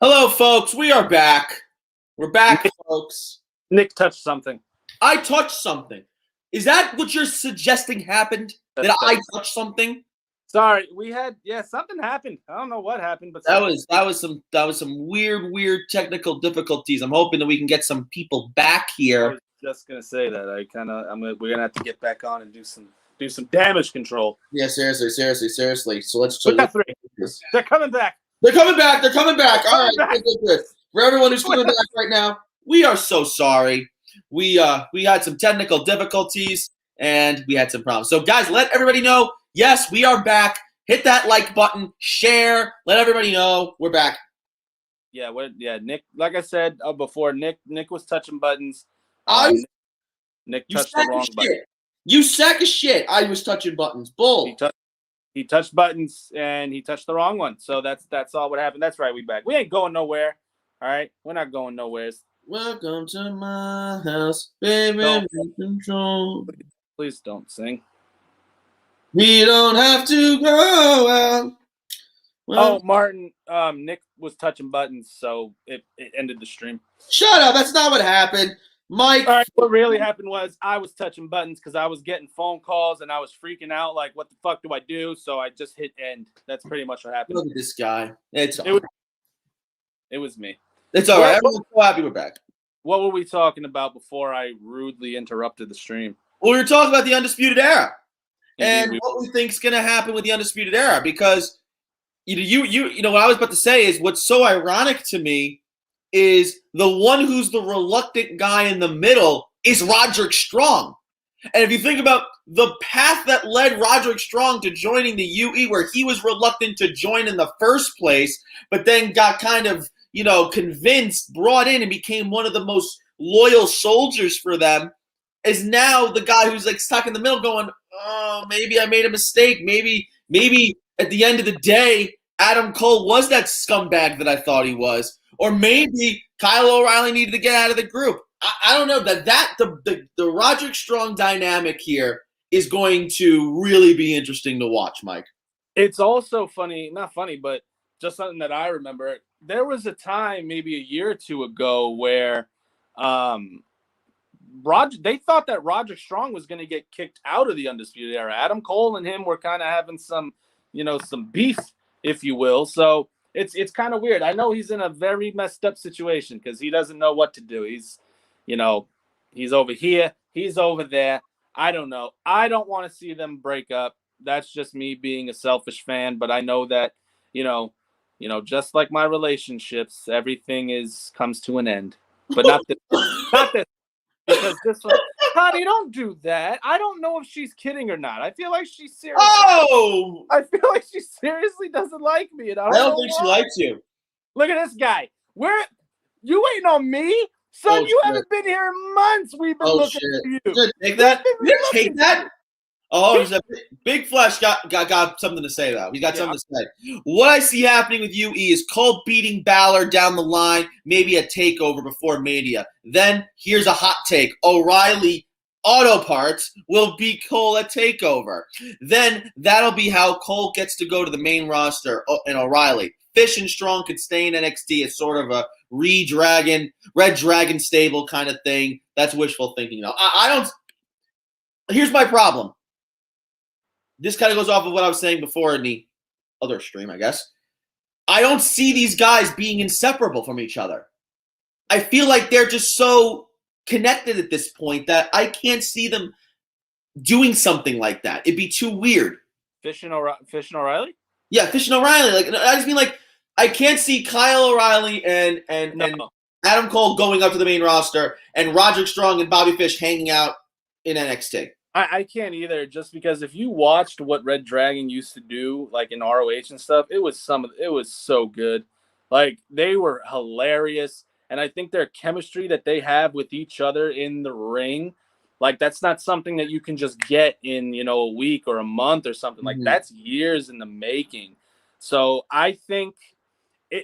Hello, folks. We are back. We're back, folks. Nick touched something. I touched something. Is that what you're suggesting happened? That I touched something? Sorry, something happened. I don't know what happened, but that was some weird technical difficulties. I'm hoping that we can get some people back here. I was just gonna say that. We're gonna have to get back on and do some damage control. Yeah, seriously. So let's. Put that three. They're coming back. They're coming back. All right, good. For everyone who's coming back right now, we are so sorry. We had some technical difficulties and we had some problems. So guys, let everybody know. Yes, we are back. Hit that like button, share, let everybody know we're back. Yeah, Nick. Like I said before, Nick was touching buttons. Nick touched the wrong button. You sack of shit. I was touching buttons. Bull. He touched buttons and he touched the wrong one. So that's all what happened. That's right. We back. We ain't going nowhere. All right, we're not going nowhere. Welcome to my house, baby. Control. Please don't sing. We don't have to go out. Well, Martin, Nick was touching buttons, so it ended the stream. Shut up. That's not what happened. Mike. All right, what really happened was I was touching buttons because I was getting phone calls and I was freaking out like, what the fuck do I do? So I just hit end. That's pretty much what happened. Look at this guy. It was me. It's all right. Everyone's so happy we're back. What were we talking about before I rudely interrupted the stream? Well, we were talking about the Undisputed Era and what we think is going to happen with the Undisputed Era because you know what I was about to say is what's so ironic to me is the one who's the reluctant guy in the middle is Roderick Strong. And if you think about the path that led Roderick Strong to joining the UE, where he was reluctant to join in the first place, but then got kind of, convinced, brought in, and became one of the most loyal soldiers for them, is now the guy who's like stuck in the middle going, oh, maybe I made a mistake. Maybe at the end of the day, Adam Cole was that scumbag that I thought he was. Or maybe Kyle O'Reilly needed to get out of the group. I don't know the Roderick Strong dynamic here is going to really be interesting to watch, Mike. It's also funny, not funny, but just something that I remember. There was a time maybe a year or two ago where they thought that Roderick Strong was going to get kicked out of the Undisputed Era. Adam Cole and him were kind of having some beef, if you will. So it's kind of weird. I know he's in a very messed up situation because he doesn't know what to do. He's over here, he's over there. I don't know. I don't want to see them break up. That's just me being a selfish fan, but I know that, just like my relationships, everything comes to an end. But not this. Because this one, Connie, don't do that. I don't know if she's kidding or not. I feel like she's serious. Oh! I feel like she seriously doesn't like me. And I don't think she likes you. Look at this guy. You ain't on me? Son, you haven't been here in months. We've been looking for you. Take that? Take that? Oh, Big Flesh got something to say, though. He's got something to say. What I see happening with UE is Cole beating Balor down the line, maybe a takeover before Mania. Then, here's a hot take. O'Reilly Auto Parts will beat Cole at TakeOver. Then, that'll be how Cole gets to go to the main roster and O'Reilly. Fish and Strong could stay in NXT as sort of a Red Dragon stable kind of thing. That's wishful thinking. I don't. Here's my problem. This kind of goes off of what I was saying before in the other stream, I guess. I don't see these guys being inseparable from each other. I feel like they're just so connected at this point that I can't see them doing something like that. It'd be too weird. Fish and O'Reilly? Yeah, Fish and O'Reilly. Like, I just mean, like, I can't see Kyle O'Reilly and Adam Cole going up to the main roster and Roderick Strong and Bobby Fish hanging out in NXT. I can't either, just because if you watched what Red Dragon used to do, like in ROH and stuff, it was so good. Like, they were hilarious, and I think their chemistry that they have with each other in the ring, like, that's not something that you can just get in, a week or a month or something. Like, that's years in the making. So I think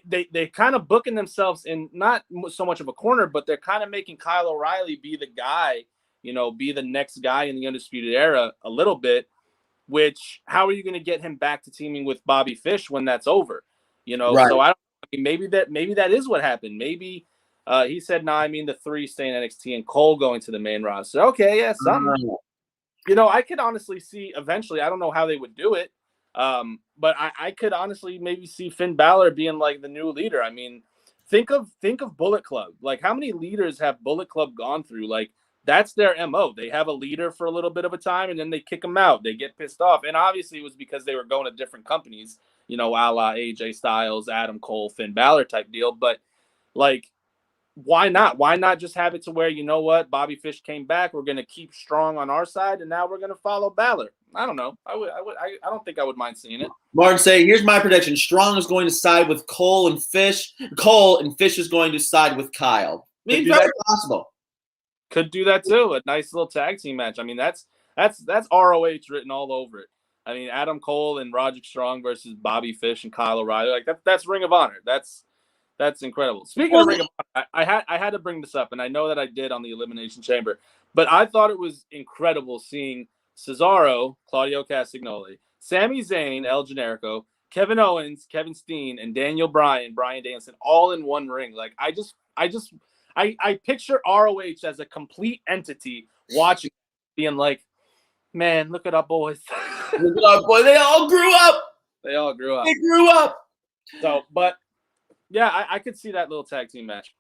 they kind of booking themselves in not so much of a corner, but they're kind of making Kyle O'Reilly be the guy, be the next guy in the Undisputed Era a little bit, which how are you going to get him back to teaming with Bobby Fish when that's over? Right. So I don't know mean, maybe that is what happened. Maybe he said, "No, I mean the 3 staying NXT and Cole going to the main roster." Okay, yeah, something. I could honestly see eventually. I don't know how they would do it, but I could honestly maybe see Finn Balor being like the new leader. I mean, think of Bullet Club. Like, how many leaders have Bullet Club gone through? Like, that's their MO. They have a leader for a little bit of a time, and then they kick them out. They get pissed off, and obviously it was because they were going to different companies. A la AJ Styles, Adam Cole, Finn Balor type deal. But like, why not? Why not just have it to where, you know what, Bobby Fish came back, we're going to keep strong on our side, and now we're going to follow Balor. I don't know. I don't think I would mind seeing it. Martin say, here's my prediction. Strong is going to side with Cole and Fish. Cole and Fish is going to side with Kyle. I mean, very possible. Could do that too. A nice little tag team match. I mean, that's ROH written all over it. I mean, Adam Cole and Roderick Strong versus Bobby Fish and Kyle O'Reilly. Like, that's Ring of Honor. That's incredible. Speaking of Ring of Honor, I had to bring this up, and I know that I did on the Elimination Chamber, but I thought it was incredible seeing Cesaro, Claudio Castagnoli, Sami Zayn, El Generico, Kevin Owens, Kevin Steen, and Daniel Bryan, Bryan Danielson, all in one ring. Like, I picture ROH as a complete entity watching, being like, man, look at our boys. Look at our boys. They all grew up. They all grew up. They grew up. So, but yeah, I could see that little tag team match.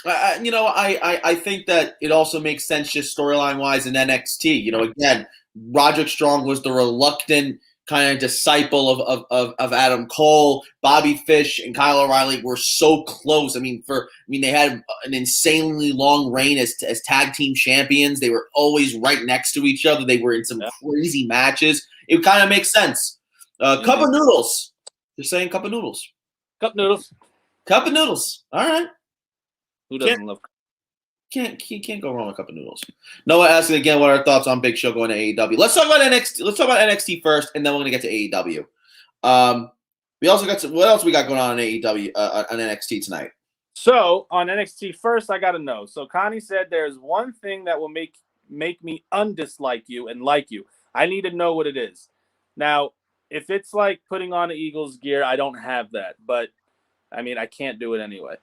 I think that it also makes sense just storyline wise in NXT. Again, Roderick Strong was the reluctant kind of disciple of Adam Cole. Bobby Fish and Kyle O'Reilly were so close. They had an insanely long reign as tag team champions. They were always right next to each other. They were in some crazy matches. It kind of makes sense. Cup of noodles. They're saying cup of noodles. Cup noodles. Cup of noodles. All right. Who doesn't love? Can't go wrong with a cup of noodles. Noah asking again, what are our thoughts on Big Show going to AEW? Let's talk about NXT. Let's talk about NXT first, and then we're gonna get to AEW. We also got what else we got going on AEW on NXT tonight? So on NXT first, I gotta know. So Connie said there's one thing that will make me undislike you and like you. I need to know what it is. Now, if it's like putting on the Eagles gear, I don't have that, but I mean, I can't do it anyway.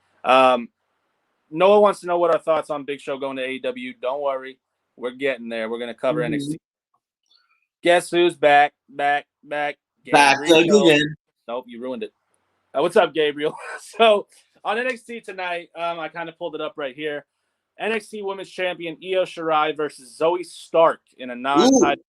Noah wants to know what our thoughts on Big Show going to AEW. Don't worry. We're getting there. We're going to cover NXT. Guess who's back? Back again. Nope, you ruined it. What's up, Gabriel? So, on NXT tonight, I kind of pulled it up right here. NXT Women's Champion Io Shirai versus Zoe Stark in a non-title.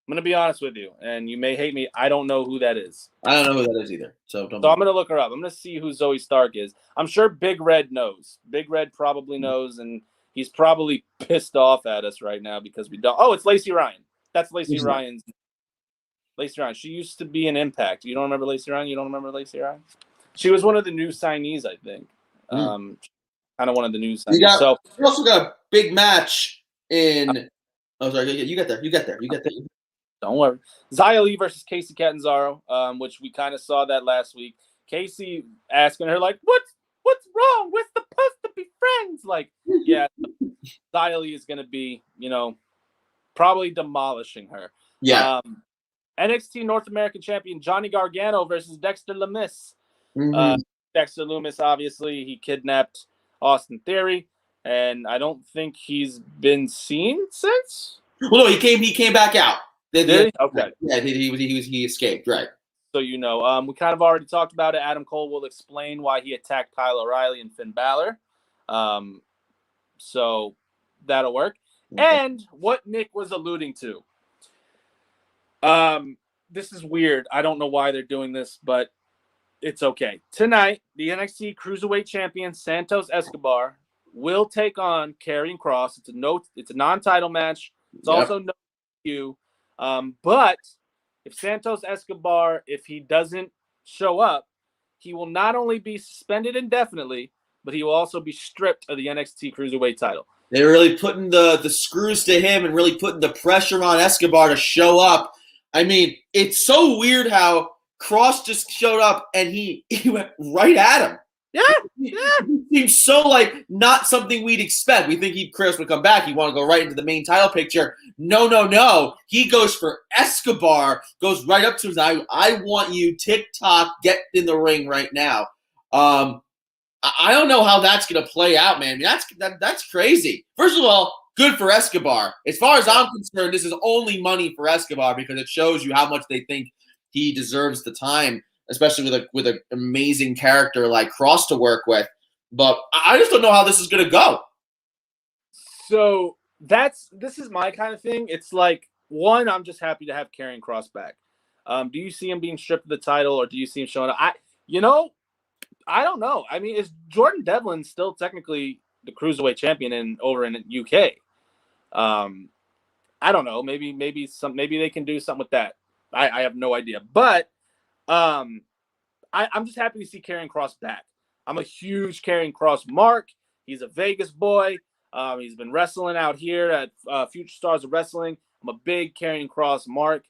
I'm going to be honest with you, and you may hate me. I don't know who that is. I don't know who that is either. So I'm going to look her up. I'm going to see who Zoe Stark is. I'm sure Big Red knows. Big Red probably knows, and he's probably pissed off at us right now because we don't. Oh, it's Lacey Ryan. That's Lacey Ryan's. Lacey Ryan. She used to be in Impact. You don't remember Lacey Ryan? You don't remember Lacey Ryan? She was one of the new signees, I think. Kind of one of the new signees. We also got a big match in. Oh, sorry. You get there. Don't worry. Xia Li versus Kacy Catanzaro, which we kind of saw that last week. Kacy asking her, like, what's wrong? We're supposed to be friends. Like, yeah, Xia Li is going to be, probably demolishing her. Yeah. NXT North American Champion Johnny Gargano versus Dexter Lumis. Dexter Lumis, obviously, he kidnapped Austin Theory, and I don't think he's been seen since. Well, no, he came back out. Did he? Okay. Yeah, he escaped, right. So, we kind of already talked about it. Adam Cole will explain why he attacked Kyle O'Reilly and Finn Balor. So that'll work. Okay. And what Nick was alluding to. This is weird. I don't know why they're doing this, but it's okay. Tonight, the NXT Cruiserweight Champion Santos Escobar will take on Karrion Kross. It's a non-title match. It's also no you. But if Santos Escobar, if he doesn't show up, he will not only be suspended indefinitely, but he will also be stripped of the NXT Cruiserweight title. They're really putting the screws to him and really putting the pressure on Escobar to show up. I mean, it's so weird how Kross just showed up and he went right at him. Yeah. It seems so like not something we'd expect. We think Chris would come back. He want to go right into the main title picture. No. He goes for Escobar, goes right up to his eye. I want you, TikTok, get in the ring right now. I don't know how that's going to play out, man. That's crazy. First of all, good for Escobar. As far as I'm concerned, this is only money for Escobar because it shows you how much they think he deserves the time, especially with an amazing character like Cross to work with. But I just don't know how this is going to go. So this is my kind of thing. It's like, one, I'm just happy to have Karrion Kross back. Do you see him being stripped of the title, or do you see him showing up? I don't know. I mean, is Jordan Devlin still technically the cruiserweight champion over in UK? I don't know. Maybe they can do something with that. I have no idea. But I'm just happy to see Karrion Kross back. I'm a huge Karrion Kross mark. He's a Vegas boy. He's been wrestling out here at Future Stars of Wrestling. I'm a big Karrion Kross mark.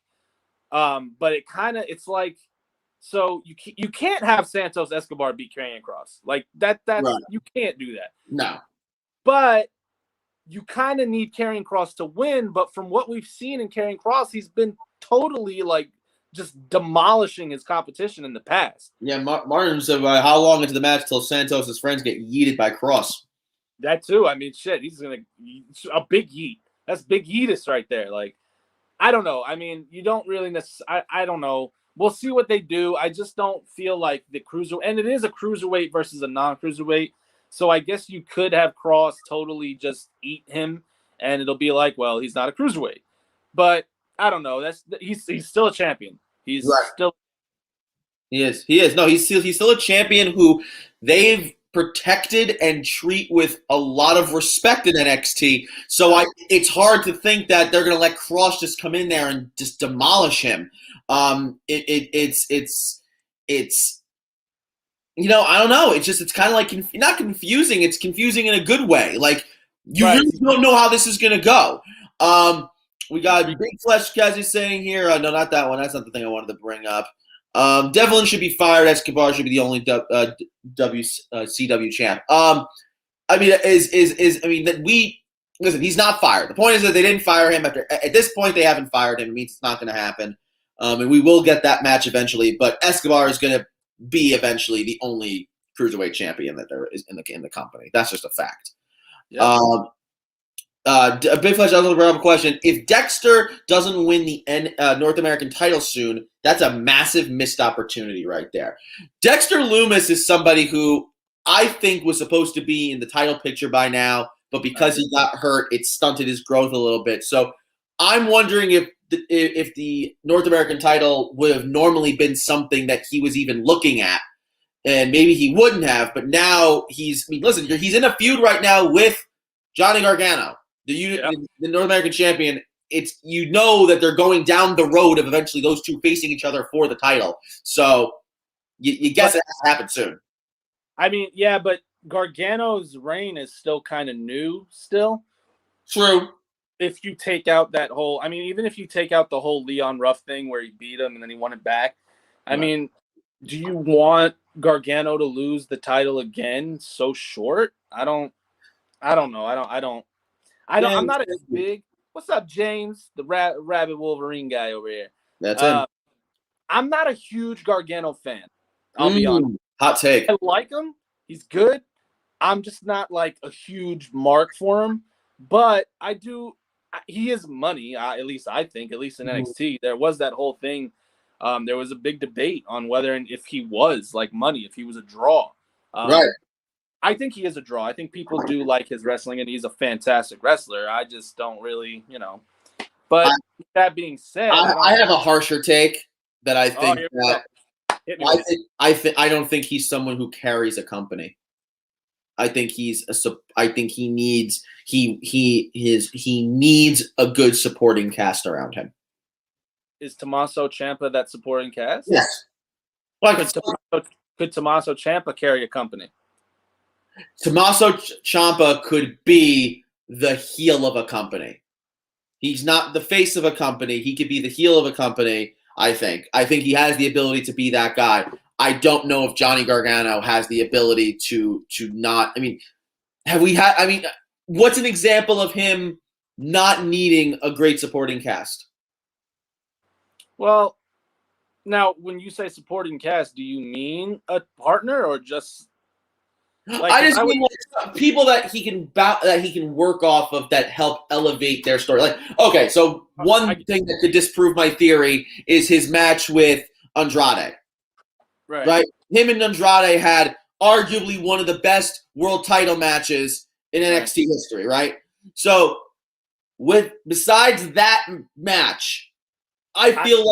But it's like, so you can't have Santos Escobar beat Karrion Kross. Like that's right. You can't do that. No. But you kind of need Karrion Kross to win. But from what we've seen in Karrion Kross, he's been totally like just demolishing his competition in the past. Yeah, Martin said, how long into the match till Santos' friends get yeeted by Kross? That too. I mean, shit, he's going to – a big yeet. That's big yeetus right there. Like, I don't know. I mean, you don't really necessarily – I don't know. We'll see what they do. I just don't feel like the cruiser – and it is a cruiserweight versus a non-cruiserweight. So I guess you could have Kross totally just eat him, and it'll be like, well, he's not a cruiserweight. But I don't know. He's still a champion. He's right. Still. He is. No, he's still a champion who they've protected and treat with a lot of respect in NXT. So it's hard to think that they're going to let Kross just come in there and just demolish him. It's I don't know. It's kind of like not confusing. It's confusing in a good way. Like you really don't know how this is going to go. We got Big Flesh Kazzy saying here. No, not that one. That's not the thing I wanted to bring up. Devlin should be fired. Escobar should be the only WCW champ. I mean, listen. He's not fired. The point is that they didn't fire him. At this point, they haven't fired him. It means it's not going to happen. And we will get that match eventually. But Escobar is going to be eventually the only cruiserweight champion that there is in the company. That's just a fact. Yeah. Big Flash, I was going to bring up a question. If Dexter doesn't win the North American title soon, that's a massive missed opportunity right there. Dexter Lumis is somebody who I think was supposed to be in the title picture by now, but because he got hurt, it stunted his growth a little bit. So I'm wondering if the North American title would have normally been something that he was even looking at, and maybe he wouldn't have. But now he's in a feud right now with Johnny Gargano. The North American champion, it's that they're going down the road of eventually those two facing each other for the title. So you guess it has to happen soon. I mean, yeah, but Gargano's reign is still kind of new still. True. If you take out that whole – I mean, even if you take out the whole Leon Ruff thing where he beat him and then he won it back, I mean, do you want Gargano to lose the title again so short? I don't know. I'm not as big. What's up, James? The Rabbit Wolverine guy over here. That's him. I'm not a huge Gargano fan. I'll be honest. Hot take. I like him. He's good. I'm just not like a huge mark for him. But I do. He is money, at least I think, at least in NXT. There was that whole thing. There was a big debate on whether and if he was like money, if he was a draw. Right. I think he is a draw. I think people do like his wrestling, and he's a fantastic wrestler. I just don't really, But that being said, I have a harsher take that I think I don't think he's someone who carries a company. I think he needs a good supporting cast around him. Is Tommaso Ciampa that supporting cast? Yes. Could Tommaso Ciampa carry a company? Tommaso Ciampa could be the heel of a company. He's not the face of a company. He could be the heel of a company, I think. I think he has the ability to be that guy. I don't know if Johnny Gargano has the ability to not – what's an example of him not needing a great supporting cast? Well, Now, when you say supporting cast, do you mean a partner or just like, I just mean like people that he can work off of that help elevate their story. Like, okay, so one thing that could disprove my theory is his match with Andrade. Right? Him and Andrade had arguably one of the best world title matches in NXT history, right? So besides that match, I feel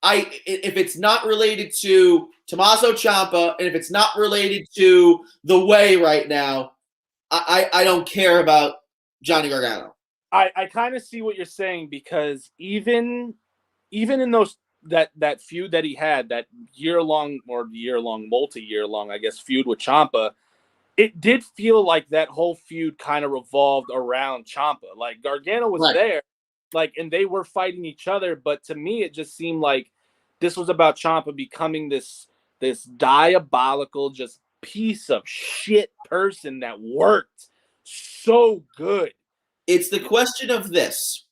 like if it's not related to Tommaso Ciampa and if it's not related to The Way right now, I don't care about Johnny Gargano. I kind of see what you're saying, because even in those that feud that he had, that multi-year long, I guess, feud with Ciampa, it did feel like that whole feud kind of revolved around Ciampa. Like, Gargano was there, like, and they were fighting each other, but to me it just seemed like this was about Ciampa becoming this diabolical, just piece of shit person that worked so good. It's the question of this.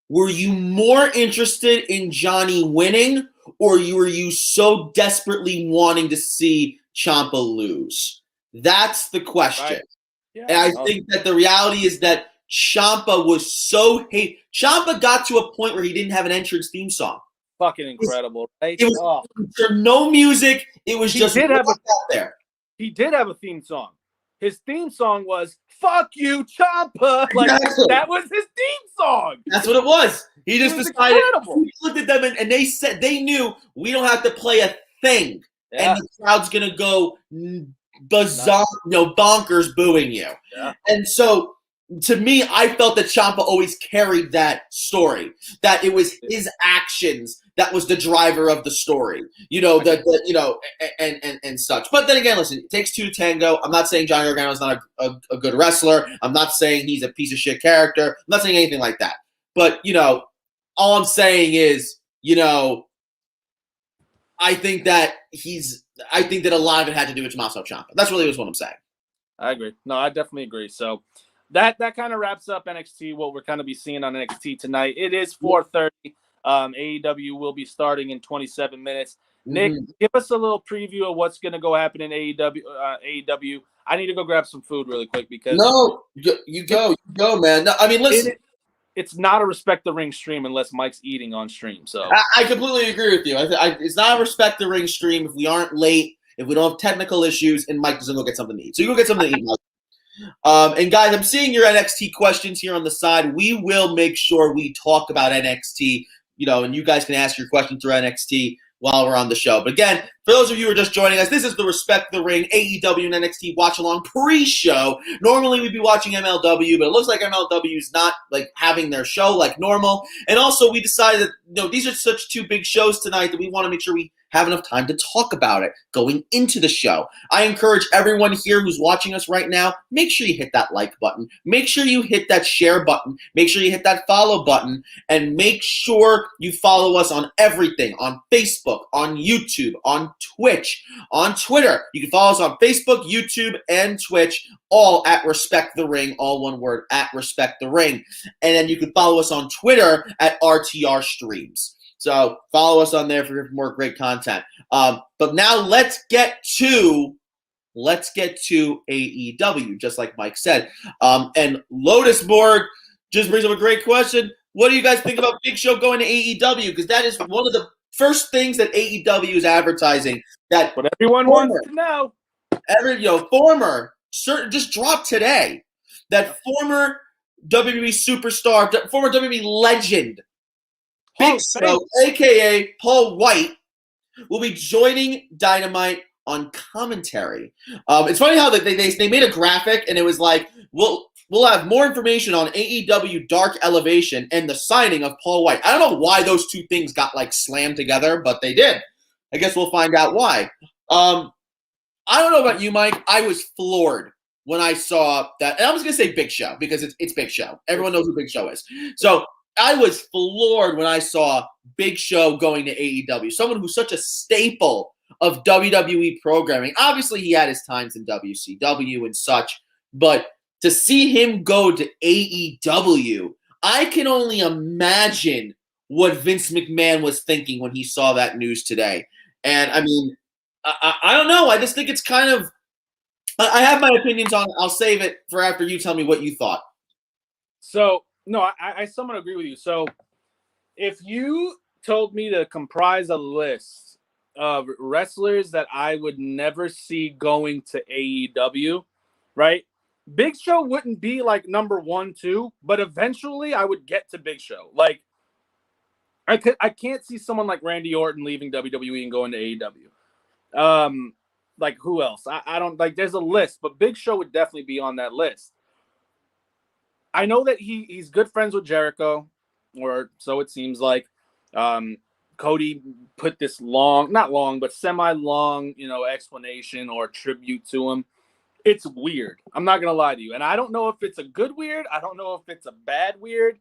Were you more interested in Johnny winning, or were you so desperately wanting to see Ciampa lose? That's the question. Right. Yeah, and I think that the reality is that Ciampa was so hate. Ciampa got to a point where he didn't have an entrance theme song. Fucking incredible, right? It was no music. It was just out there. He did have a theme song. His theme song was "Fuck You, Ciampa." Like, exactly. That was his theme song. That's what it was. He just decided. He looked at them and they said they knew we don't have to play a thing, and the crowd's gonna go bonkers booing you. Yeah. And so, to me, I felt that Ciampa always carried that story. That it was his actions that was the driver of the story. And such. But then again, listen, it takes two to tango. I'm not saying Johnny Gargano is not a good wrestler. I'm not saying he's a piece of shit character. I'm not saying anything like that. But all I'm saying is, I think that a lot of it had to do with Tommaso Ciampa. That's really what I'm saying. I agree. No, I definitely agree. So that kind of wraps up NXT, what we're going to be seeing on NXT tonight. It is 4:30. AEW will be starting in 27 minutes. Nick, give us a little preview of what's going to go happen in AEW. I need to go grab some food really quick because you go, man. No, I mean, listen. It's not a Respect the Ring stream unless Mike's eating on stream. So I completely agree with you. It's not a Respect the Ring stream if we aren't late, if we don't have technical issues, and Mike doesn't go get something to eat. So you go get something to eat, Mike. And guys, I'm seeing your NXT questions here on the side. We will make sure we talk about NXT, and you guys can ask your questions through NXT while we're on the show. But again, for those of you who are just joining us, this is the Respect the Ring AEW and NXT watch-along pre-show. Normally we'd be watching MLW, but it looks like MLW is not having their show like normal. And also we decided that these are such two big shows tonight that we want to make sure we have enough time to talk about it going into the show. I encourage everyone here who's watching us right now, make sure you hit that like button. Make sure you hit that share button. Make sure you hit that follow button. And make sure you follow us on everything, on Facebook, on YouTube, on Twitch, on Twitter. You can follow us on Facebook, YouTube, and Twitch, all at Respect the Ring, all one word, at Respect the Ring. And then you can follow us on Twitter at RTR Streams. So follow us on there for more great content. But now let's get to AEW, just like Mike said. And Lotus Borg just brings up a great question. What do you guys think about Big Show going to AEW? Because that is one of the first things that AEW is advertising. That what everyone wants to know. Just dropped today. That former WWE superstar, former WWE legend, Big Show, a.k.a. Paul White, will be joining Dynamite on commentary. It's funny how they made a graphic, and it was like, we'll have more information on AEW Dark Elevation and the signing of Paul White. I don't know why those two things got slammed together, but they did. I guess we'll find out why. I don't know about you, Mike. I was floored when I saw that. And I was going to say Big Show because it's Big Show. Everyone knows who Big Show is. So I was floored when I saw Big Show going to AEW, someone who's such a staple of WWE programming. Obviously, he had his times in WCW and such, but to see him go to AEW, I can only imagine what Vince McMahon was thinking when he saw that news today. And I mean, I don't know. I just think it's kind of. I have my opinions on it. I'll save it for after you tell me what you thought. So no, I somewhat agree with you. So if you told me to comprise a list of wrestlers that I would never see going to AEW, right? Big Show wouldn't be like number 1, 2, but eventually I would get to Big Show. Like I can't see someone like Randy Orton leaving WWE and going to AEW. Like who else? I don't like. There's a list, but Big Show would definitely be on that list. I know that he's good friends with Jericho, or so it seems like. Cody put this not long, but semi-long, explanation or tribute to him. It's weird. I'm not gonna lie to you, and I don't know if it's a good weird. I don't know if it's a bad weird.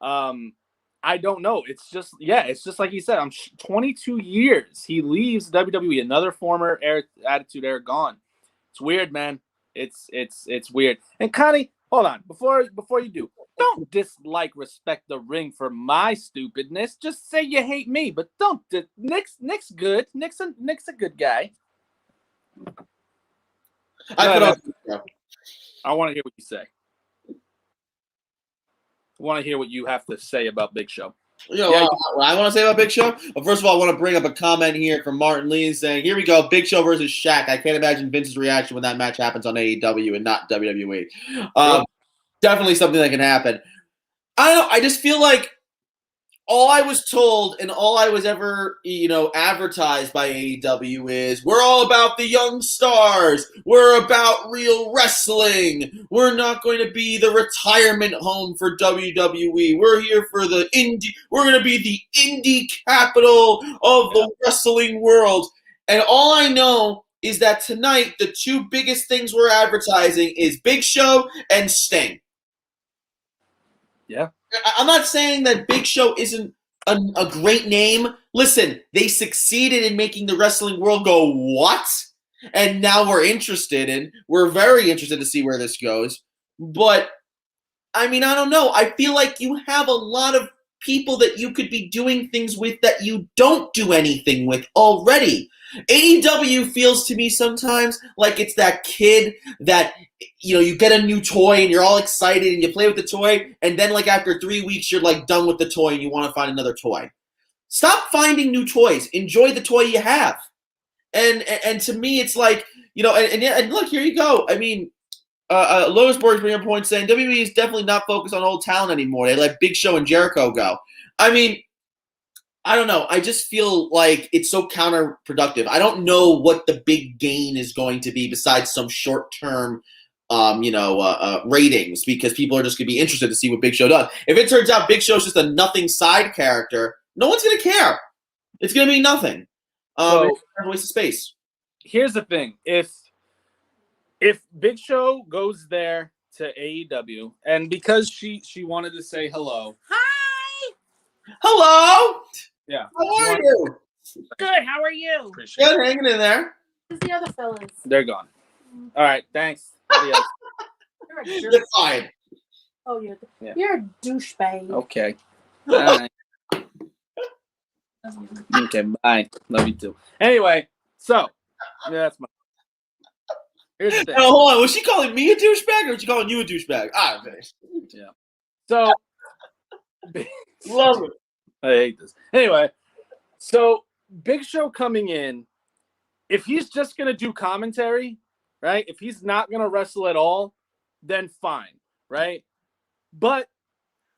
I don't know. It's just like he said. I'm 22 years. He leaves WWE. Another former Attitude Era gone. It's weird, man. It's weird. And Connie, hold on. Before you do, don't dislike Respect the Ring for my stupidness. Just say you hate me, but don't. Nick's good. Nick's a good guy. I want to hear what you say. I want to hear what you have to say about Big Show. What I want to say about Big Show? Well, first of all, I want to bring up a comment here from Martin Lee saying, here we go, Big Show versus Shaq. I can't imagine Vince's reaction when that match happens on AEW and not WWE. Definitely something that can happen. I don't know. I just feel like all I was told and all I was ever, advertised by AEW is we're all about the young stars. We're about real wrestling. We're not going to be the retirement home for WWE. We're here for the indie. We're going to be the indie capital of the wrestling world. And all I know is that tonight, the two biggest things we're advertising is Big Show and Sting. Yeah. I'm not saying that Big Show isn't a great name. Listen, they succeeded in making the wrestling world go, what? And now we're very interested to see where this goes. But, I mean, I don't know. I feel like you have a lot of people that you could be doing things with that you don't do anything with already. AEW feels to me sometimes like it's that kid that, you get a new toy and you're all excited and you play with the toy, and then like after 3 weeks you're like done with the toy and you want to find another toy. Stop finding new toys. Enjoy the toy you have. And to me it's like, and look, here you go. I mean, Lotusburg's bringing a point saying WWE is definitely not focused on old talent anymore. They let Big Show and Jericho go. I mean, I don't know. I just feel like it's so counterproductive. I don't know what the big gain is going to be besides some short-term, ratings, because people are just going to be interested to see what Big Show does. If it turns out Big Show's just a nothing side character, no one's going to care. It's going to be nothing. It's a waste of space. Here's the thing. If Big Show goes there to AEW, and because she wanted to say hello. Hi. Hello. Yeah. How are you? Good. How are you? Good, hanging in there. Who's the other fellas? They're gone. All right. Thanks. Adios. You're a jerk. You're fine. Oh, you're a douchebag. Okay. All right. Okay. Bye. Love you too. Anyway, so that's my. Here's the thing. Oh, hold on. Was she calling me a douchebag or was she calling you a douchebag? Okay. Yeah. So. Love it. I hate this. Anyway, so Big Show coming in, if he's just going to do commentary, right? If he's not going to wrestle at all, then fine, right? But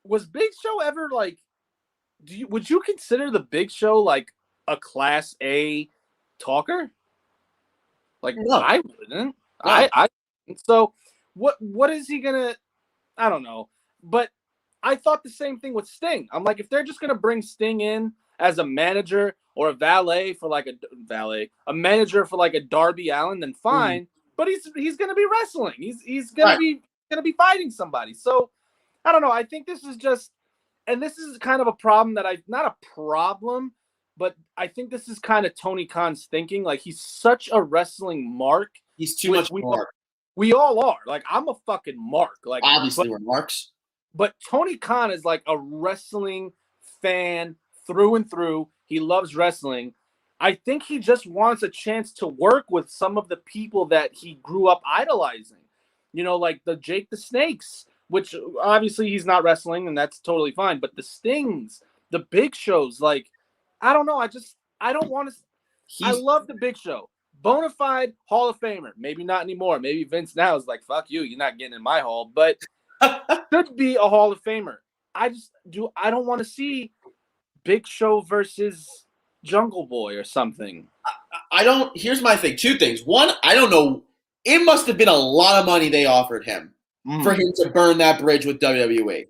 was Big Show ever like, would you consider the Big Show like a Class A talker? Like, no. I wouldn't. No. So what is he going to, I don't know. But I thought the same thing with Sting. I'm like, if they're just going to bring Sting in as a manager or a valet for like a manager for like a Darby Allin, then fine. But he's going to be wrestling. He's going to be fighting somebody. So I don't know. I think this is just, and this is kind of a problem that not a problem, but I think this is kind of Tony Khan's thinking. Like, he's such a wrestling mark. He's too much mark. We all are. Like, I'm a fucking mark. Like, obviously we're marks. But Tony Khan is like a wrestling fan through and through. He loves wrestling. I think he just wants a chance to work with some of the people that he grew up idolizing. You know, like the Jake the Snakes, which obviously he's not wrestling, and that's totally fine. But the Stings, the Big Shows, like, I don't know. I don't want to. I love the Big Show. Bona fide Hall of Famer. Maybe not anymore. Maybe Vince now is like, fuck you. You're not getting in my hall. But should be a Hall of Famer. I don't want to see Big Show versus Jungle Boy or something. Here's my thing. Two things. One, I don't know. It must have been a lot of money they offered him for him to burn that bridge with WWE.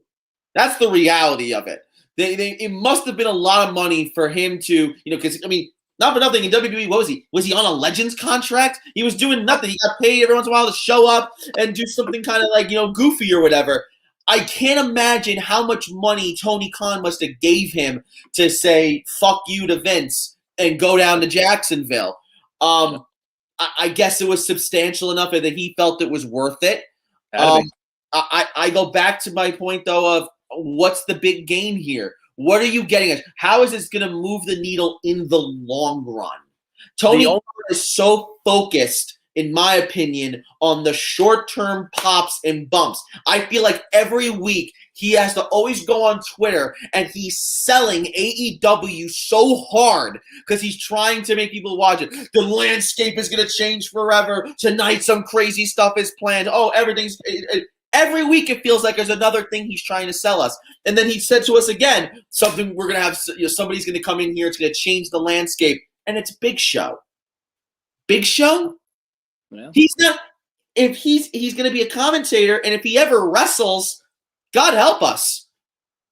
That's the reality of it. It must have been a lot of money for him to, because, I mean, not for nothing, in WWE, what was he? Was he on a Legends contract? He was doing nothing. He got paid every once in a while to show up and do something kind of like, goofy or whatever. I can't imagine how much money Tony Khan must have gave him to say, fuck you to Vince and go down to Jacksonville. I guess it was substantial enough that he felt it was worth it. I go back to my point, though, of what's the big gain here? What are you getting at? How is this going to move the needle in the long run? Tony Khan is so focused, in my opinion, on the short-term pops and bumps. I feel like every week he has to always go on Twitter and he's selling AEW so hard because he's trying to make people watch it. The landscape is going to change forever. Tonight some crazy stuff is planned. Oh, everything's... Every week it feels like there's another thing he's trying to sell us. And then he said to us again, something we're going to have, somebody's going to come in here, it's going to change the landscape. And it's Big Show. Big Show? Yeah. He's not, if he's going to be a commentator, and if he ever wrestles, God help us.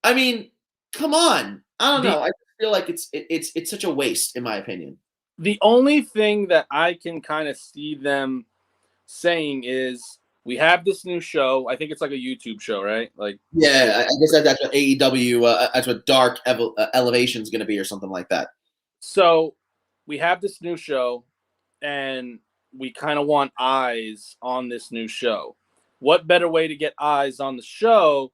I mean, come on. I don't know. I feel like it's such a waste, in my opinion. The only thing that I can kind of see them saying is, we have this new show. I think it's like a YouTube show, right? Like, yeah, I guess that's what AEW, that's what Dark Elevation is going to be or something like that. So we have this new show, and we kind of want eyes on this new show. What better way to get eyes on the show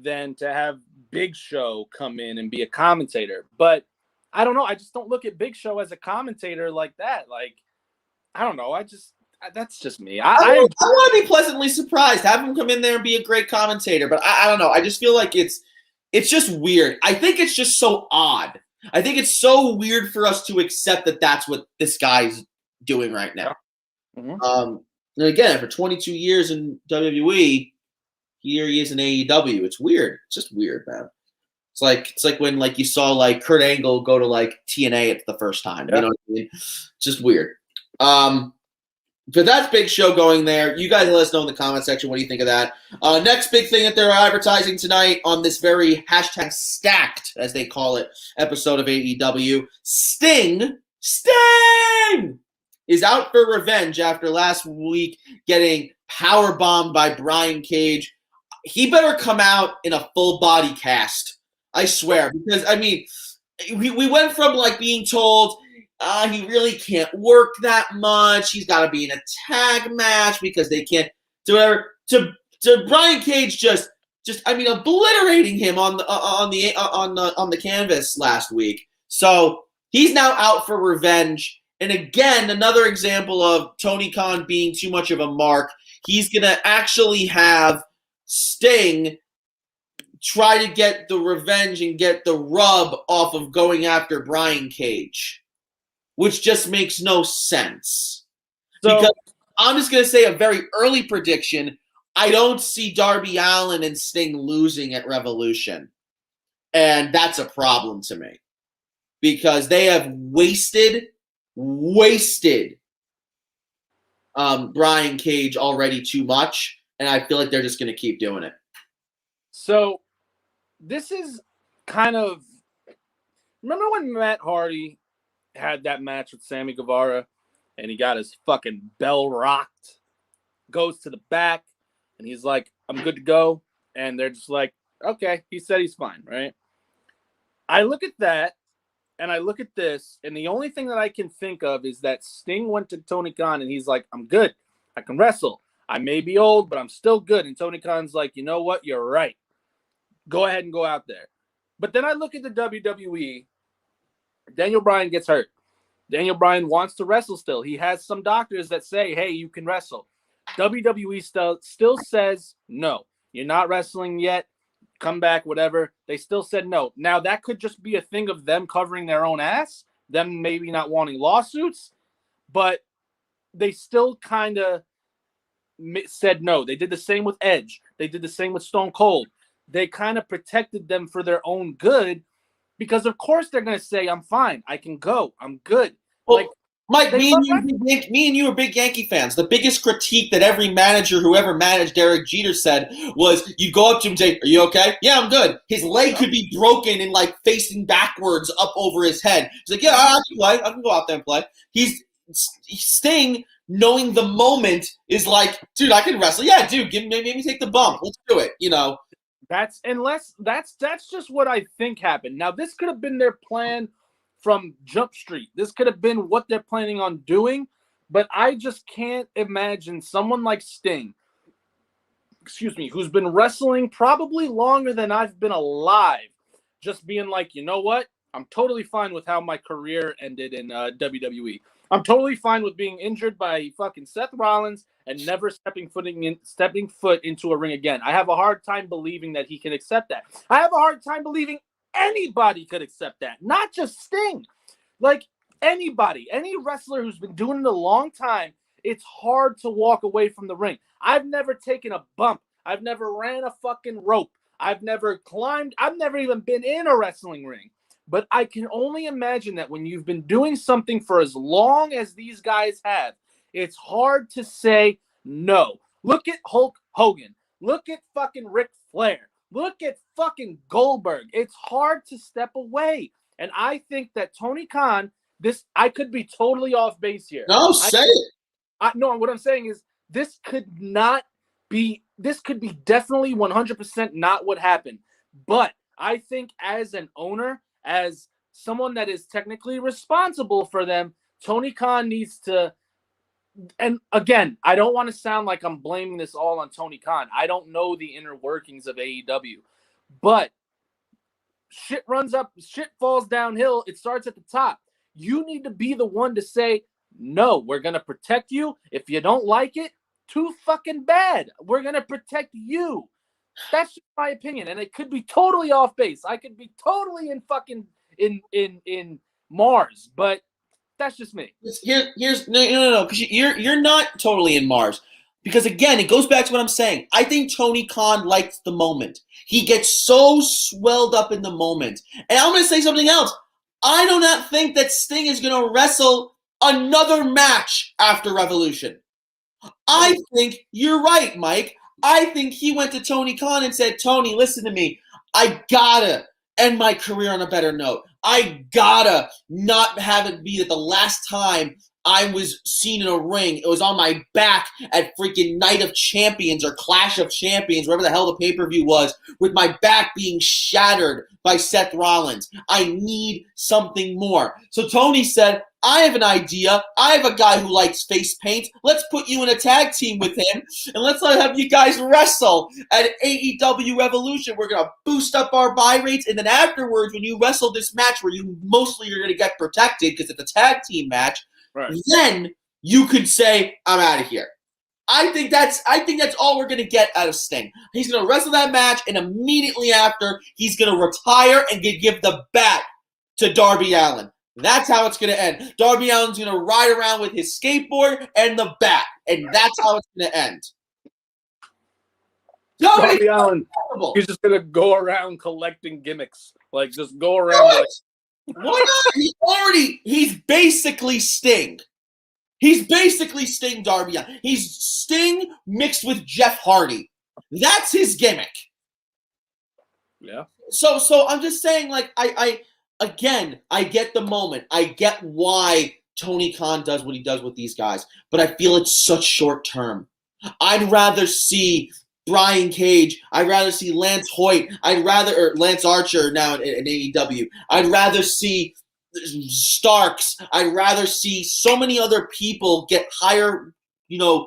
than to have Big Show come in and be a commentator? But I don't know. I just don't look at Big Show as a commentator like that. Like, I don't know. That's just me. I want to be pleasantly surprised. Have him come in there and be a great commentator. But I don't know. I just feel like it's just weird. I think it's just so odd. I think it's so weird for us to accept that that's what this guy's doing right now. Mm-hmm. And again, for 22 years in WWE, here he is in AEW. It's weird. It's just weird, man. It's like when you saw like Kurt Angle go to like TNA at the first time. Yeah. You know what I mean? It's just weird. But that's Big Show going there. You guys let us know in the comment section what do you think of that. Next big thing that they're advertising tonight on this very #stacked, as they call it, episode of AEW, Sting is out for revenge after last week getting powerbombed by Brian Cage. He better come out in a full body cast. I swear. Because, I mean, we went from like being told... he really can't work that much. He's got to be in a tag match because they can't do whatever. To Brian Cage just obliterating him on the canvas last week. So he's now out for revenge. And again, another example of Tony Khan being too much of a mark. He's gonna actually have Sting try to get the revenge and get the rub off of going after Brian Cage, which just makes no sense. So, because I'm just going to say a very early prediction. I don't see Darby Allin and Sting losing at Revolution. And that's a problem to me. Because they have wasted Brian Cage already too much. And I feel like they're just going to keep doing it. So, this is kind of... Remember when Matt Hardy had that match with Sammy Guevara and he got his fucking bell rocked, goes to the back, and he's like, I'm good to go. And they're just like, okay, he said he's fine, right? I look at that, and I look at this, and the only thing that I can think of is that Sting went to Tony Khan, and he's like, I'm good. I can wrestle. I may be old, but I'm still good. And Tony Khan's like, you know what? You're right. Go ahead and go out there. But then I look at the WWE. Daniel Bryan gets hurt. Daniel Bryan wants to wrestle still. He has some doctors that say, hey, you can wrestle. WWE still says, no, you're not wrestling yet. Come back, whatever. They still said no. Now, that could just be a thing of them covering their own ass, them maybe not wanting lawsuits, but they still kind of said no. They did the same with Edge. They did the same with Stone Cold. They kind of protected them for their own good because, of course, they're going to say, I'm fine. I can go. I'm good. Well, like, Mike, me and you are big Yankee fans. The biggest critique that every manager who ever managed Derek Jeter said was, you go up to him and say, are you okay? Yeah, I'm good. His leg could be broken and like facing backwards up over his head. He's like, yeah, I can play. I can go out there and play. Sting, knowing the moment, is like, dude, I can wrestle. Yeah, dude, maybe take the bump. Let's do it, you know. That's just what I think happened. Now, this could have been their plan from Jump Street. This could have been what they're planning on doing, but I just can't imagine someone like Sting, who's been wrestling probably longer than I've been alive, just being like, you know what? I'm totally fine with how my career ended in WWE. I'm totally fine with being injured by fucking Seth Rollins and never stepping foot into a ring again. I have a hard time believing that he can accept that. I have a hard time believing anybody could accept that, not just Sting. Like anybody, any wrestler who's been doing it a long time, it's hard to walk away from the ring. I've never taken a bump. I've never ran a fucking rope. I've never climbed. I've never even been in a wrestling ring. But I can only imagine that when you've been doing something for as long as these guys have, it's hard to say no. Look at Hulk Hogan. Look at fucking Ric Flair. Look at fucking Goldberg. It's hard to step away. And I think that Tony Khan, I could be totally off base here. No, say it. No, what I'm saying is this could be definitely 100% not what happened. But I think as an owner, as someone that is technically responsible for them, Tony Khan needs to, and again, I don't want to sound like I'm blaming this all on Tony Khan. I don't know the inner workings of AEW, but shit falls downhill. It starts at the top. You need to be the one to say, no, we're going to protect you. If you don't like it, too fucking bad. We're going to protect you. That's just my opinion, and it could be totally off base. I could be totally in fucking in Mars, but that's just me. Here's no, because you're not totally in Mars. Because again, it goes back to what I'm saying. I think Tony Khan likes the moment. He gets so swelled up in the moment. And I'm going to say something else. I do not think that Sting is going to wrestle another match after Revolution. I think you're right, Mike. I think he went to Tony Khan and said, Tony, listen to me. I gotta end my career on a better note. I gotta not have it be that the last time I was seen in a ring, it was on my back at freaking Night of Champions or Clash of Champions, wherever the hell the pay-per-view was, with my back being shattered by Seth Rollins. I need something more. So Tony said, I have an idea. I have a guy who likes face paint. Let's put you in a tag team with him, and let's have you guys wrestle at AEW Revolution. We're going to boost up our buy rates, and then afterwards, when you wrestle this match where you mostly are going to get protected because it's a tag team match, right, then you could say, I'm out of here. I think that's all we're going to get out of Sting. He's going to wrestle that match, and immediately after, he's going to retire and give the bat to Darby Allin. That's how it's going to end. Darby Allin's going to ride around with his skateboard and the bat, and that's how it's going to end. Darby Allin, he's just going to go around collecting gimmicks. Like, just go around. Why not? He's basically Sting. He's basically Sting, Darby Allin. He's Sting mixed with Jeff Hardy. That's his gimmick. Yeah. So I'm just saying, like, Again, I get the moment. I get why Tony Khan does what he does with these guys, but I feel it's such short term. I'd rather see Brian Cage. I'd rather see Lance Hoyt. Or Lance Archer now in AEW. I'd rather see Starks. I'd rather see so many other people get higher, a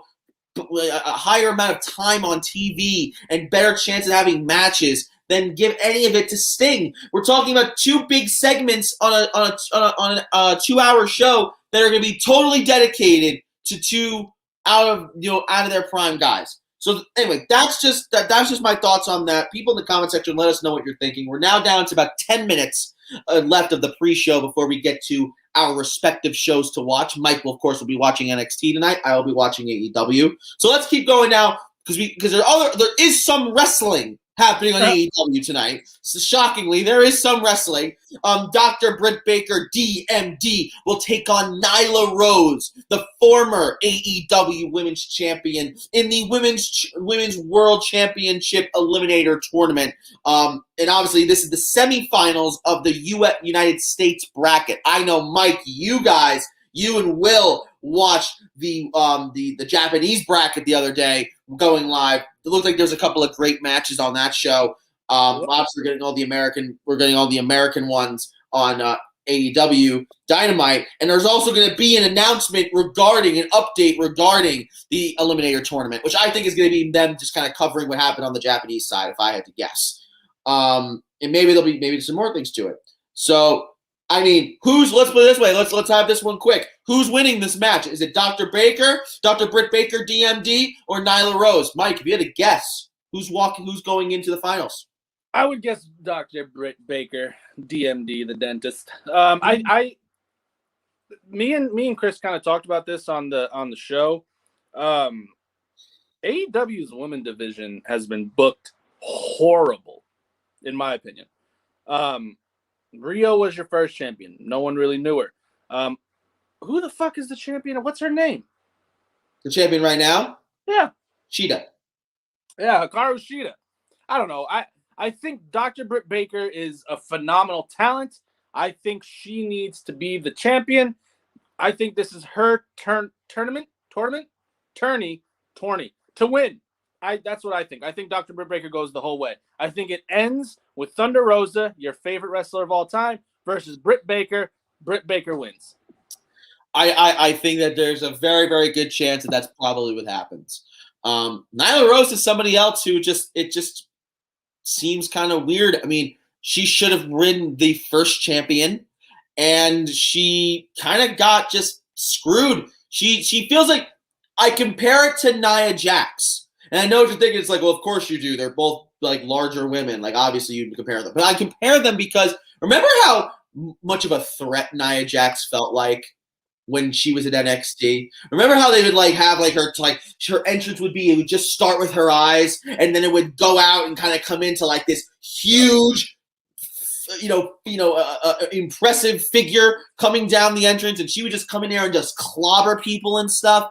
higher amount of time on TV and better chance of having matches than give any of it to Sting. We're talking about 2 big segments on a 2-hour show that are going to be totally dedicated to 2 out of their prime guys. So anyway, that's just my thoughts on that. People in the comment section, let us know what you're thinking. We're now down to about 10 minutes left of the pre-show before we get to our respective shows to watch. Mike will, of course, be watching NXT tonight. I will be watching AEW. So let's keep going now because there is some wrestling happening on AEW tonight. So shockingly, there is some wrestling. Dr. Britt Baker, DMD, will take on Nyla Rose, the former AEW Women's Champion, in the Women's World Championship Eliminator Tournament. And obviously, this is the semifinals of the United States bracket. I know, Mike, you and Will watched the Japanese bracket the other day going live. It looked like there's a couple of great matches on that show. Obviously, we're getting all the American ones on AEW Dynamite, and there's also going to be an announcement an update regarding the Eliminator Tournament, which I think is going to be them just kind of covering what happened on the Japanese side, if I had to guess. And maybe there'll be some more things to it. So, I mean, let's put it this way. Let's have this one quick. Who's winning this match? Is it Dr. Britt Baker, DMD, or Nyla Rose? Mike, if you had to guess, who's going into the finals? I would guess Dr. Britt Baker, DMD, the dentist. Me and Chris kind of talked about this on the show. AEW's women division has been booked horrible, in my opinion. Rio was your first champion. No one really knew her. Who the fuck is the champion? What's her name? The champion right now? Yeah. Shida. Yeah, Hikaru Shida. I don't know. I think Dr. Britt Baker is a phenomenal talent. I think she needs to be the champion. I think this is her tourney to win. That's what I think. I think Dr. Britt Baker goes the whole way. I think it ends with Thunder Rosa, your favorite wrestler of all time, versus Britt Baker. Britt Baker wins. I think that there's a very, very good chance that that's probably what happens. Nyla Rose is somebody else who just seems kind of weird. I mean, she should have been the first champion, and she kind of got just screwed. She feels like I compare it to Nia Jax. And I know what you're thinking. It's like, well, of course you do. They're both like larger women. Like, obviously you compare them. But I compare them because remember how much of a threat Nia Jax felt like when she was at NXT? Remember how they would like have like her entrance would just start with her eyes, and then it would go out and kind of come into like this huge, impressive figure coming down the entrance, and she would just come in there and just clobber people and stuff.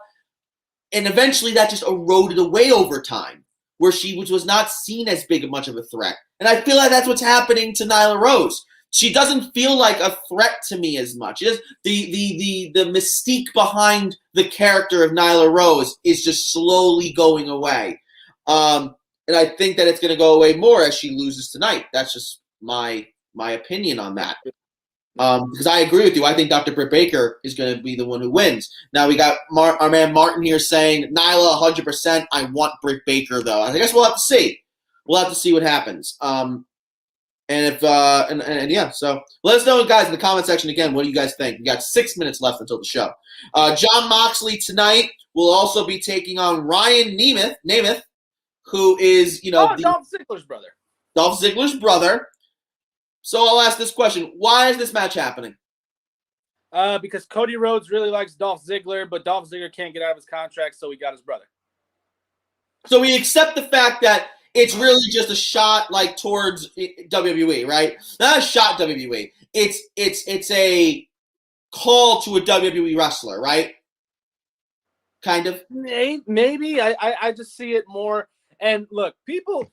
And eventually that just eroded away over time, where she was not seen as much of a threat. And I feel like that's what's happening to Nyla Rose. She doesn't feel like a threat to me as much. The mystique behind the character of Nyla Rose is just slowly going away. And I think that it's going to go away more as she loses tonight. That's just my opinion on that. Because I agree with you. I think Dr. Britt Baker is going to be the one who wins. Now we got our man Martin here saying Nyla 100%. I want Britt Baker though. I guess we'll have to see. We'll have to see what happens. So let us know, guys, in the comment section again. What do you guys think? We got 6 minutes left until the show. Jon Moxley tonight will also be taking on Ryan Nemeth, who is Dolph Ziggler's brother. Dolph Ziggler's brother. So I'll ask this question. Why is this match happening? Because Cody Rhodes really likes Dolph Ziggler, but Dolph Ziggler can't get out of his contract, so he got his brother. So we accept the fact that it's really just a shot like towards WWE, right? Not a shot WWE. It's a call to a WWE wrestler, right? Kind of. Maybe. I just see it more. And look, people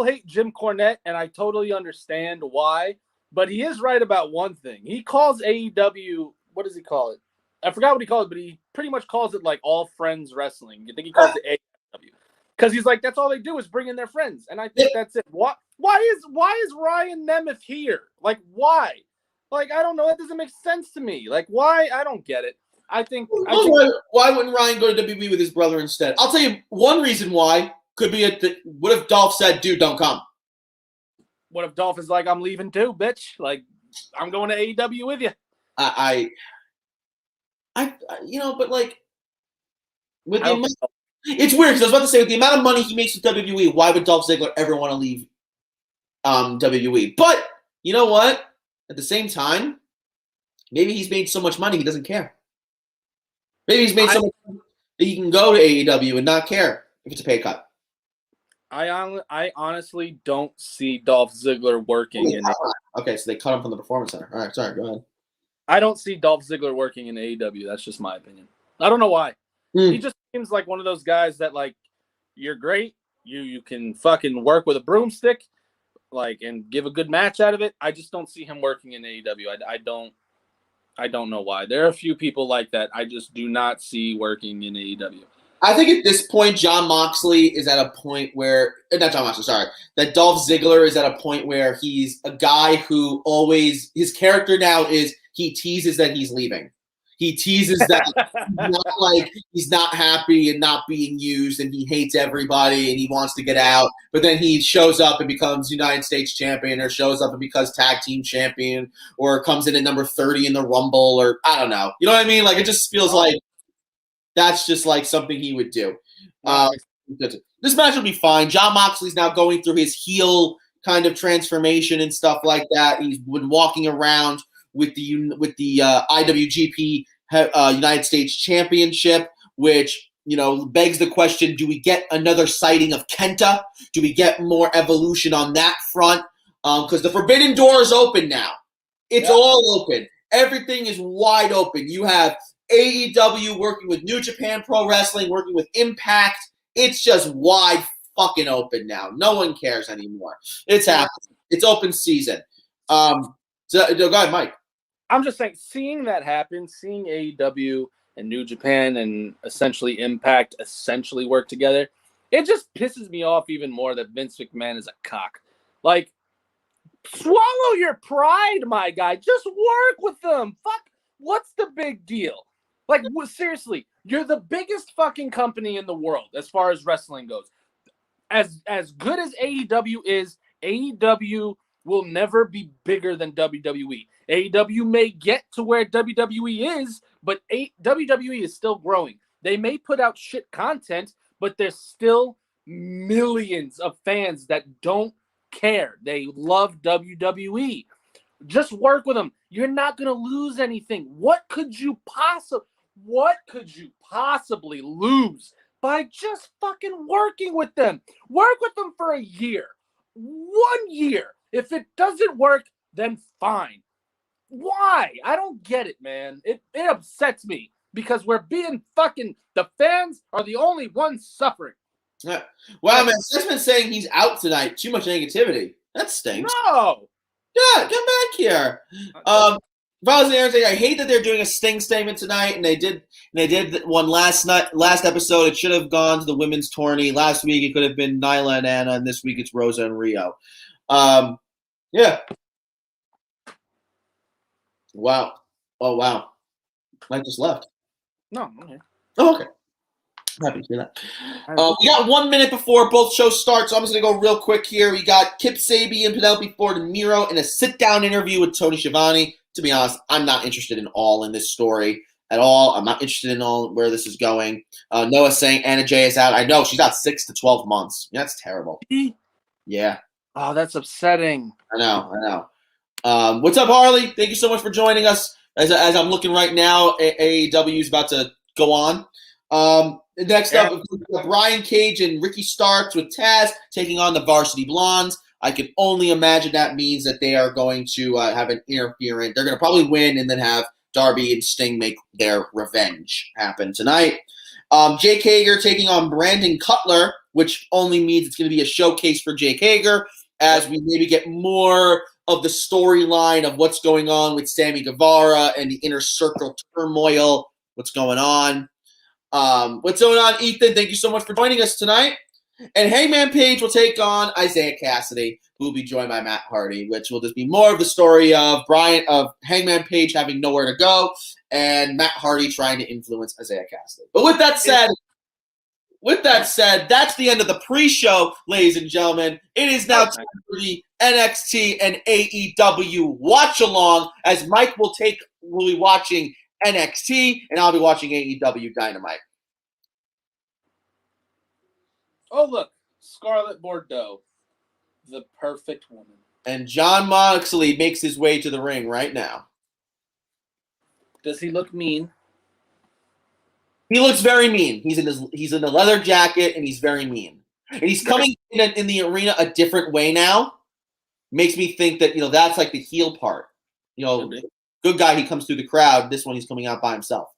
hate Jim Cornette, and I totally understand why. But he is right about one thing. He calls AEW, what does he call it? I forgot what he calls it, but he pretty much calls it like All Friends Wrestling. I think he calls it AEW. Because he's like, that's all they do is bring in their friends. And I think that's it. Why is Ryan Nemeth here? Like, why? Like, I don't know. That doesn't make sense to me. Like, why? I don't get it. Why wouldn't Ryan go to WWE with his brother instead? I'll tell you one reason why. Could be what if Dolph said, dude, don't come? What if Dolph is like, I'm leaving too, bitch? Like, I'm going to AEW with you. But like, with the amount, it's weird because I was about to say, with the amount of money he makes with WWE, why would Dolph Ziggler ever want to leave WWE? But you know what? At the same time, maybe he's made so much money he doesn't care. Maybe he's made so much money that he can go to AEW and not care if it's a pay cut. I honestly don't see Dolph Ziggler working in. Okay, so they cut him from the Performance Center. All right, sorry, go ahead. I don't see Dolph Ziggler working in AEW. That's just my opinion. I don't know why. He just seems like one of those guys that, like, you're great. You can fucking work with a broomstick, like, and give a good match out of it. I just don't see him working in AEW. I don't know why. There are a few people like that I just do not see working in AEW. I think at this point, Jon Moxley is at a point where – not Jon Moxley, sorry. That Dolph Ziggler is at a point where he's a guy who always – his character now is he teases that he's leaving. He teases that he's not happy and not being used and he hates everybody and he wants to get out. But then he shows up and becomes United States champion or shows up and becomes tag team champion or comes in at number 30 in the Rumble or – I don't know. You know what I mean? Like, it just feels like – that's just like something he would do. This match will be fine. Jon Moxley's now going through his heel kind of transformation and stuff like that. He's been walking around with the IWGP United States Championship, which begs the question: do we get another sighting of Kenta? Do we get more evolution on that front? Because the Forbidden Door is open now. It's all open. Everything is wide open. You have AEW working with New Japan Pro Wrestling, working with Impact. It's just wide fucking open now. No one cares anymore. It's happening. It's open season. So go ahead, Mike. I'm just saying, seeing that happen, seeing AEW and New Japan and essentially Impact essentially work together, it just pisses me off even more that Vince McMahon is a cock. Like, swallow your pride, my guy. Just work with them. Fuck, what's the big deal? Like, seriously, you're the biggest fucking company in the world as far as wrestling goes. As good as AEW is, AEW will never be bigger than WWE. AEW may get to where WWE is, but WWE is still growing. They may put out shit content, but there's still millions of fans that don't care. They love WWE. Just work with them. You're not going to lose anything. What could you possibly lose by just fucking working with them? Work with them for a year. 1 year. If it doesn't work, then fine. Why? I don't get it, man. It upsets me because we're being fucking, the fans are the only ones suffering. Yeah. Wow, man. Sessman's saying he's out tonight. Too much negativity. That stinks. No. Yeah, come back here. I hate that they're doing a Sting statement tonight, and they did one last episode. It should have gone to the women's tourney. Last week it could have been Nyla and Anna, and this week it's Rosa and Rio. Yeah. Wow. Oh wow. Mike just left. No. Okay. Oh, okay. Happy to hear that. We got 1 minute before both shows start, so I'm just going to go real quick here. We got Kip Sabian and Penelope Ford and Miro in a sit-down interview with Tony Schiavone. To be honest, I'm not interested in this story at all. I'm not interested in all where this is going. Noah's saying Anna Jay is out. I know. She's out 6 to 12 months. That's terrible. Yeah. Oh, that's upsetting. I know. What's up, Harley? Thank you so much for joining us. As I'm looking right now, AEW is about to go on. Next up, we've got Brian Cage and Ricky Starks with Taz taking on the Varsity Blondes. I can only imagine that means that they are going to have an interference. They're going to probably win and then have Darby and Sting make their revenge happen tonight. Jake Hager taking on Brandon Cutler, which only means it's going to be a showcase for Jake Hager as we maybe get more of the storyline of what's going on with Sammy Guevara and the inner circle turmoil. What's going on? What's going on, Ethan? Thank you so much for joining us tonight. And Hangman Page will take on Isaiah Cassidy, who will be joined by Matt Hardy, which will just be more of the story of Hangman Page having nowhere to go and Matt Hardy trying to influence Isaiah Cassidy. But with that said, that's the end of the pre-show, ladies and gentlemen. It is now time for the NXT and AEW watch along, as Mike will be watching NXT and I'll be watching AEW Dynamite. Oh, look, Scarlett Bordeaux, the perfect woman. And Jon Moxley makes his way to the ring right now. Does he look mean? He looks very mean. He's in a leather jacket and he's very mean. And he's coming in the arena a different way now. Makes me think that, that's like the heel part. Good guy, he comes through the crowd. This one, he's coming out by himself.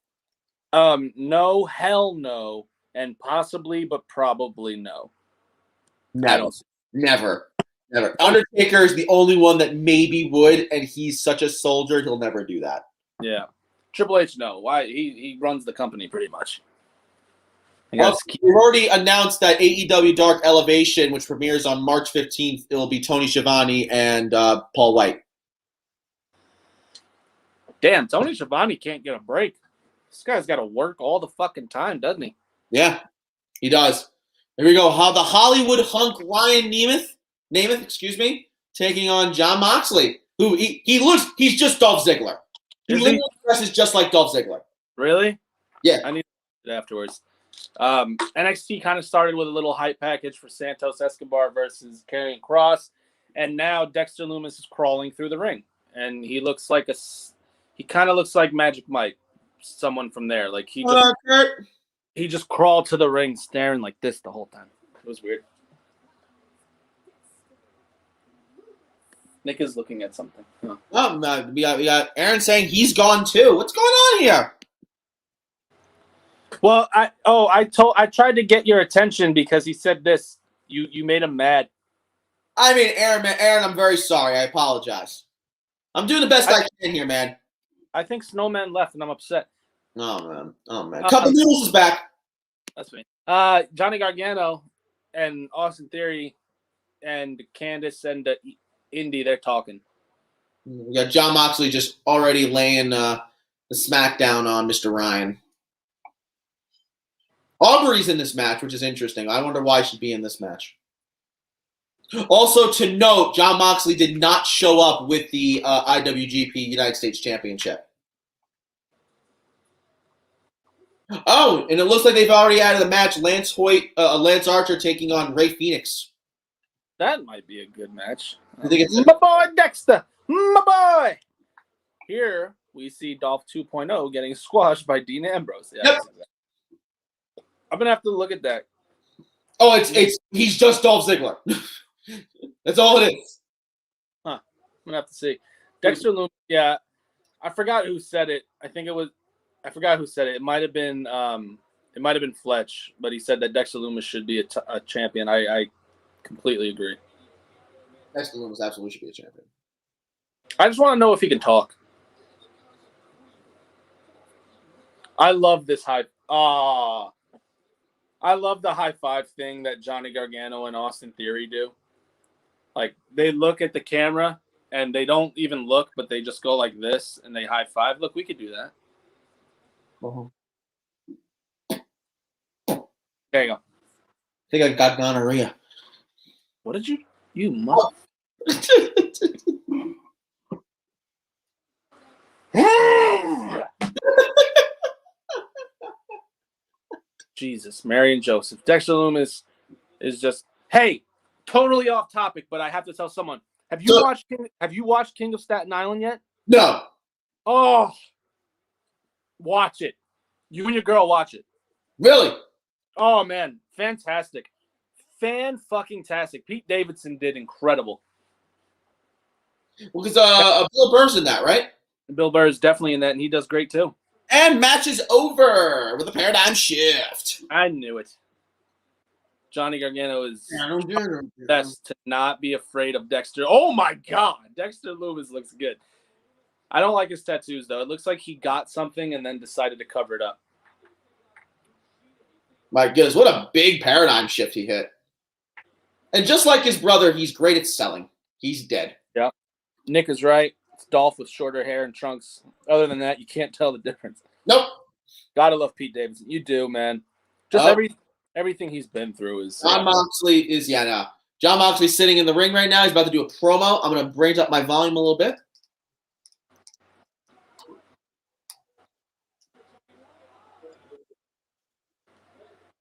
No, hell no, and possibly, but probably no. Never. Undertaker is the only one that maybe would, and he's such a soldier, he'll never do that. Yeah. Triple H, no. Why? He runs the company pretty much. Well, we've already announced that AEW Dark Elevation, which premieres on March 15th, it will be Tony Schiavone and Paul White. Damn, Tony Schiavone can't get a break. This guy's got to work all the fucking time, doesn't he? Yeah, he does. Here we go. The Hollywood hunk Ryan Nemeth, taking on Jon Moxley, who he's just Dolph Ziggler. He literally dresses just like Dolph Ziggler. Really? Yeah. I need it afterwards. NXT kind of started with a little hype package for Santos Escobar versus Karrion Kross, and now Dexter Lumis is crawling through the ring, and he kind of looks like Magic Mike, someone from there. Like he just crawled to the ring staring like this the whole time. It was weird. Nick is looking at something. Huh. Oh, we got Aaron saying he's gone too. What's going on here? Well, I tried to get your attention because he said this. You made him mad. I mean, Aaron, I'm very sorry. I apologize. I'm doing the best I can here, man. I think Snowman left, and I'm upset. Oh man. Cup of Noodles is back. That's me. Johnny Gargano and Austin Theory and Candice and Indy, they're talking. We got Jon Moxley just already laying the smackdown on Mr. Ryan. Aubrey's in this match, which is interesting. I wonder why she'd be in this match. Also, to note, Jon Moxley did not show up with the IWGP United States Championship. Oh, and it looks like they've already added a match. Lance Archer taking on Rey Fenix. That might be a good match. I think it's my boy Dexter, my boy. Here we see Dolph 2.0 getting squashed by Dean Ambrose. Yeah, yep. I'm gonna have to look at that. Oh, he's just Dolph Ziggler. That's all it is. Huh. I'm gonna have to see. Dexter Lumis. Yeah, I forgot who said it. I forgot who said it. It might have been Fletch, but he said that Dexter Lumis should be a champion. I completely agree. Dexter Lumis absolutely should be a champion. I just want to know if he can talk. I love this hype. I love the high five thing that Johnny Gargano and Austin Theory do. Like, they look at the camera and they don't even look, but they just go like this and they high five. Look, we could do that. There you go. I think I got gonorrhea. What did you mother? Jesus, Mary and Joseph. Dexter Lumis is just, hey, totally off topic, but I have to tell someone. Have you watched King of Staten Island yet? No. Oh, watch it. You and your girl watch it. Really? Oh man, fantastic. Fan-fucking-tastic. Pete Davidson did incredible. Well, because Bill Burr's in that, right? Bill Burr is definitely in that, and he does great too. And match is over with a paradigm shift. I knew it. Johnny Gargano is best to not be afraid of Dexter. Oh my God, Dexter Lumis looks good. I don't like his tattoos though. It looks like he got something and then decided to cover it up. My goodness, what a big paradigm shift he hit. And just like his brother, he's great at selling. He's dead. Yeah. Nick is right. It's Dolph with shorter hair and trunks. Other than that, you can't tell the difference. Nope. Gotta love Pete Davidson. You do, man. Just everything he's been through is. Jon Moxley is, John Moxley's sitting in the ring right now. He's about to do a promo. I'm going to bring up my volume a little bit.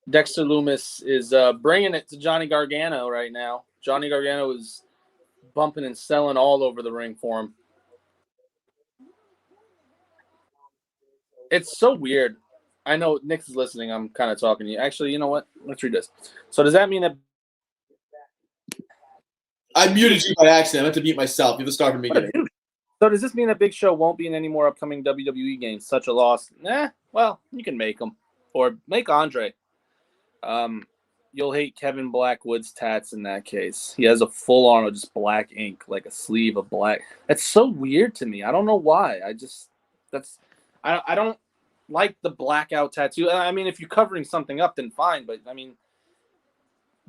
Dexter Lumis is bringing it to Johnny Gargano right now. Johnny Gargano is bumping and selling all over the ring for him. It's so weird. I know Nick is listening. I'm kind of talking to you. Actually, you know what? Let's read this. So does that mean that I muted you by accident. I meant to mute myself. You have to start from the beginning. So does this mean that Big Show won't be in any more upcoming WWE games? Such a loss. Well, you can make them. Or make Andre. You'll hate Kevin Blackwood's tats in that case. He has a full arm of just black ink, like a sleeve of black. That's so weird to me. I don't know why. I don't like the blackout tattoo. I mean, if you're covering something up, then fine. But, I mean,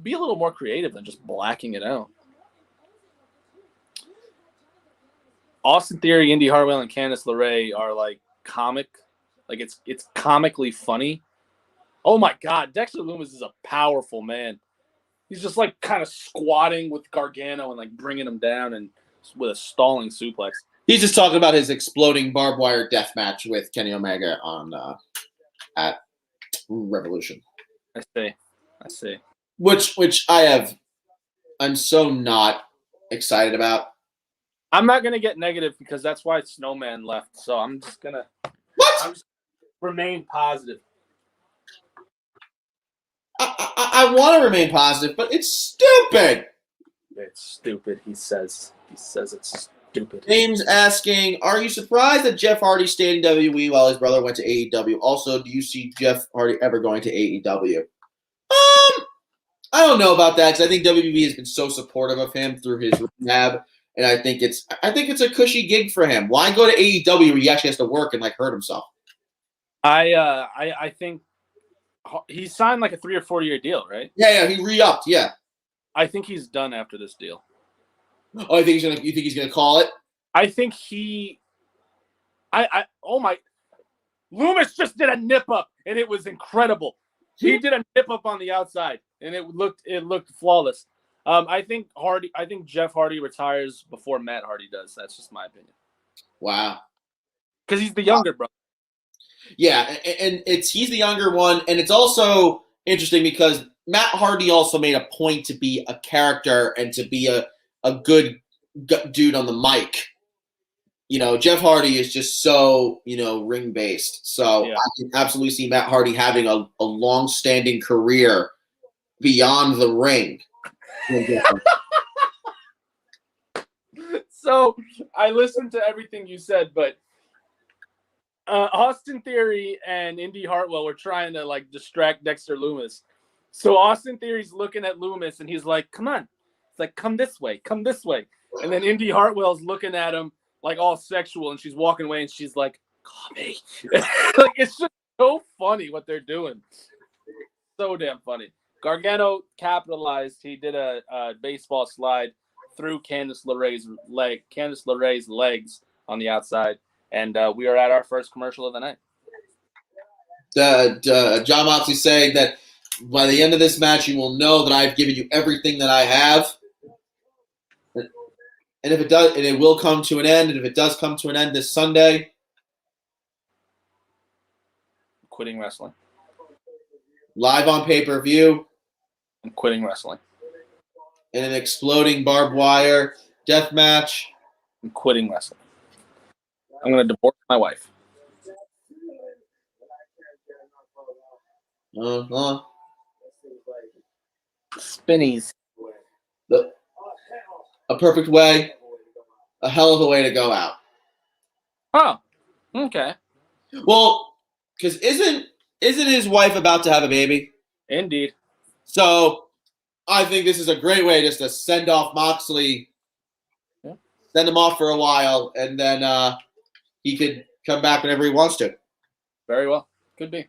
be a little more creative than just blacking it out. Austin Theory, Indy Hartwell, and Candice LeRae are, like, comic. Like, it's comically funny. Oh, my God. Dexter Lumis is a powerful man. He's just, like, kind of squatting with Gargano and, like, bringing him down and with a stalling suplex. He's just talking about his exploding barbed wire death match with Kenny Omega on at Revolution. I see. Which I'm so not excited about. I'm not gonna get negative because that's why Snowman left. So I'm just gonna remain positive. I want to remain positive, but it's stupid. It's stupid. He says it's stupid. James asking, are you surprised that Jeff Hardy stayed in WWE while his brother went to AEW? Also, do you see Jeff Hardy ever going to AEW? I don't know about that because I think WWE has been so supportive of him through his rehab, and I think it's a cushy gig for him. Why go to AEW where he actually has to work and like hurt himself? I think he signed like a 3 or 4 year deal, right? Yeah, he re-upped. Yeah, I think he's done after this deal. Oh, you think he's gonna call it? I think Lumis just did a nip up and it was incredible. He did a nip up on the outside and it looked flawless. I think Jeff Hardy retires before Matt Hardy does. That's just my opinion. Wow. Because he's the younger brother. Yeah, and he's the younger one, and it's also interesting because Matt Hardy also made a point to be a character and to be a good dude on the mic. You know, Jeff Hardy is just so, ring based. So yeah. I can absolutely see Matt Hardy having a long-standing career beyond the ring. So I listened to everything you said, but Austin Theory and Indy Hartwell were trying to like distract Dexter Lumis. So Austin Theory's looking at Lumis and he's like, come on. It's like, come this way. And then Indy Hartwell's looking at him like all sexual and she's walking away and she's like, call me. Like, it's just so funny what they're doing. So damn funny. Gargano capitalized. He did a baseball slide through Candice LeRae's legs on the outside. And we are at our first commercial of the night. John Moxley saying that by the end of this match, you will know that I've given you everything that I have. And if it does, and it will come to an end. And if it does come to an end this Sunday, quitting wrestling. Live on pay-per-view. I'm quitting wrestling. In an exploding barbed wire death match. I'm quitting wrestling. I'm going to divorce my wife. Spinnies. A perfect way. A hell of a way to go out. Oh, okay. Well, because isn't his wife about to have a baby? Indeed. So I think this is a great way just to send off Moxley. Yeah. Send him off for a while, and then he could come back whenever he wants to. Very well. Could be.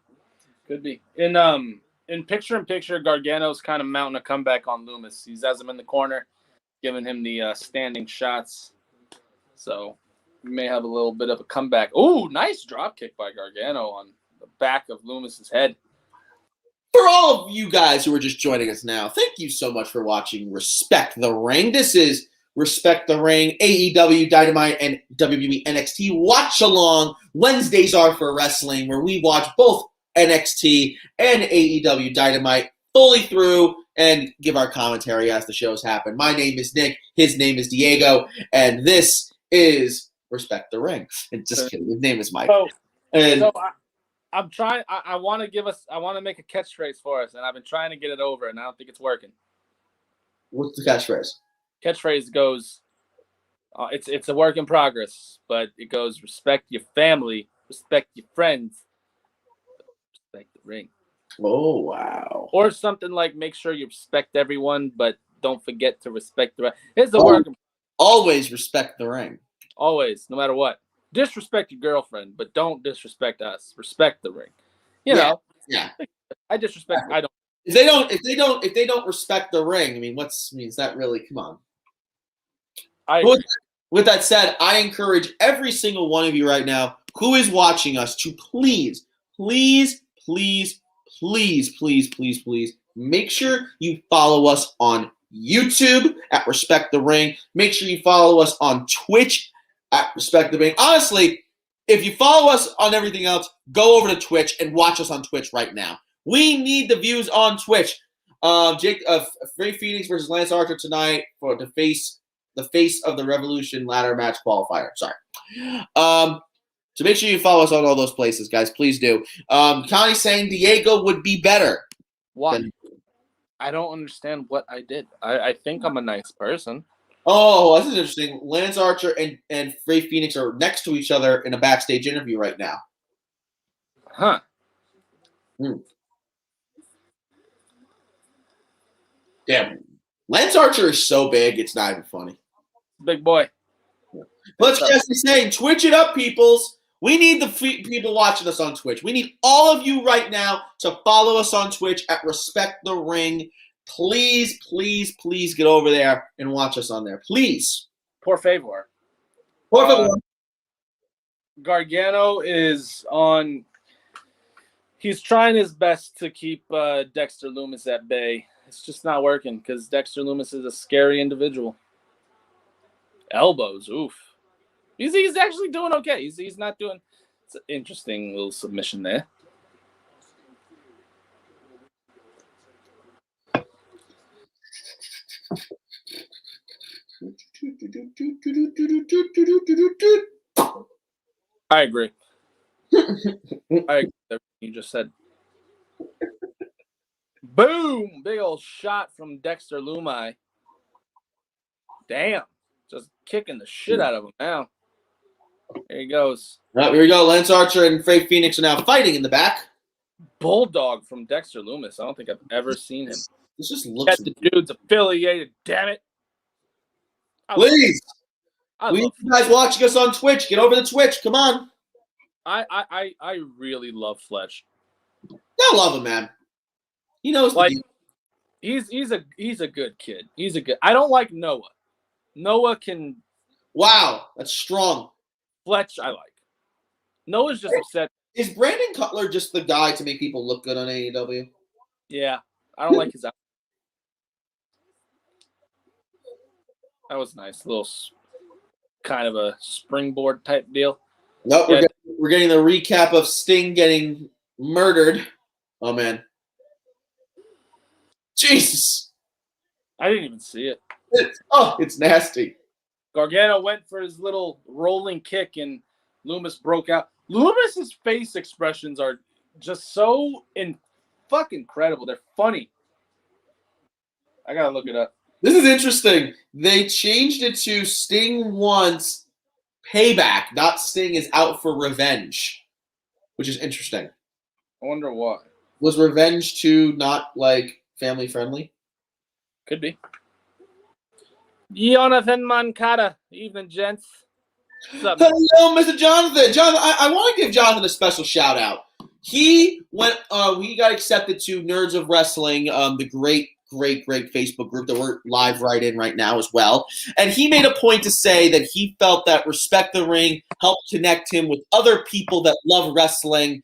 In picture-in-picture, Gargano's kind of mounting a comeback on Lumis. He has him in the corner, giving him the standing shots. So we may have a little bit of a comeback. Ooh, nice drop kick by Gargano on the back of Lumis's head. For all of you guys who are just joining us now, thank you so much for watching Respect the Ring. This is Respect the Ring, AEW, Dynamite, and WWE NXT Watch Along. Wednesdays are for wrestling, where we watch both NXT and AEW Dynamite fully through and give our commentary as the shows happen. My name is Nick. His name is Diego. And this is Respect the Ring. And just kidding. His name is Mike. I'm trying. I want to make a catchphrase for us, and I've been trying to get it over, and I don't think it's working. What's the catchphrase? Catchphrase goes, it's a work in progress, but it goes: respect your family, respect your friends, respect the ring. Oh, wow. Or something like, make sure you respect everyone, but don't forget to respect the ring. Here's the work. Always respect the ring. Always, no matter what. Disrespect your girlfriend, but don't disrespect us. Respect the ring. You know. Yeah. I disrespect. I don't. If they don't respect the ring, I mean, is that really? Come on. With that said, I encourage every single one of you right now who is watching us to please make sure you follow us on YouTube at Respect the Ring. Make sure you follow us on Twitch at Respect the Ring. Honestly, if you follow us on everything else, go over to Twitch and watch us on Twitch right now. We need the views on Twitch. Ray Phoenix versus Lance Archer tonight for the face of the Revolution ladder match qualifier. Sorry. So make sure you follow us on all those places, guys. Please do. Connie's saying Diego would be better. Why? I don't understand what I did. I think I'm a nice person. Oh, this is interesting. Lance Archer and Ray Phoenix are next to each other in a backstage interview right now. Huh. Damn. Lance Archer is so big, it's not even funny. Big boy. Let's just be saying, Twitch it up, peoples. We need the people watching us on Twitch. We need all of you right now to follow us on Twitch at Respect the Ring. Please get over there and watch us on there. Please. Por favor. Gargano is on. He's trying his best to keep Dexter Lumis at bay. It's just not working because Dexter Lumis is a scary individual. Elbows, oof. He's actually doing okay. He's not doing. It's an interesting little submission there. I agree. I agree with everything you just said. Boom! Big old shot from Dexter Lumis. Damn. Just kicking the shit out of him now. There he goes. Here we go. Lance Archer and Ray Phoenix are now fighting in the back. Bulldog from Dexter Lumis. I don't think I've ever seen him. This just looks. The dude's affiliated. Damn it! Please, you guys watching us on Twitch, get over to Twitch. Come on. I really love Fletch. I love him, man. He knows. Like he's a good kid. I don't like Noah. Noah can. Wow, that's strong. Fletch, I like. Noah's just upset. Is Brandon Cutler just the guy to make people look good on AEW? Yeah, I don't like his. That was nice, little kind of a springboard type deal. Nope, yeah. We're getting the recap of Sting getting murdered. Oh man, Jesus! I didn't even see it. It's nasty. Gargano went for his little rolling kick, and Lumis broke out. Lumis's face expressions are just so fucking incredible. They're funny. I gotta look it up. This is interesting. They changed it to Sting wants payback, not Sting is out for revenge, which is interesting. I wonder why. Was revenge too not like family friendly? Could be. Jonathan Mancada. Evening, gents. What's up? Hello, Mr. Jonathan. Jonathan, I want to give Jonathan a special shout out. He went. He got accepted to Nerds of Wrestling, the great Facebook group that we're live right in right now as well. And he made a point to say that he felt that Respect the Ring helped connect him with other people that love wrestling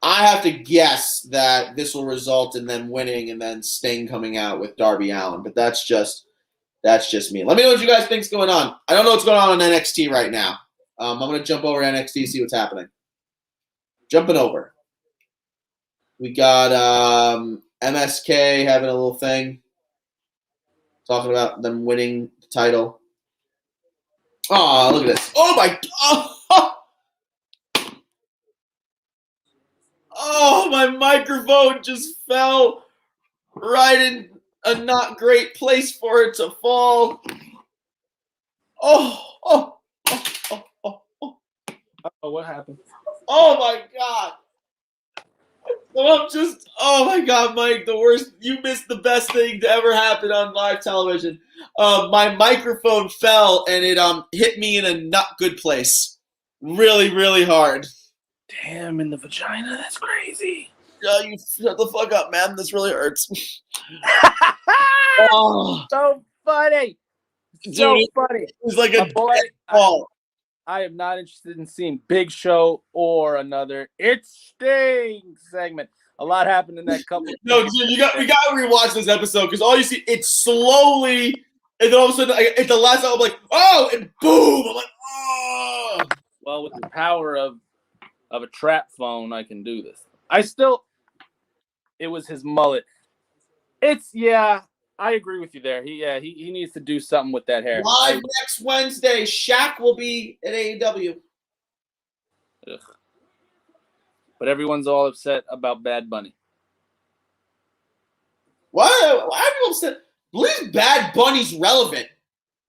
I have to guess that this will result in them winning and then Sting coming out with Darby Allin, but that's just me. Let me know what you guys think's going on. I don't know what's going on NXT right now. I'm going to jump over to NXT, see what's happening. Jumping over. We got MSK having a little thing, talking about them winning the title. Oh, look at this. Oh, my. Oh, my microphone just fell right in a not great place for it to fall. Oh, what happened? Oh, my God. So I'm just, oh, my God, Mike, the worst. You missed the best thing to ever happen on live television. My microphone fell, and it hit me in a not good place. Really, really hard. Damn, in the vagina? That's crazy. Yeah, you shut the fuck up, man. This really hurts. Oh, so funny. dude, So funny. It was like a boy, ball. I am not interested in seeing Big Show or another It's Sting segment. A lot happened in that couple. No, dude, we got to rewatch this episode because all you see, it's slowly, and then all of a sudden, at the last time, I'm like, oh, and boom. I'm like, oh. Well, with the power of a trap phone, I can do this. It was his mullet. I agree with you there. He needs to do something with that hair. Live next Wednesday, Shaq will be at AEW. Ugh. But everyone's all upset about Bad Bunny. Why are people upset? Believe Bad Bunny's relevant.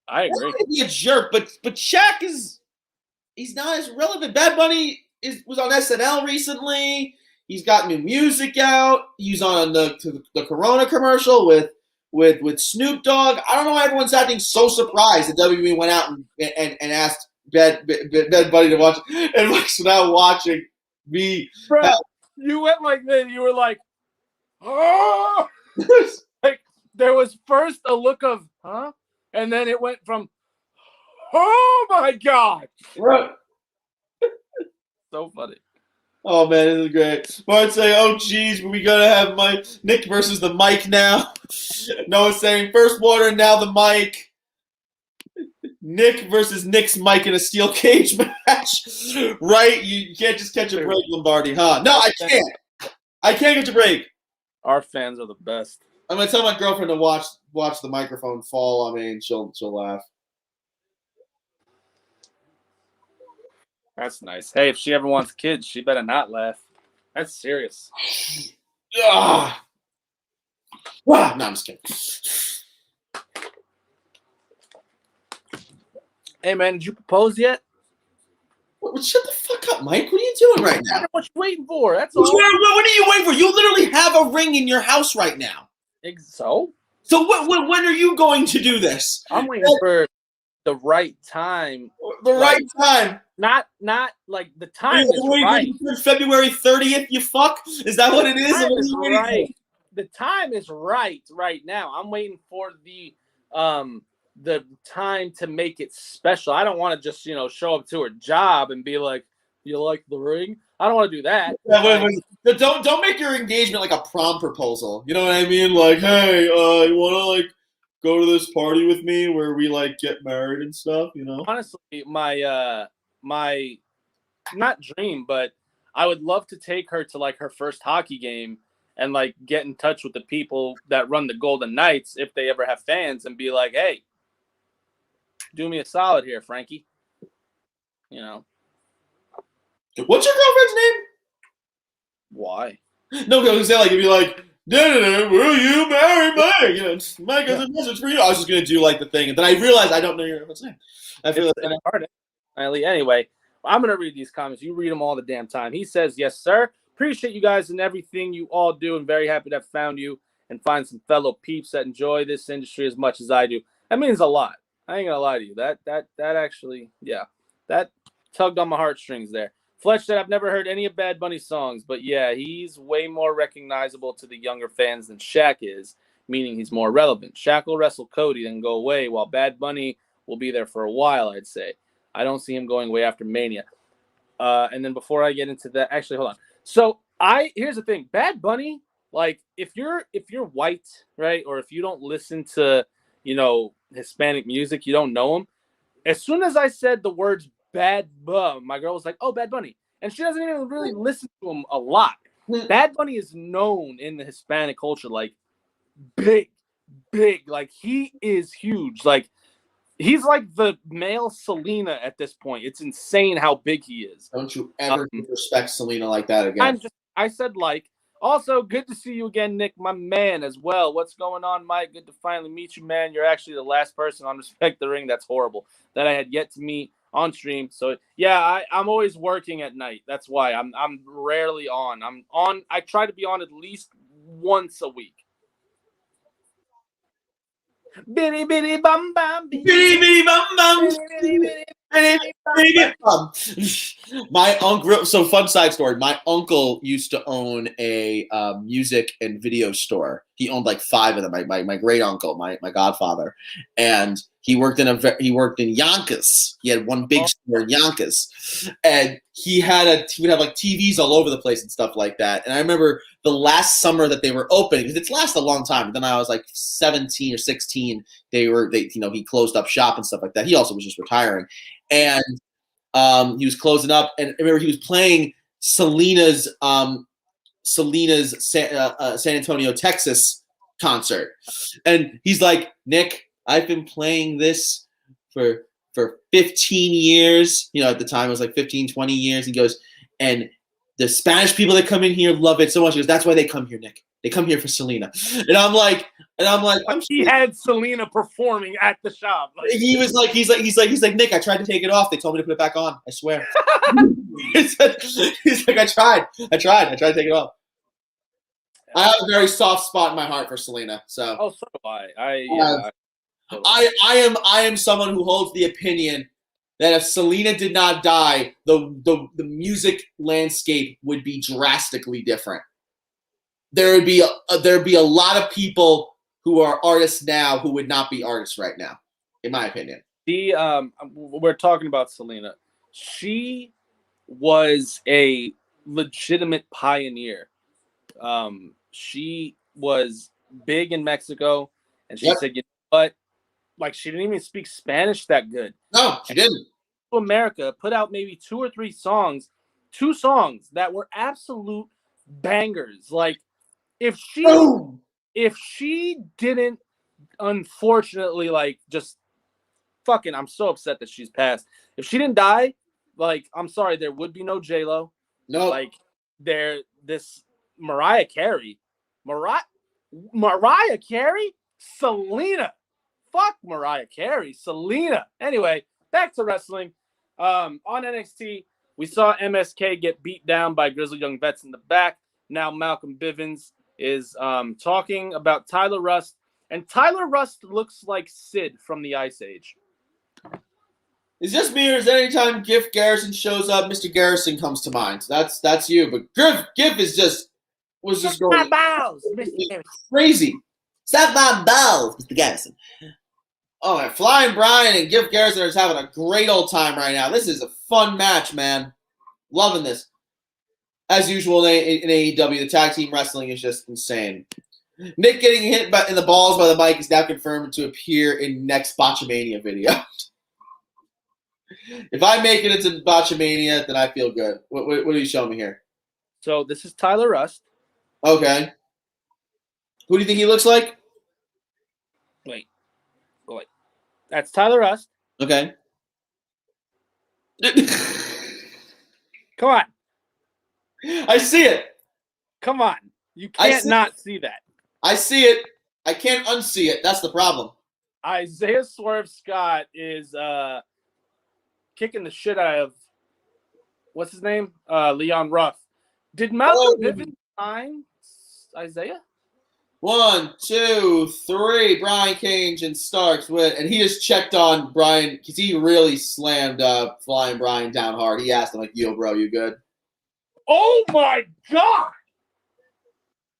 I agree. He's be a jerk, but Shaq he's not as relevant. Bad Bunny was on SNL recently. He's got new music out. He's on the Corona commercial with Snoop Dogg. I don't know why everyone's acting so surprised that WWE went out and asked Bad Bunny to watch it. And Mike's now watching me. Bro, you went like this. You were like, oh! Like, there was first a look of, huh? And then it went from, oh my God. Right. So funny. Oh man, this is great. Mark's saying, oh geez, we gotta have Nick versus the mic now. Noah's saying, first water, now the mic. Nick versus Nick's mic in a steel cage match. Right? You can't just catch a break, Lombardi, huh? No, I can't. I can't catch a break. Our fans are the best. I'm gonna tell my girlfriend to watch the microphone fall. I mean, she'll laugh. That's nice. Hey, if she ever wants kids, she better not laugh. That's serious. Ah. No, I'm just kidding. Hey, man, did you propose yet? Shut the fuck up, Mike. What are you doing right now? What you waiting for? That's all. What are you waiting for? You literally have a ring in your house right now. So when are you going to do this? I'm waiting for the right time. The right time. Not like the time is right. February 30th, you fuck? Is that what it is? Right. The time is right now. I'm waiting for the time to make it special. I don't want to just, show up to her job and be like, you like the ring? I don't want to do that. Yeah, wait. Don't make your engagement like a prom proposal. You know what I mean? Like, hey, you want to go to this party with me where we get married and stuff? Honestly, my not dream, but I would love to take her to her first hockey game and get in touch with the people that run the Golden Knights if they ever have fans and be like, hey, do me a solid here, Frankie. What's your girlfriend's name? Why? No, because it'd be like, will you marry me? Mike has a message for you. I was just gonna do the thing, and then I realized I don't know your girlfriend's name. I feel it's hard. Anyway, I'm gonna read these comments. You read them all the damn time. He says, "Yes, sir. Appreciate you guys and everything you all do, and very happy to have found you and find some fellow peeps that enjoy this industry as much as I do. That means a lot. I ain't gonna lie to you. That actually, yeah, that tugged on my heartstrings there." Fletch said, I've never heard any of Bad Bunny's songs, but yeah, he's way more recognizable to the younger fans than Shaq is, meaning he's more relevant. Shaq will wrestle Cody, then go away, while Bad Bunny will be there for a while, I'd say. I don't see him going away after Mania. And then before I get into that, actually, hold on. So Here's the thing, Bad Bunny, like if you're white, right, or if you don't listen to, Hispanic music, you don't know him. As soon as I said the words Bad Bunny, my girl was like, "Oh, Bad Bunny," and she doesn't even really listen to him a lot. Bad Bunny is known in the Hispanic culture like big, like he is huge, like he's like the male Selena at this point. It's insane how big he is. Don't you ever disrespect Selena like that again. I said like. Also, good to see you again, Nick, my man, as well. What's going on, Mike? Good to finally meet you, man. You're actually the last person on Respect the Ring. That's horrible. That I had yet to meet on stream. So yeah, I'm always working at night. That's why I'm rarely on. I try to be on at least once a week. Bitty bitty bum bum. Bitty bitty bum bum. My uncle. So fun side story. My uncle used to own a music and video store. He owned like 5 of them. My great uncle, my godfather, and he worked in Yonkers. He had one big store in Yonkers, and he would have like TVs all over the place and stuff like that. And I remember the last summer that they were opening, because it's lasted a long time. But then I was like 17 or 16. He closed up shop and stuff like that. He also was just retiring. And he was closing up, and I remember he was playing Selena's San Antonio, Texas concert, and he's like, "Nick, I've been playing this for 15 years." At the time it was like 15, 20 years. He goes, and the Spanish people that come in here love it so much. He goes, "That's why they come here, Nick. They come here for Selena." And I'm like, he had Selena performing at the shop. He's like, "Nick, I tried to take it off. They told me to put it back on. I swear." He's like, I tried to take it off. I have a very soft spot in my heart for Selena. So. Oh, so do I. I am someone who holds the opinion that if Selena did not die, the music landscape would be drastically different. There'd be a lot of people who are artists now who would not be artists right now, in my opinion. We're talking about Selena. She was a legitimate pioneer. She was big in Mexico, and she said, "You know what? Like, she didn't even speak Spanish that good." No, she didn't. America put out maybe 2 or 3 songs, 2 songs that were absolute bangers. Like, if she didn't, unfortunately, like, just fucking, I'm so upset that she's passed. If she didn't die, like, I'm sorry, there would be no J-Lo. No. Like, this Mariah Carey, Selena. Fuck Mariah Carey, Selena. Anyway, back to wrestling. On NXT, we saw MSK get beat down by Grizzled Young Vets in the back. Now Malcolm Bivens is talking about Tyler Rust, and Tyler Rust looks like Sid from the Ice Age. Is this me, or is anytime Giff Garrison shows up, Mr. Garrison comes to mind? That's you, but Giff was just going my balls, Mr. Garrison. Crazy. Stop my balls, Mr. Garrison. Oh, man. Flying Brian and Giff Garrison are just having a great old time right now. This is a fun match, man. Loving this. As usual in AEW, the tag team wrestling is just insane. Nick getting hit in the balls by the mic is now confirmed to appear in next Botchamania video. If I make it into Botchamania, then I feel good. What are you showing me here? So this is Tyler Rust. Okay. Who do you think he looks like? Wait. That's Tyler Rust. Okay. Come on. I see it. Come on. You can't not see that. I see it. I can't unsee it. That's the problem. Isaiah Swerve Scott is kicking the shit out of, what's his name? Leon Ruff. Did Malcolm Bivens sign Isaiah? 1, 2, 3. Brian Cage starts with, and he just checked on Brian because he really slammed Flying Brian down hard. He asked him like, "Yo, bro, you good?" Oh my god!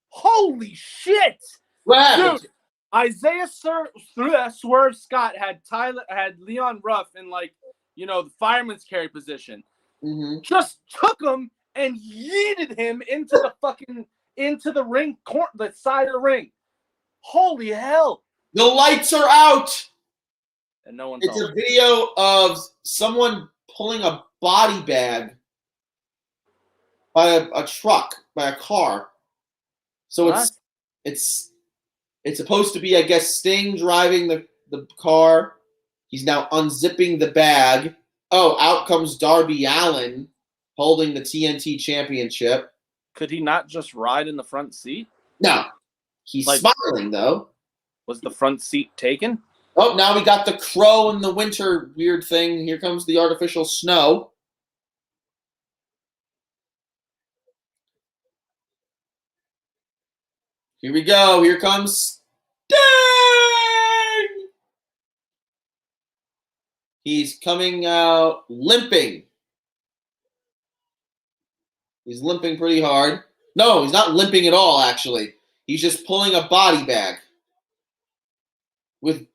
Holy shit! What happened? Dude, Isaiah Swerve Scott had Leon Ruff in, like, the fireman's carry position. Mm-hmm. Just took him and yeeted him into the ring, the side of the ring. Holy hell! The lights are out. And no one's It's home. a video of someone pulling a body bag by a truck, by a car. So it's supposed to be, I guess, Sting driving the car. He's now unzipping the bag. Oh, out comes Darby Allin holding the TNT Championship. Could he not just ride in the front seat? No. He's smiling, though. Was the front seat taken? Oh, now we got the crow and the winter weird thing. Here comes the artificial snow. Here we go. Here comes Sting! He's coming out limping. He's limping pretty hard. No, he's not limping at all, actually. He's just pulling a body bag. With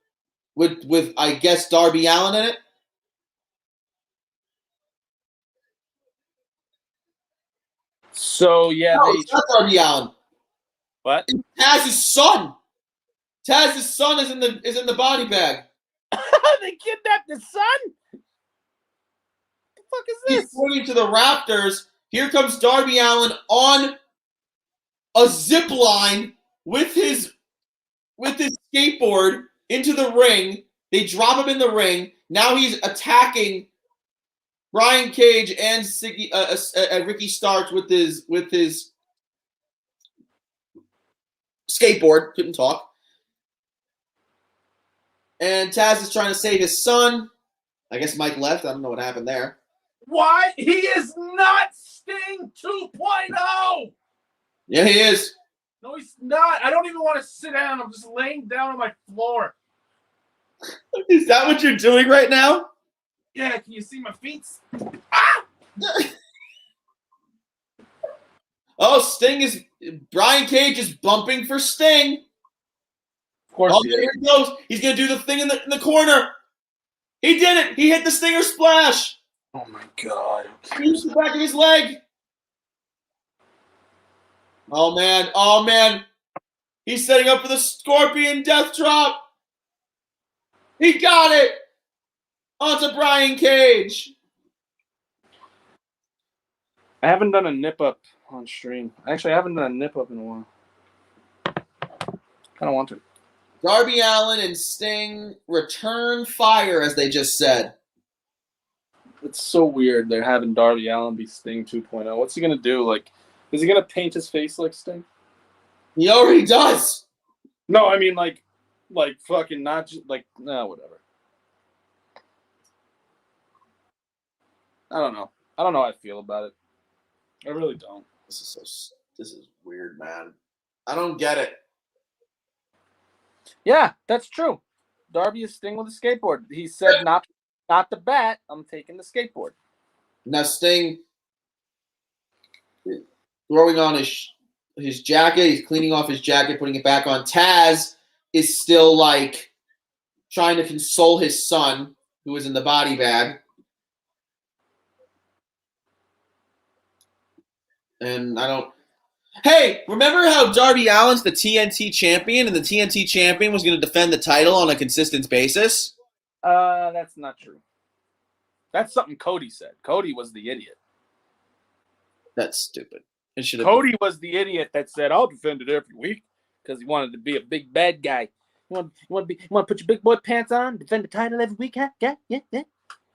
I guess, Darby Allin in it? So, yeah. No, it's not Darby Allin. What? Taz's son. Taz's son is in the body bag. They kidnapped his son? What the fuck is this? He's pointing to the Raptors. Here comes Darby Allin on a zip line with his skateboard into the ring. They drop him in the ring. Now he's attacking Brian Cage and Ricky Starks with his skateboard. Couldn't talk. And Taz is trying to save his son. I guess Mike left. I don't know what happened there. Why? He is not Sting 2.0! Yeah, he is. No, he's not. I don't even want to sit down. I'm just laying down on my floor. Is that what you're doing right now? Yeah, can you see my feet? Ah! Oh, Brian Cage is bumping for Sting. Of course Here he goes. He's going to do the thing in the corner. He did it. He hit the Stinger Splash. Oh, my God. He used the back of his leg. Oh, man. Oh, man. He's setting up for the Scorpion Death Drop. He got it. Onto Brian Cage. I haven't done a nip up on stream. Actually, I haven't done a nip up in a while. Kind of want to. Darby Allin and Sting return fire, as they just said. It's so weird they're having Darby Allin be Sting 2.0. What's he going to do? Like, is he going to paint his face like Sting? He already does. No, I mean, like fucking not just, like, nah, whatever. I don't know. I don't know how I feel about it. I really don't. This is weird, man. I don't get it. Yeah, that's true. Darby is Sting with a skateboard. He said not the bat. I'm taking the skateboard. Now Sting throwing on his jacket. He's cleaning off his jacket, putting it back on. Taz is still like trying to console his son, who is in the body bag. And I don't. Hey, remember how Darby Allin's the TNT champion, and the TNT champion was going to defend the title on a consistent basis? That's not true. That's something Cody said. Cody was the idiot. That's stupid. Cody was the idiot that said, "I'll defend it every week," because he wanted to be a big bad guy. You want to put your big boy pants on, defend the title every week, huh? Yeah. I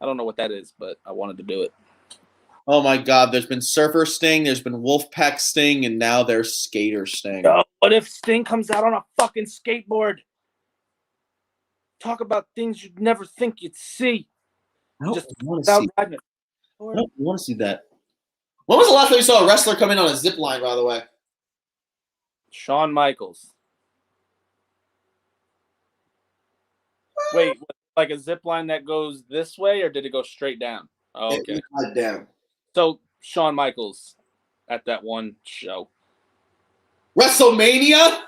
don't know what that is, but I wanted to do it. Oh my God! There's been Surfer Sting, there's been Wolfpack Sting, and now there's Skater Sting. Oh, what if Sting comes out on a fucking skateboard? Talk about things you'd never think you'd see. I don't want to see that. When was the last time you saw a wrestler come in on a zip line, by the way? Shawn Michaels. Wait, like a zip line that goes this way, or did it go straight down? Oh, okay. It went down. So, Shawn Michaels at that one show. WrestleMania?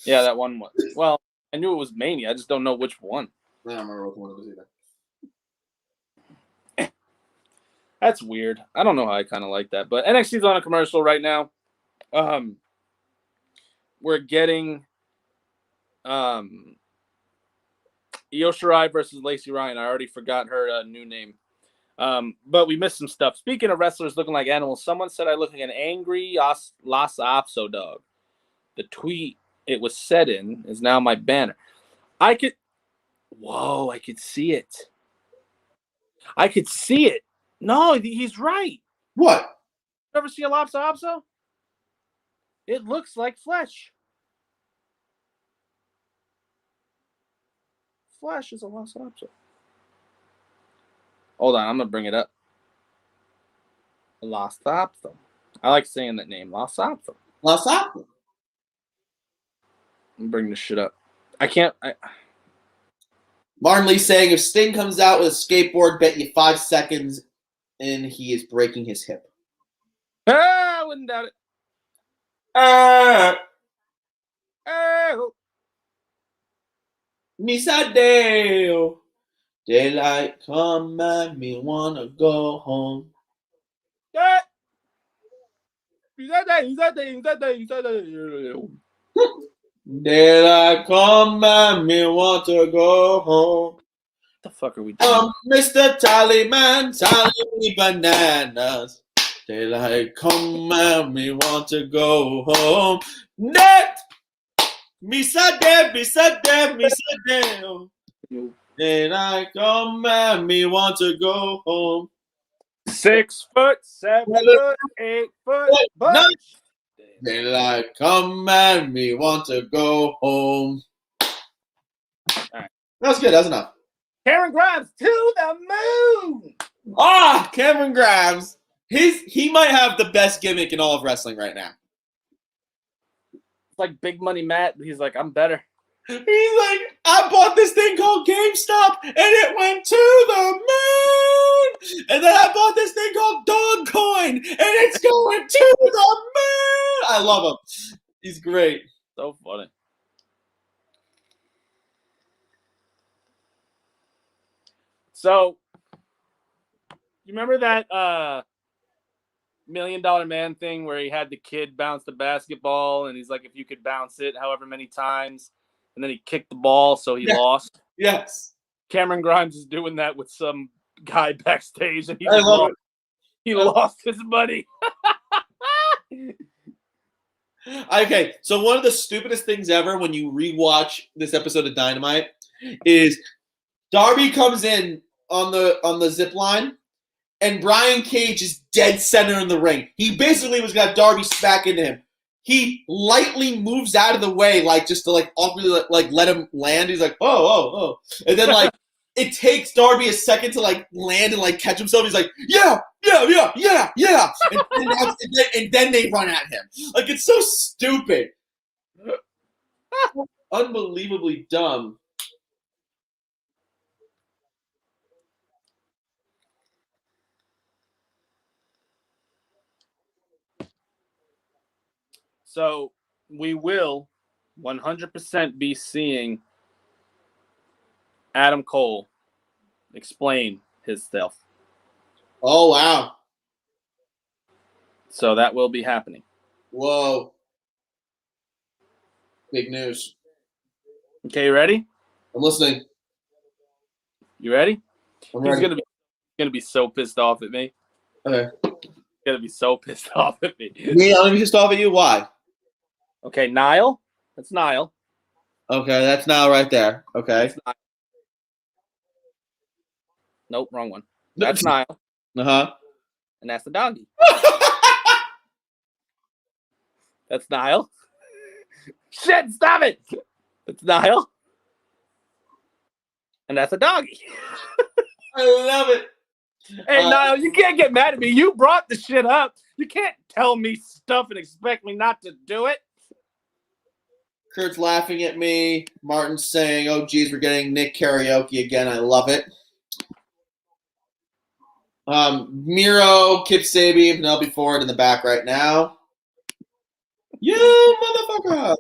Yeah, that one was. Well, I knew it was Mania. I just don't know which one. I don't remember what one it was either. That's weird. I don't know how I kind of like that, but NXT's on a commercial right now. We're getting Io Shirai versus Lacey Ryan. I already forgot her new name. But we missed some stuff. Speaking of wrestlers looking like animals, someone said I look like an angry Las Opso dog. The tweet it was said in is now my banner. I could see it. I could see it. No, he's right. What? Ever see a Lhasa Apso? It looks like flesh. Flesh is a Lhasa Apso. Hold on, I'm gonna bring it up. Lhasa Apso. I like saying that name, Lhasa Apso. Lhasa Apso. I'm bringing this shit up. I can't. Martin Lee saying if Sting comes out with a skateboard, bet you 5 seconds, and he is breaking his hip. I wouldn't doubt it. Misadeo. Daylight come at me, wanna go home. Daylight come at me, want to go home. What the fuck are we doing? Mr. Tallyman, tally me bananas. Daylight come at me, want to go home. Net! Misadeo. Daylight come at me, want to go home. 6 foot, 7 foot, 8 foot, No. Daylight come at me, want to go home. Right. That was good. That was enough. Cameron Grimes to the moon. Cameron Grimes. He might have the best gimmick in all of wrestling right now. It's like Big Money Matt, but he's like, I'm better. He's like, I bought this thing called GameStop, and it went to the moon. And then I bought this thing called Dogecoin, and it's going to the moon. I love him. He's great. So funny. So, you remember that $1 Million Man thing where he had the kid bounce the basketball, and he's like, if you could bounce it however many times, and then he kicked the ball, so he lost? Yes. Cameron Grimes is doing that with some guy backstage, and he lost his money. Okay, so one of the stupidest things ever when you rewatch this episode of Dynamite is Darby comes in on the zip line, and Brian Cage is dead center in the ring. He basically was got Darby smack into him. He lightly moves out of the way, like just to like awkwardly like let him land. He's like, oh, and then like it takes Darby a second to like land and like catch himself. He's like, yeah, and then they run at him. Like it's so stupid, unbelievably dumb. So we will 100% be seeing Adam Cole explain himself. Oh, wow. So that will be happening. Whoa. Big news. Okay, you ready? I'm listening. You ready? I'm ready. He's gonna be so pissed off at me. Okay. He's gonna be so pissed off at me. Me, I'm pissed off at you? Why? Okay, Niall. That's Niall. Okay, that's now right there. Okay. Nope, wrong one. That's Niall. Uh-huh. And that's the doggy. That's Niall. Shit, stop it. That's Niall. And that's a doggy. I love it. Hey, Niall, you can't get mad at me. You brought the shit up. You can't tell me stuff and expect me not to do it. Kurt's laughing at me. Martin's saying, oh, geez, we're getting Nick karaoke again. I love it. Miro, Kip Sabian, Penelope Ford in the back right now. You motherfucker.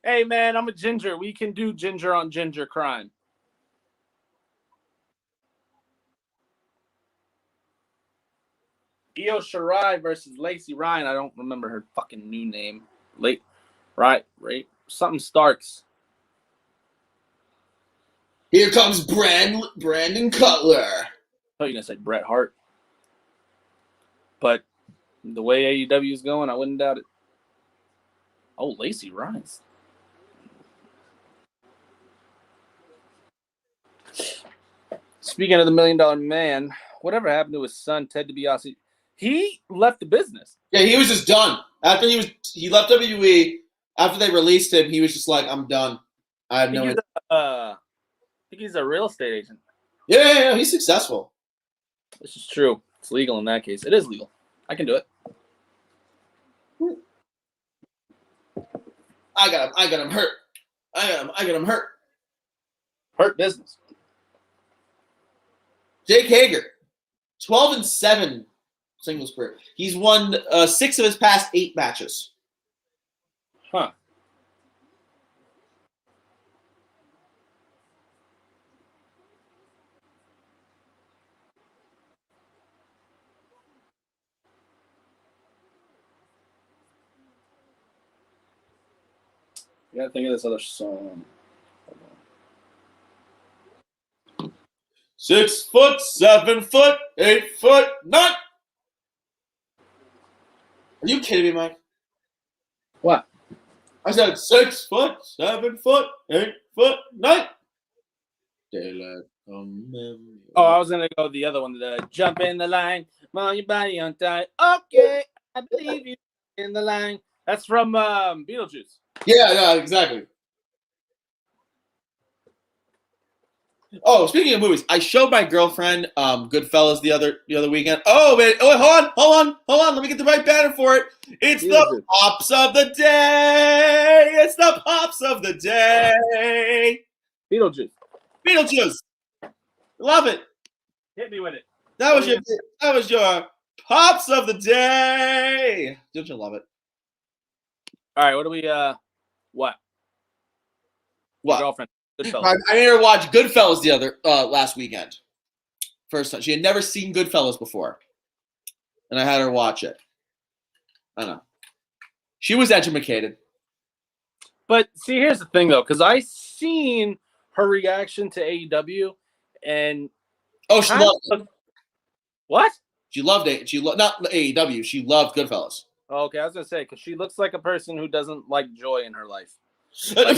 Hey, man, I'm a ginger. We can do ginger on ginger crime. Io Shirai versus Lacey Ryan. I don't remember her fucking new name. Right. Something Starks. Here comes Brandon Cutler. I thought you were gonna say Bret Hart, but the way AEW is going, I wouldn't doubt it. Oh, Lacey Ryan's. Speaking of the $1 Million Man, whatever happened to his son, Ted DiBiase? He left the business. Yeah, he was just done. After he left WWE, after they released him, he was just like, I'm done. I have no idea. I think he's a real estate agent. Yeah, he's successful. This is true. It's legal in that case. It is legal. I can do it. I got him hurt. I got him hurt. Hurt business. Jake Hager, 12-7 singles career. He's won 6 of his past 8 matches. Huh. I gotta think of this other song. 6 foot, 7 foot, 8 foot, 9. Are you kidding me, Mike? What? I said 6 foot, 7 foot, 8 foot, 9. Daylight come in. Oh, I was gonna go the other one. The jump in the line, move your body on time. Okay, I believe you in the line. That's from Beetlejuice. Yeah, exactly. Oh, speaking of movies, I showed my girlfriend Goodfellas the other weekend. Oh man, hold on. Let me get the right banner for it. It's the pops of the day. It's the pops of the day. Beetlejuice. Love it. Hit me with it. That was your pops of the day. Don't you love it? All right, what do we what? What? Your girlfriend. Goodfellas. I made her watch Goodfellas the other last weekend. First time. She had never seen Goodfellas before. And I had her watch it. I don't know. She was educated. But see, here's the thing though, because I seen her reaction to AEW and she loved it. What? She loved it. Not AEW, she loved Goodfellas. Oh, okay, I was gonna say, because she looks like a person who doesn't like joy in her life. Like,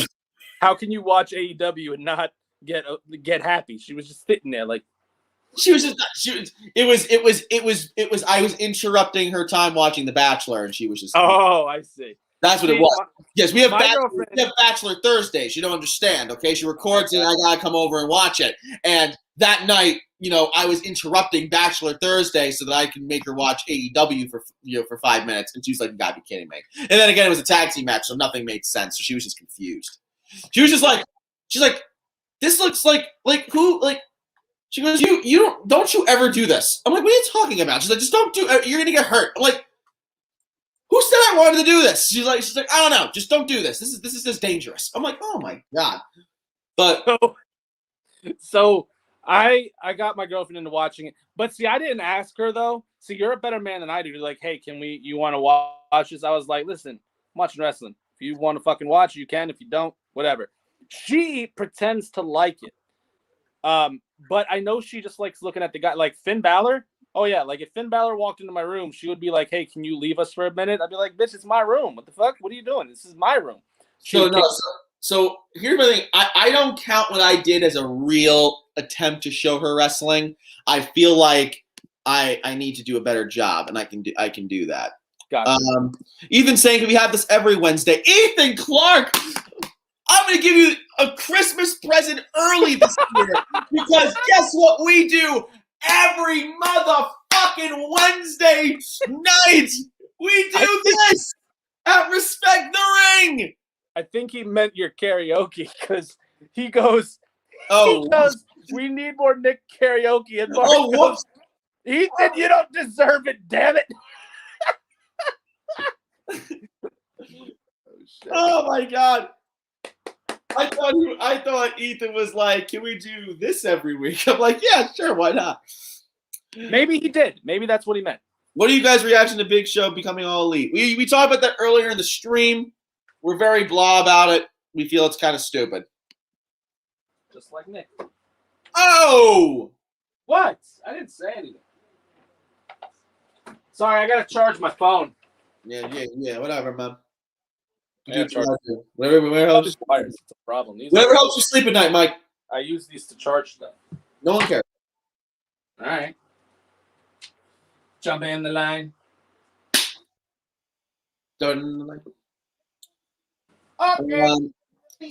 how can you watch AEW and not get happy? She was just sitting there like she was just it was I was interrupting her time watching The Bachelor and she was just I see. That's what it was. Yes, we have Bachelor Thursdays. You don't understand, okay? She records it and I gotta come over and watch it. And that night, I was interrupting Bachelor Thursday so that I can make her watch AEW for 5 minutes. And she was like, you gotta be kidding me. And then again, it was a tag team match, so nothing made sense. So she was just confused. She was just like, she's like, this looks like who, like, she goes, don't you ever do this. I'm like, what are you talking about? She's like, just don't do it. You're going to get hurt. I'm like, who said I wanted to do this? She's like, I don't know. Just don't do this. This is just dangerous. I'm like, oh my God. But so I got my girlfriend into watching it. But see, I didn't ask her though. See, you're a better man than I do. You're like, hey, you want to watch this? I was like, listen, I'm watching wrestling. If you want to fucking watch, you can. If you don't, whatever. She pretends to like it. But I know she just likes looking at the guy, like Finn Balor. Oh yeah, like if Finn Balor walked into my room, she would be like, "Hey, can you leave us for a minute?" I'd be like, "Bitch, it's my room. What the fuck? What are you doing? This is my room." So here's my thing. I don't count what I did as a real attempt to show her wrestling. I feel like I need to do a better job, and I can do that. Gotcha. Ethan saying, "Can we have this every Wednesday?" Ethan Clark, I'm going to give you a Christmas present early this year because guess what we do every motherfucking Wednesday night? We do this at Respect the Ring. I think he meant your karaoke because he goes, we need more Nick karaoke. And Mark goes, Ethan, you don't deserve it, damn it. Oh my God. I thought Ethan was like, can we do this every week? I'm like, yeah, sure, why not? Maybe he did. Maybe that's what he meant. What are you guys' reaction to Big Show becoming All Elite? We talked about that earlier in the stream. We're very blah about it. We feel it's kind of stupid. Just like Nick. Oh! What? I didn't say anything. Sorry, I gotta charge my phone. Yeah. Whatever, man. Whatever helps. It's a problem. Whatever helps you sleep at night, Mike. I use these to charge stuff. No one cares. All right. Jump in the line. Okay.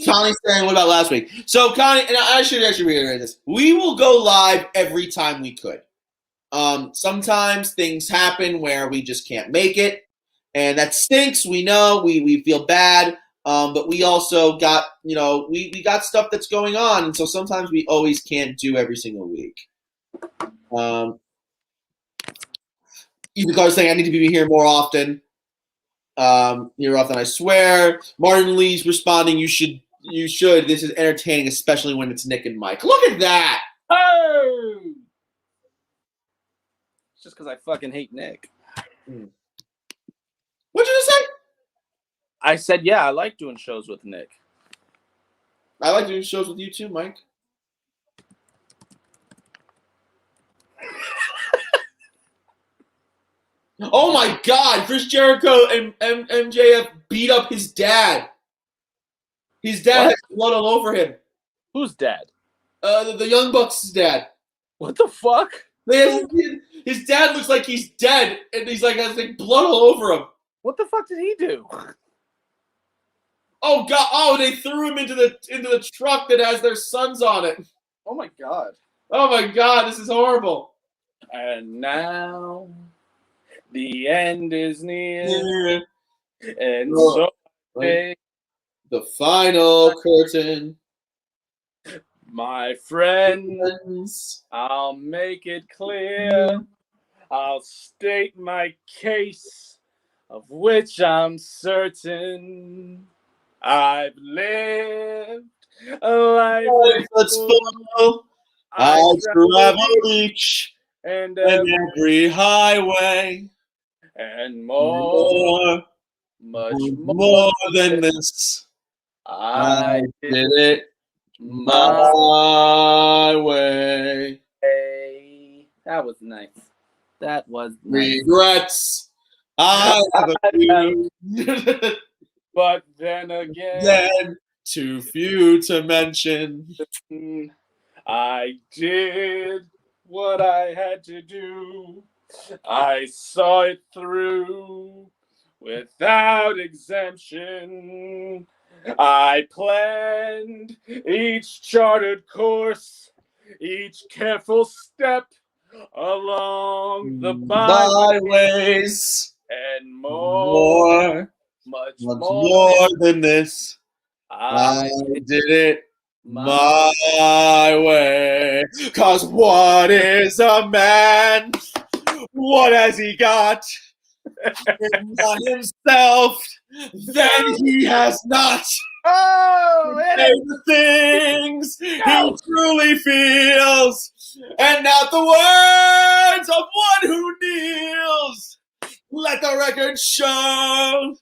Connie's saying, what about last week? So, Connie, and I should actually reiterate this. We will go live every time we could. Sometimes things happen where we just can't make it, and that stinks. We know. We feel bad. But we also got, we got stuff that's going on, and so sometimes we always can't do every single week. Even Carter's saying I need to be here more often. Here often, I swear. Martin Lee's responding, you should. This is entertaining, especially when it's Nick and Mike. Look at that. Oh! It's just because I fucking hate Nick. What'd you just say? I said, yeah, I like doing shows with Nick. I like doing shows with you too, Mike. Oh my God! Chris Jericho and MJF beat up his dad. His dad has blood all over him. Whose dad? The Young Bucks' dad. What the fuck? His dad looks like he's dead, and he's like has like blood all over him. What the fuck did he do? Oh God! Oh, they threw him into the truck that has their sons on it. Oh my God! Oh my God! This is horrible. And now the end is near, and so the final curtain. My friends, I'll make it clear. I'll state my case, of which I'm certain. I've lived a life that's full. I've traveled each and every highway, and much more than this. I did it my way. That was nice. That was nice. Regrets. I have a few. But then again, too few to mention. I did what I had to do. I saw it through without exemption. I planned each charted course, each careful step along the byways, and much more than this. I did it my way. 'Cause what is a man? What has he got? Not himself, then he has not. The things he truly feels, and not the words of one who kneels. Let the record show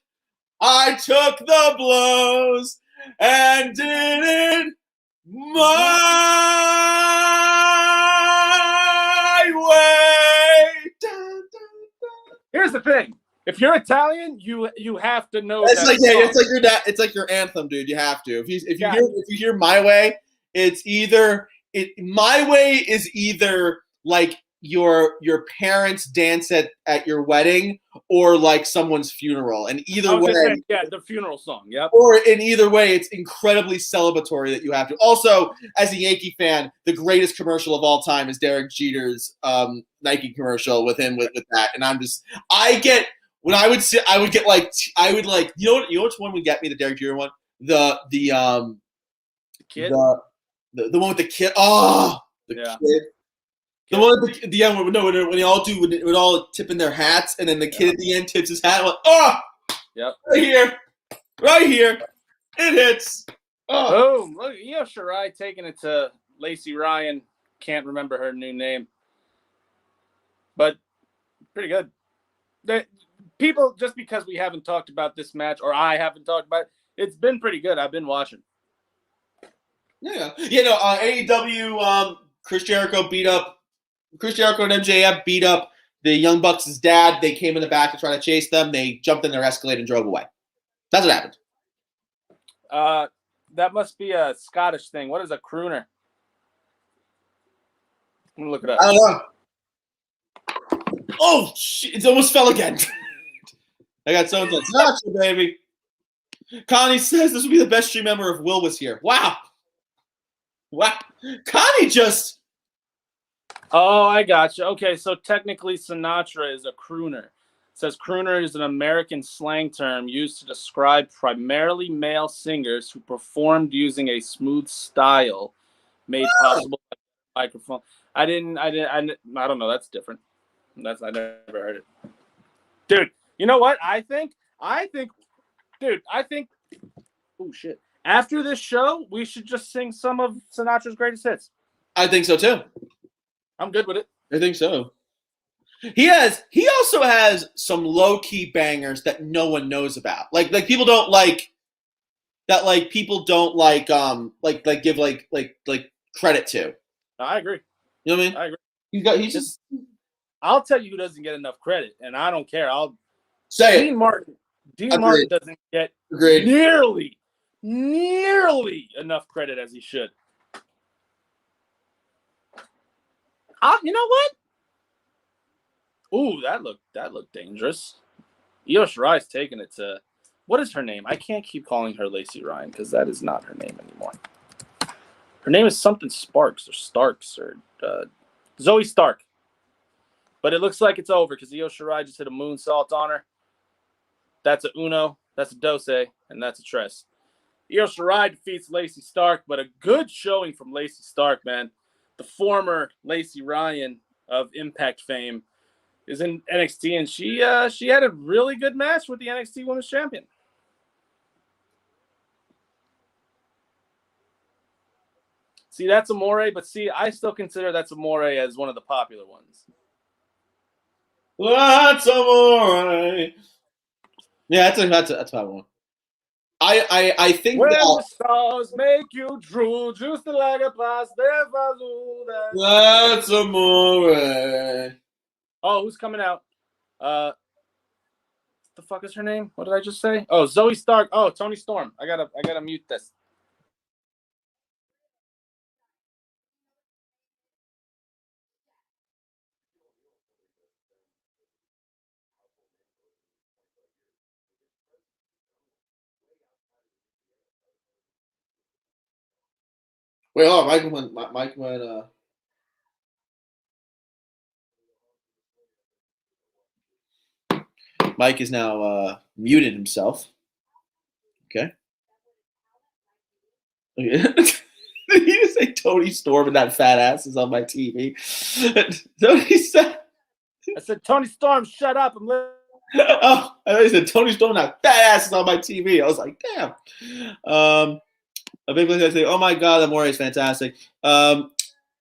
I took the blows and did it my way. Here's the thing. If you're Italian, you have to know it's that like song. It's like your anthem, dude. You have to. If you hear My Way, My Way is either like your parents dance at your wedding or like someone's funeral. And either way, the funeral song. Yep. Or in either way, it's incredibly celebratory that you have to. Also, as a Yankee fan, the greatest commercial of all time is Derek Jeter's Nike commercial with him with that. And when I would get like you know which one would get me, the Derek Jeter one? The kid? The one with the kid. Oh, the kid. The one at the end when they all would all tip in their hats, and then the kid at the end tips his hat. I'm like, oh, yep, right here, it hits. Oh. Boom! Look, Io Shirai taking it to Lacey Ryan. Can't remember her new name, but pretty good. that people, just because we haven't talked about this match, or I haven't talked about it, it's been pretty good. I've been watching. Yeah. AEW, Chris Jericho and MJF beat up the Young Bucks' dad. They came in the back to try to chase them. They jumped in their Escalade and drove away. That's what happened. That must be a Scottish thing. What is a crooner? I'm gonna look it up. I don't know. Oh, shit. It almost fell again. I got so intense. Not you, baby. Connie says this would be the best stream ever if Will was here. Wow. Connie just... Oh, I got you. Okay, so technically Sinatra is a crooner. It says crooner is an American slang term used to describe primarily male singers who performed using a smooth style made possible by the microphone. I don't know. That's different. I never heard it. Dude, you know what? I think, oh shit. After this show, we should just sing some of Sinatra's greatest hits. I think so too. I'm good with it. I think so. He also has some low-key bangers that no one knows about. Like people don't like that, like people don't like give credit to. I agree. You know what I mean? I agree. I'll tell you who doesn't get enough credit, and I don't care. I'll say Dean Martin. Dean Martin doesn't get nearly enough credit as he should. You know what? Ooh, that looked dangerous. Io Shirai's taking it to, what is her name? I can't keep calling her Lacey Ryan because that is not her name anymore. Her name is something Sparks or Starks or Zoe Stark. But it looks like it's over because Io Shirai just hit a moonsault on her. That's a Uno, that's a Dose, and that's a Tres. Io Shirai defeats Lacey Stark, but a good showing from Lacey Stark, man. The former Lacey Ryan of Impact fame is in NXT, and she had a really good match with the NXT Women's Champion. See, that's Amore, but see, I still consider that's Amore as one of the popular ones. That's Amore. Yeah, that's a popular one. I think when the stars make you drool, just like a pasta. That's Amore. Oh, who's coming out? What the fuck is her name? What did I just say? Oh, Zoe Stark. Oh, Tony Storm. I gotta mute this. Wait, hold on. Mike went. Mike is now muted himself. Okay. Did he just say Tony Storm and that fat ass is on my TV? Tony said. I said Tony Storm, shut up. I'm listening. Oh, I said Tony Storm and that fat ass is on my TV. I was like, damn. A big place I say, oh my god, Amore is fantastic.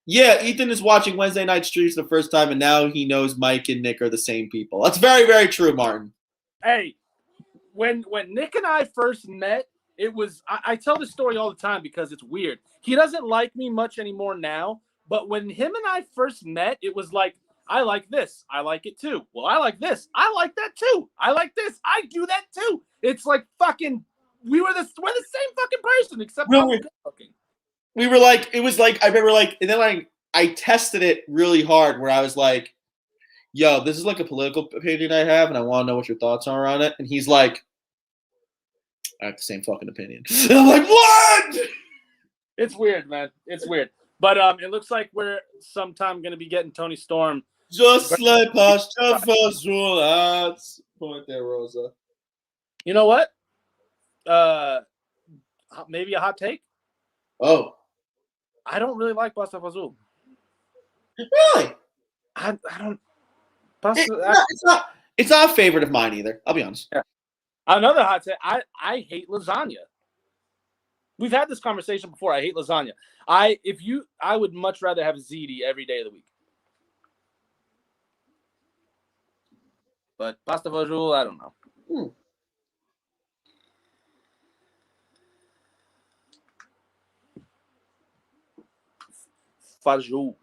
Yeah, Ethan is watching Wednesday night streams for the first time, and now he knows Mike and Nick are the same people. That's very, very true, Martin. Hey, when Nick and I first met, it was I tell this story all the time because it's weird. He doesn't like me much anymore now, but when him and I first met, it was like, I like this. I like it too. Well, I like this. I like that too. I like this. I do that too. It's like fucking. We're the same fucking person, except we were like, it was like, I remember like, and then I tested it really hard where I was like, yo, this is like a political opinion I have, and I want to know what your thoughts are on it. And he's like, I have the same fucking opinion. And I'm like, what? It's weird, man. It's weird. But it looks like we're sometime going to be getting Tony Storm. Just like Pastor Fazul. Point there, Rosa. You know what? Maybe a hot take. Oh, I don't really like Pasta Fazul. Really? I don't. It's not a favorite of mine either. I'll be honest. Yeah. Another hot take. I hate lasagna. We've had this conversation before. I hate lasagna. I would much rather have ziti every day of the week. But pasta fajoule, I don't know. Fajoule.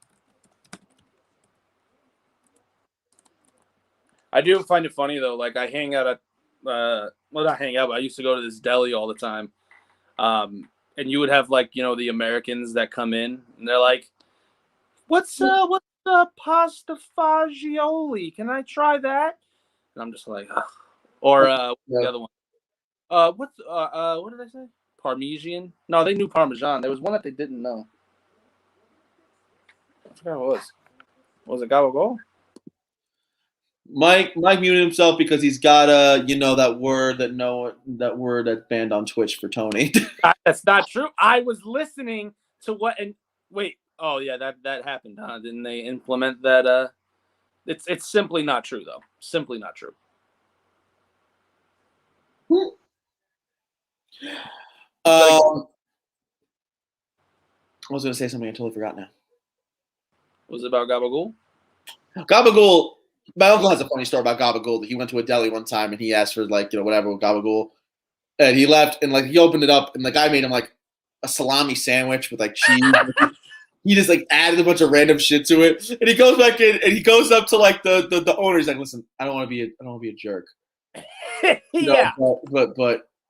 I do find it funny though. Like I hang out at, well, not hang out, but I used to go to this deli all the time. And you would have like, the Americans that come in and they're like, what's pasta fagioli? Can I try that? And I'm just like, ugh. Or the other one. What did I say? Parmesan? No, they knew Parmesan. There was one that they didn't know. I forgot what it was. Was it Gabagol? Mike muted himself because he's got that word that's banned on Twitch for Tony. That's not true. I was listening to what and wait. Oh yeah, that happened, huh? Didn't they implement that? It's simply not true though. Simply not true. I was going to say something I totally forgot now. Was it about Gabagool? Gabagool. My uncle has a funny story about Gabagool. He went to a deli one time and he asked for whatever with Gabagool, and he left and he opened it up and the guy made him like a salami sandwich with like cheese. He just like added a bunch of random shit to it, and he goes back in and he goes up to like the owner. He's like, "Listen, I don't want to be a jerk." Yeah.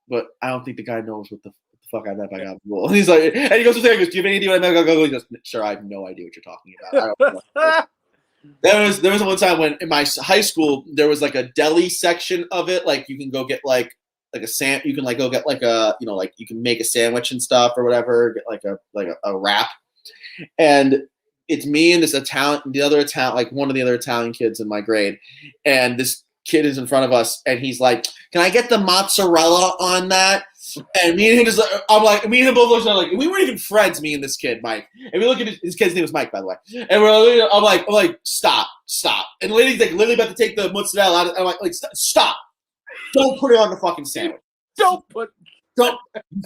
But I don't think the guy knows what the fuck I meant by Gabagool. And he's like, and he goes to say, "Do you have any idea what I meant by Gabagool?" He goes, "Sure, I have no idea what you're talking about." I don't know. There was one time when in my high school there was like a deli section of it. Like you can go get like a you can like go get like a like you can make a sandwich and stuff or whatever. Get like a wrap, and it's me and one of the other Italian kids in my grade, and this kid is in front of us, and he's like, "Can I get the mozzarella on that?" And me and him me and him both looked at like we weren't even friends, me and this kid, Mike. And we look at his kid's name was Mike, by the way. And I'm like, stop. And the lady's like literally about to take the mozzarella out. And I'm like, stop. Don't put it on the fucking sandwich. Don't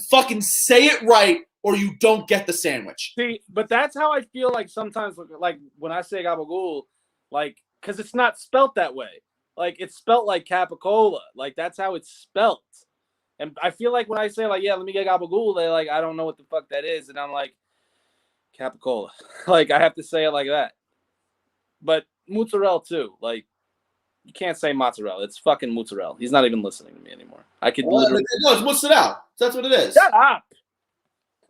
fucking say it right, or you don't get the sandwich. See, but that's how I feel like sometimes, like when I say gabagool, like because it's not spelt that way. Like it's spelt like capicola. Like that's how it's spelt. And I feel like when I say, like, yeah, let me get gabagool, they like, I don't know what the fuck that is. And I'm like, capicola. Like, I have to say it like that. But mozzarella, too. Like, you can't say mozzarella. It's fucking mozzarella. He's not even listening to me anymore. I could literally... No, it's mozzarella. That's what it is. Shut up!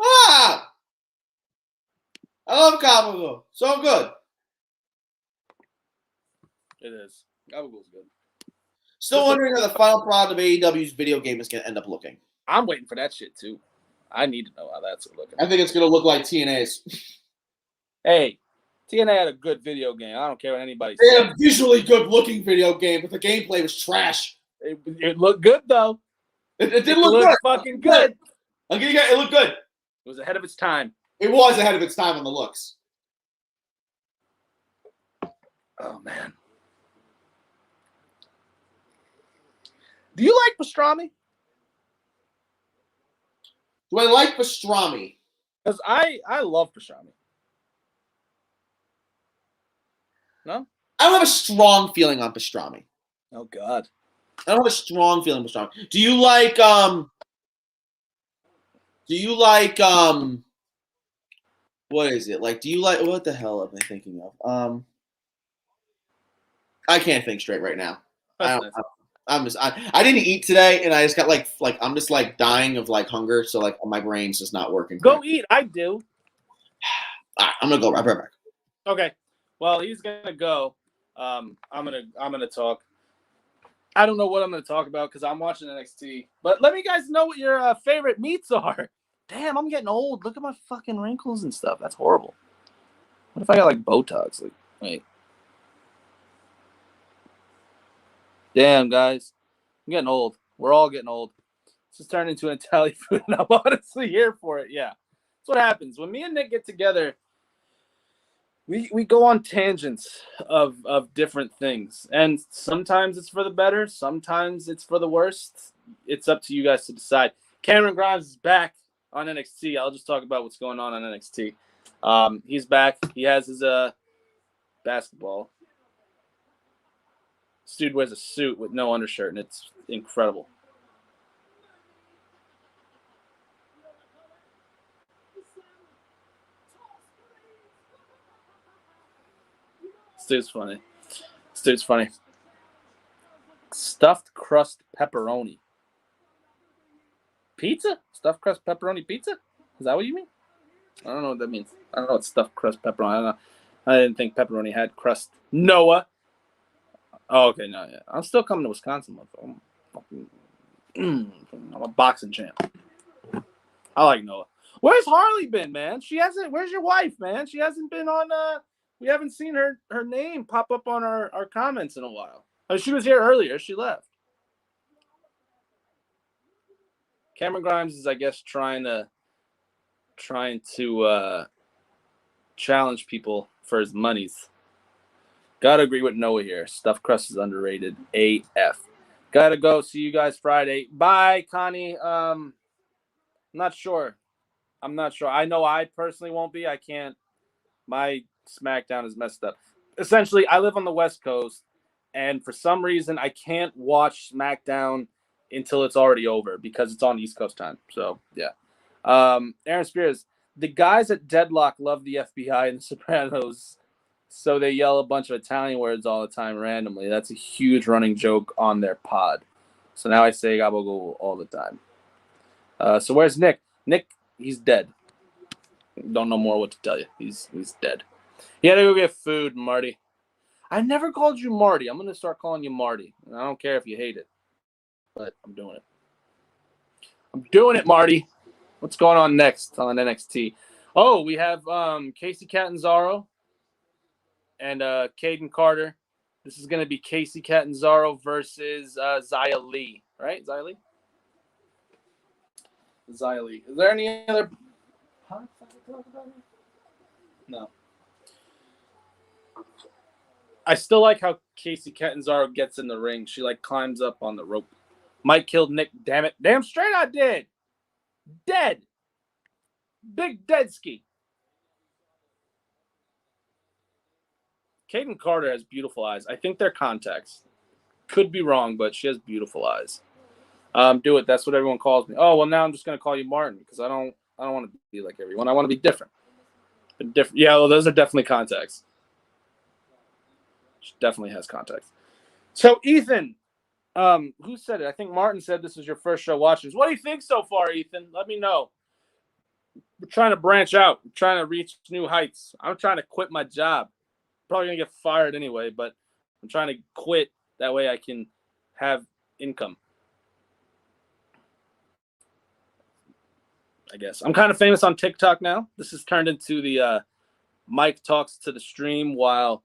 Ah! I love gabagool. So good. It is. Gabagool's good. Still wondering how the final product of AEW's video game is going to end up looking. I'm waiting for that shit, too. I need to know how that's looking. I think it's going to look like TNA's. Hey, TNA had a good video game. I don't care what anybody says. They had a visually good-looking video game, but the gameplay was trash. It looked good, though. It did look good. Fucking good. I'll give you guys, it looked good. It was ahead of its time. It was ahead of its time on the looks. Oh, man. Do you like pastrami? Do I like pastrami? Because I love pastrami. No? I don't have a strong feeling on pastrami. Oh, God. I don't have a strong feeling on pastrami. Do you like what is it? Like, do you like, what the hell am I thinking of? I can't think straight right now. I didn't eat today, and I just got like I'm just like dying of like hunger, so like my brain's just not working. Go eat. I do. All right, I'm gonna go right back. Okay. Well, he's gonna go. I'm gonna talk. I don't know what I'm gonna talk about because I'm watching NXT. But let me guys know what your favorite meats are. Damn, I'm getting old. Look at my fucking wrinkles and stuff. That's horrible. What if I got like Botox? Like, wait. Damn, guys. I'm getting old. We're all getting old. This has turned into an Italian food, and I'm honestly here for it. Yeah. That's what happens. When me and Nick get together, we go on tangents of different things. And sometimes it's for the better. Sometimes it's for the worst. It's up to you guys to decide. Cameron Grimes is back on NXT. I'll just talk about what's going on NXT. He's back. He has his basketball. This dude wears a suit with no undershirt, and it's incredible. This dude's funny. This dude's funny. Stuffed crust pepperoni. Pizza? Stuffed crust pepperoni pizza? Is that what you mean? I don't know what that means. I don't know what stuffed crust pepperoni. I don't know. I didn't think pepperoni had crust. Noah. Oh, okay, no, yeah. I'm still coming to Wisconsin, motherfucker. I'm a boxing champ. I like Noah. Where's Harley been, man? She hasn't. Where's your wife, man? She hasn't been on. We haven't seen her name pop up on our comments in a while. Oh, she was here earlier. She left. Cameron Grimes is, I guess, trying to challenge people for his monies. Gotta agree with Noah here. Stuffed crust is underrated. AF. Gotta go. See you guys Friday. Bye, Connie. I'm not sure. I know I personally won't be. I can't. My SmackDown is messed up. Essentially, I live on the West Coast, and for some reason, I can't watch SmackDown until it's already over because it's on East Coast time. So, yeah. Aaron Spears, the guys at Deadlock love the FBI and the Sopranos, so they yell a bunch of Italian words all the time randomly. That's a huge running joke on their pod. So now I say gabagool all the time. So where's Nick? Nick, he's dead. Don't know more what to tell you. He's dead. He had to go get food, Marty. I never called you Marty. I'm going to start calling you Marty. I don't care if you hate it, but I'm doing it. I'm doing it, Marty. What's going on next on NXT? Oh, we have Casey Catanzaro and Caden Carter. This is going to be Casey Catanzaro versus Xia Li, right? Xia Li? Xia Li. Is there any other... No. I still like how Casey Catanzaro gets in the ring. She climbs up on the rope. Mike killed Nick. Damn it. Damn straight I did. Dead. Big dead ski. Caden Carter has beautiful eyes. I think they're contacts. Could be wrong, but she has beautiful eyes. Do it. That's what everyone calls me. Oh, well, now I'm just going to call you Martin because I don't want to be like everyone. I want to be different. Yeah, well, those are definitely contacts. She definitely has contacts. So, Ethan, who said it? I think Martin said this was your first show watching. What do you think so far, Ethan? Let me know. We're trying to branch out. We're trying to reach new heights. I'm trying to quit my job. Probably going to get fired anyway, but I'm trying to quit. That way I can have income. I guess. I'm kind of famous on TikTok now. This has turned into the Mike talks to the stream while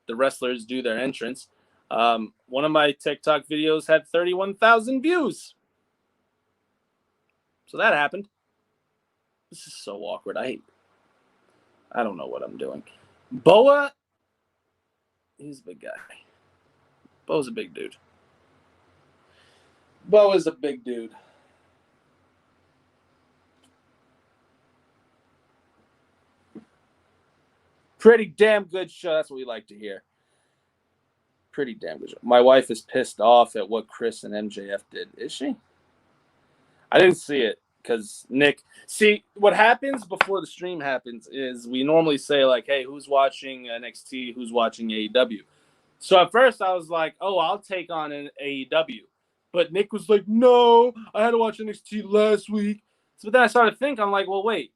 the wrestlers do their entrance. One of my TikTok videos had 31,000 views. So that happened. This is so awkward. I don't know what I'm doing. Boa, he's a big guy. Boa's a big dude. Boa's a big dude. Pretty damn good show. That's what we like to hear. Pretty damn good show. My wife is pissed off at what Chris and MJF did. Is she? I didn't see it because Nick. See, what happens before the stream happens is we normally say, hey, who's watching NXT? Who's watching AEW? So at first I was like, oh, I'll take on an AEW. But Nick was like, no, I had to watch NXT last week. So then I started thinking, I'm like, well, wait.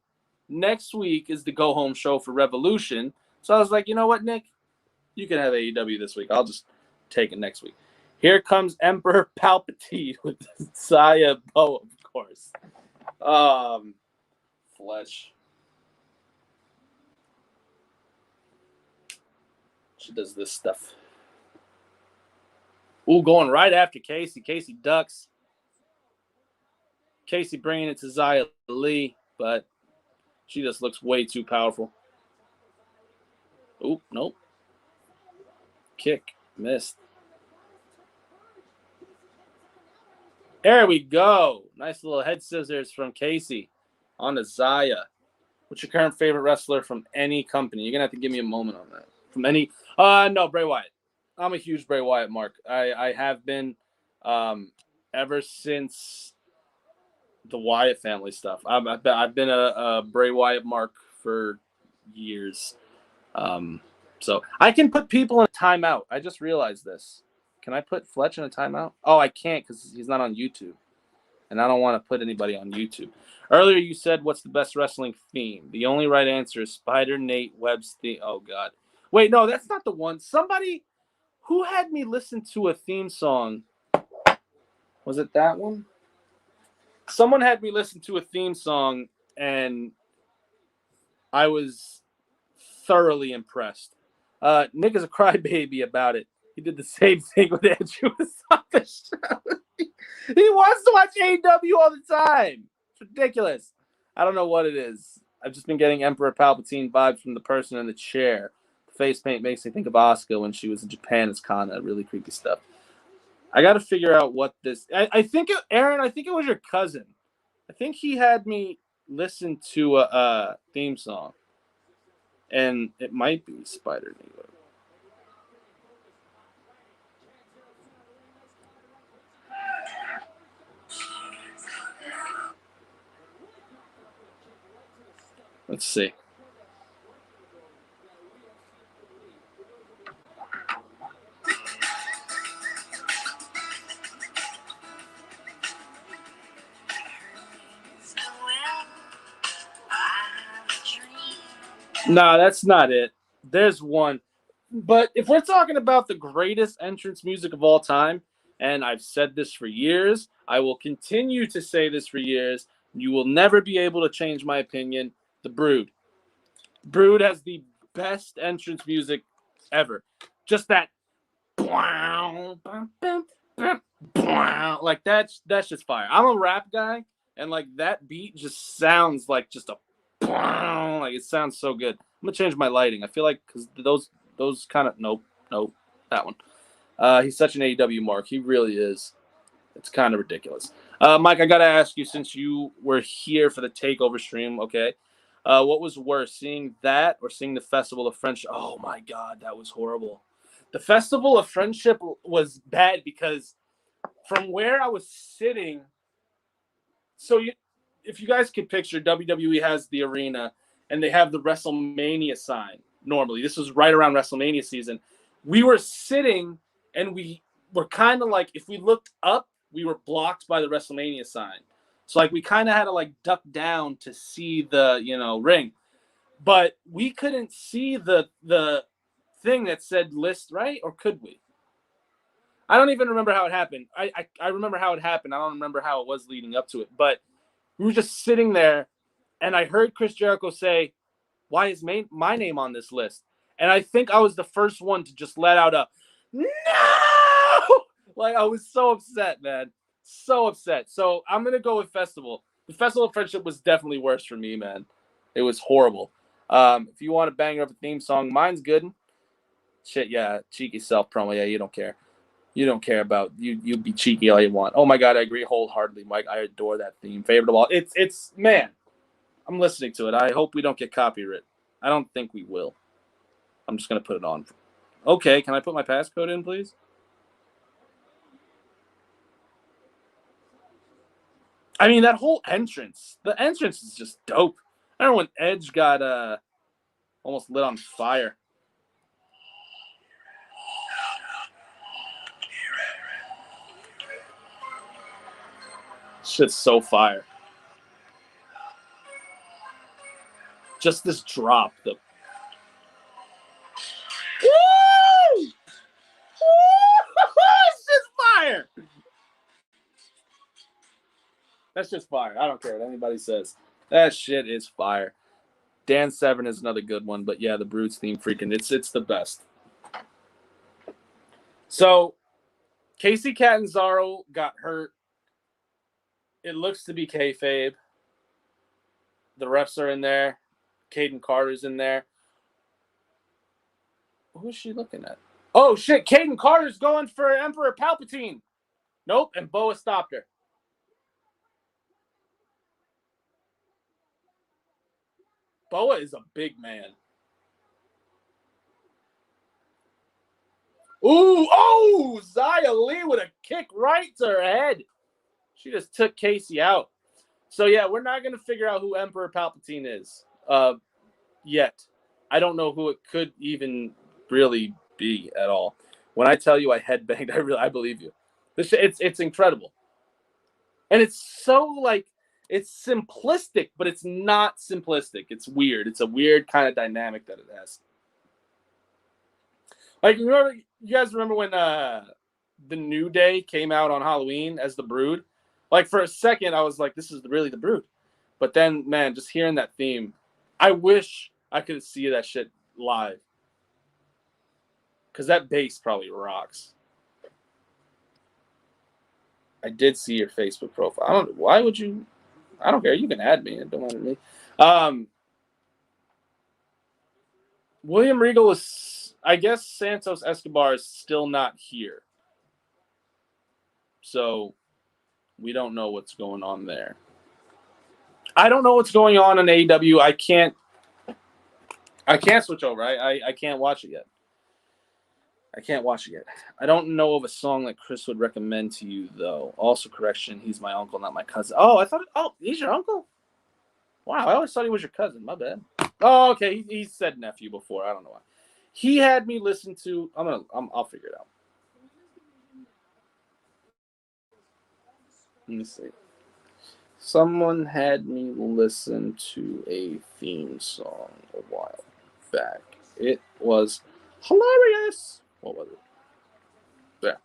Next week is the go-home show for Revolution. So I was like, you know what, Nick? You can have AEW this week. I'll just take it next week. Here comes Emperor Palpatine with Xia Boa, of course. Flesh. She does this stuff. Ooh, going right after Casey. Casey ducks. Casey bringing it to Xia Li, but she just looks way too powerful. Oop, nope. Kick. Missed. There we go. Nice little head scissors from Casey on to Xia. What's your current favorite wrestler from any company? You're going to have to give me a moment on that. From any... No, Bray Wyatt. I'm a huge Bray Wyatt mark. I have been ever since the Wyatt family stuff. I've been a Bray Wyatt mark for years. So I can put people in a timeout. I just realized this. Can I put Fletch in a timeout? Oh, I can't because he's not on YouTube. And I don't want to put anybody on YouTube. Earlier you said, what's the best wrestling theme? The only right answer is Spider Nate Webb's theme. Oh, God. Wait, no, that's not the one. Somebody who had me listen to a theme song. Was it that one? Someone had me listen to a theme song, and I was thoroughly impressed. Nick is a crybaby about it. He did the same thing with Edge. He was on the show. He wants to watch AEW all the time. It's ridiculous. I don't know what it is. I've just been getting Emperor Palpatine vibes from the person in the chair. The face paint makes me think of Asuka when she was in Japan as Kana. Really creepy stuff. I got to figure out what this... I think, Aaron, I think it was your cousin. I think he had me listen to a theme song. And it might be Spider-Man. Let's see. Nah, that's not it. There's one. But if we're talking about the greatest entrance music of all time, and I've said this for years, I will continue to say this for years, you will never be able to change my opinion, The Brood. Brood has the best entrance music ever. Just that like that's just fire. I'm a rap guy, and like that beat just sounds like just a like it sounds so good. I'm gonna change my lighting. I feel like because those kind of nope, that one. He's such an AEW mark. He really is. It's kind of ridiculous. Mike, I gotta ask you, since you were here for the takeover stream, okay? What was worse, seeing that or seeing the Festival of Friendship? Oh my God, that was horrible. The Festival of Friendship was bad because from where I was sitting, so if you guys could picture, WWE has the arena and they have the WrestleMania sign normally. This was right around WrestleMania season. We were sitting and we were kind of like, if we looked up, we were blocked by the WrestleMania sign. So like we kind of had to like duck down to see the, ring. But we couldn't see the thing that said list, right? Or could we? I don't even remember how it happened. I remember how it happened. I don't remember how it was leading up to it. But we were just sitting there, and I heard Chris Jericho say, "Why is my name on this list?" And I think I was the first one to just let out a, "No!" Like, I was so upset, man. So upset. So I'm going to go with Festival. The Festival of Friendship was definitely worse for me, man. It was horrible. If you want to bang up a theme song, mine's good. Shit, yeah, cheeky self promo. Yeah, you don't care. You don't care about you be cheeky all you want. Oh my God, I agree wholeheartedly, Mike. I adore that theme. Favorite of all. It's man. I'm listening to it. I hope we don't get copyright. I don't think we will. I'm just gonna put it on. Okay, can I put my passcode in, please? I mean, that whole entrance. The entrance is just dope. I remember when Edge got almost lit on fire. Shit's so fire. Just this drop. Woo! Woo! It's just fire. That's just fire. I don't care what anybody says. That shit is fire. Dan Severn is another good one, but yeah, the Brutes theme freaking it's the best. So Casey Catanzaro got hurt. It looks to be kayfabe. The refs are in there. Caden Carter's in there. Who is she looking at? Oh shit, Caden Carter's going for Emperor Palpatine. Nope, and Boa stopped her. Boa is a big man. Ooh, oh, Xia Li with a kick right to her head. She just took Casey out. So, yeah, we're not going to figure out who Emperor Palpatine is yet. I don't know who it could even really be at all. When I tell you I headbanged, I believe you. It's incredible. And it's so, like, it's simplistic, but it's not simplistic. It's weird. It's a weird kind of dynamic that it has. Like, you guys remember when The New Day came out on Halloween as the Brood? Like, for a second, I was like, this is really the Brood. But then, man, just hearing that theme, I wish I could see that shit live. Because that bass probably rocks. I did see your Facebook profile. Why would you? I don't care. You can add me. Don't matter to me. William Regal is, I guess Santos Escobar is still not here. So we don't know what's going on there. I don't know what's going on in AEW. I can't switch over. I can't watch it yet. I don't know of a song that Chris would recommend to you, though. Also, correction, he's my uncle, not my cousin. Oh, he's your uncle? Wow, I always thought he was your cousin. My bad. Oh, okay. He said nephew before. I don't know why. He had me listen to. I'll figure it out. Let me see. Someone had me listen to a theme song a while back. It was hilarious. What was it? There.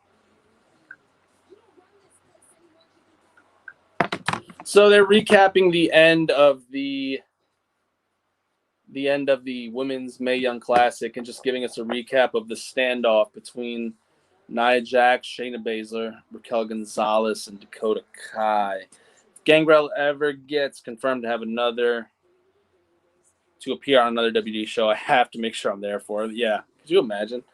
So they're recapping the end of the Women's Mae Young Classic and just giving us a recap of the standoff between Nia Jax, Shayna Baszler, Raquel Gonzalez, and Dakota Kai. If Gangrel ever gets confirmed to appear on another WWE show, I have to make sure I'm there for it. Yeah, could you imagine?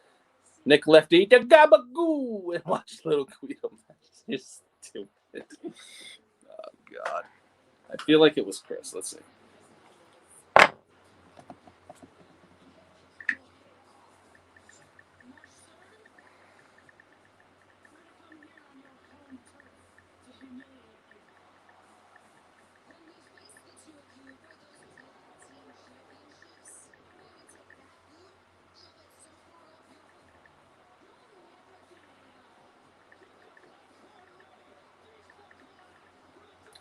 Nick Lefty, the Gabagoo, and watch Little Guido matches. You're stupid. Oh, God. I feel like it was Chris. Let's see.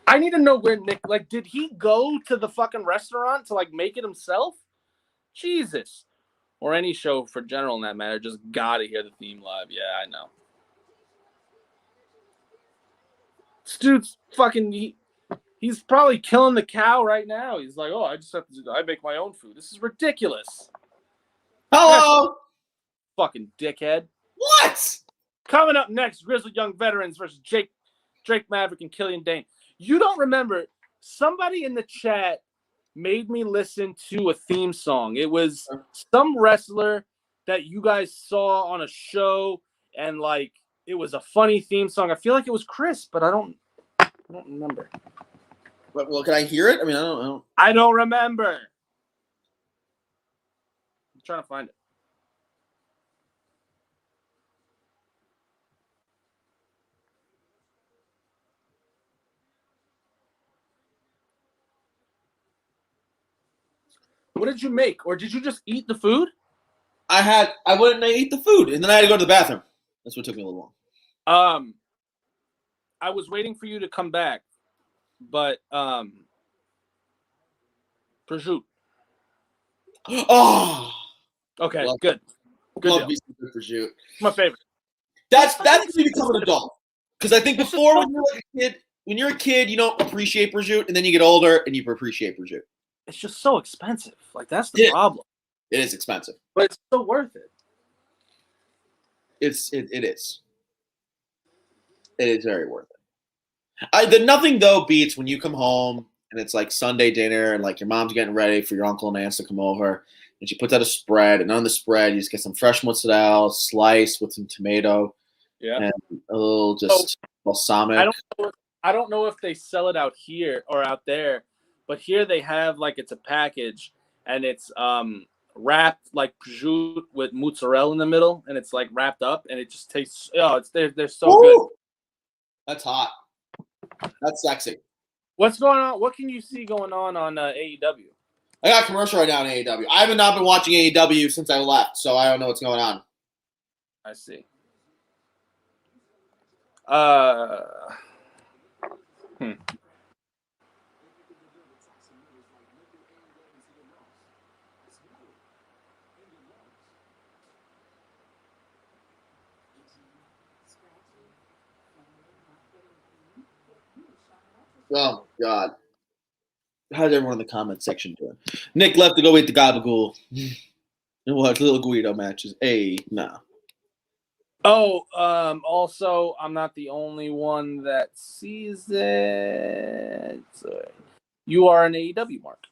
I need to know where Nick, like, did he go to the fucking restaurant to, like, make it himself? Jesus. Or any show for general in that matter, just gotta hear the theme live. Yeah, I know. This dude's fucking, he's probably killing the cow right now. He's like, I make my own food. This is ridiculous. Hello! Fucking dickhead. What? Coming up next, Grizzled Young Veterans versus Drake Maverick and Killian Dane. You don't remember, somebody in the chat made me listen to a theme song. It was some wrestler that you guys saw on a show, and like it was a funny theme song. I feel like it was Chris, but I don't remember. Well, can I hear it? I mean, I don't remember. I'm trying to find it. What did you make? Or did you just eat the food? I wouldn't eat the food, and then I had to go to the bathroom. That's what took me a little long. I was waiting for you to come back, but prosciutto. Oh. Okay, good. Love me some good prosciutto. My favorite. That's when you become an adult. Because I think before, when you're a kid, you don't appreciate prosciutto, and then you get older and you appreciate prosciutto. It's just so expensive. Like, that's the problem. It is expensive, but it's so worth it. It is. It is very worth it. Nothing though beats when you come home and it's like Sunday dinner and like your mom's getting ready for your uncle and aunts to come over, and she puts out a spread, and on the spread you just get some fresh mozzarella sliced with some tomato, and a little balsamic. I don't know if they sell it out here or out there, but here they have like it's a package, and it's wrapped like prosciutto with mozzarella in the middle, and it's like wrapped up, and it just tastes. Oh, they're so good. That's hot. That's sexy. What's going on? What can you see going on AEW? I got a commercial right now on AEW. I have not been watching AEW since I left, so I don't know what's going on. I see. Oh, God. How's everyone in the comment section doing? Nick left to go eat the gabagool and watch little Guido matches. Hey, nah. Oh, also, I'm not the only one that sees it. You are an AEW mark.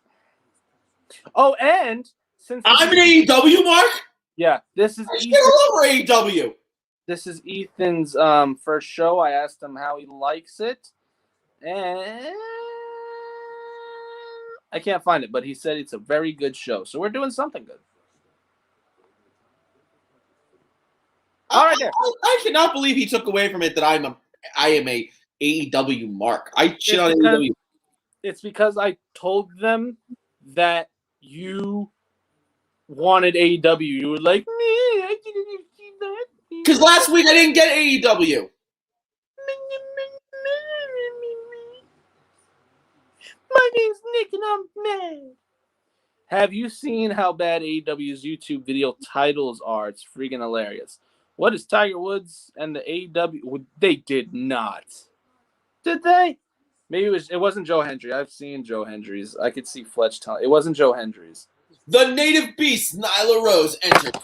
Oh, and since I'm an AEW mark? Yeah, this is Ethan. All over AEW. This is Ethan's first show. I asked him how he likes it, and I can't find it, but he said it's a very good show. So we're doing something good. All right, there. I cannot believe he took away from it that I am a AEW mark. I shit on AEW. It's because I told them that you wanted AEW. You were like, me, I didn't see that. Because last week I didn't get AEW. My name's Nick and I'm mad. Have you seen how bad AEW's YouTube video titles are? It's freaking hilarious. What is Tiger Woods and the AEW? They did not. Did they? Maybe it wasn't Joe Hendry. I've seen Joe Hendry's. I could see Fletch telling. It wasn't Joe Hendry's. The native beast, Nyla Rose, entered.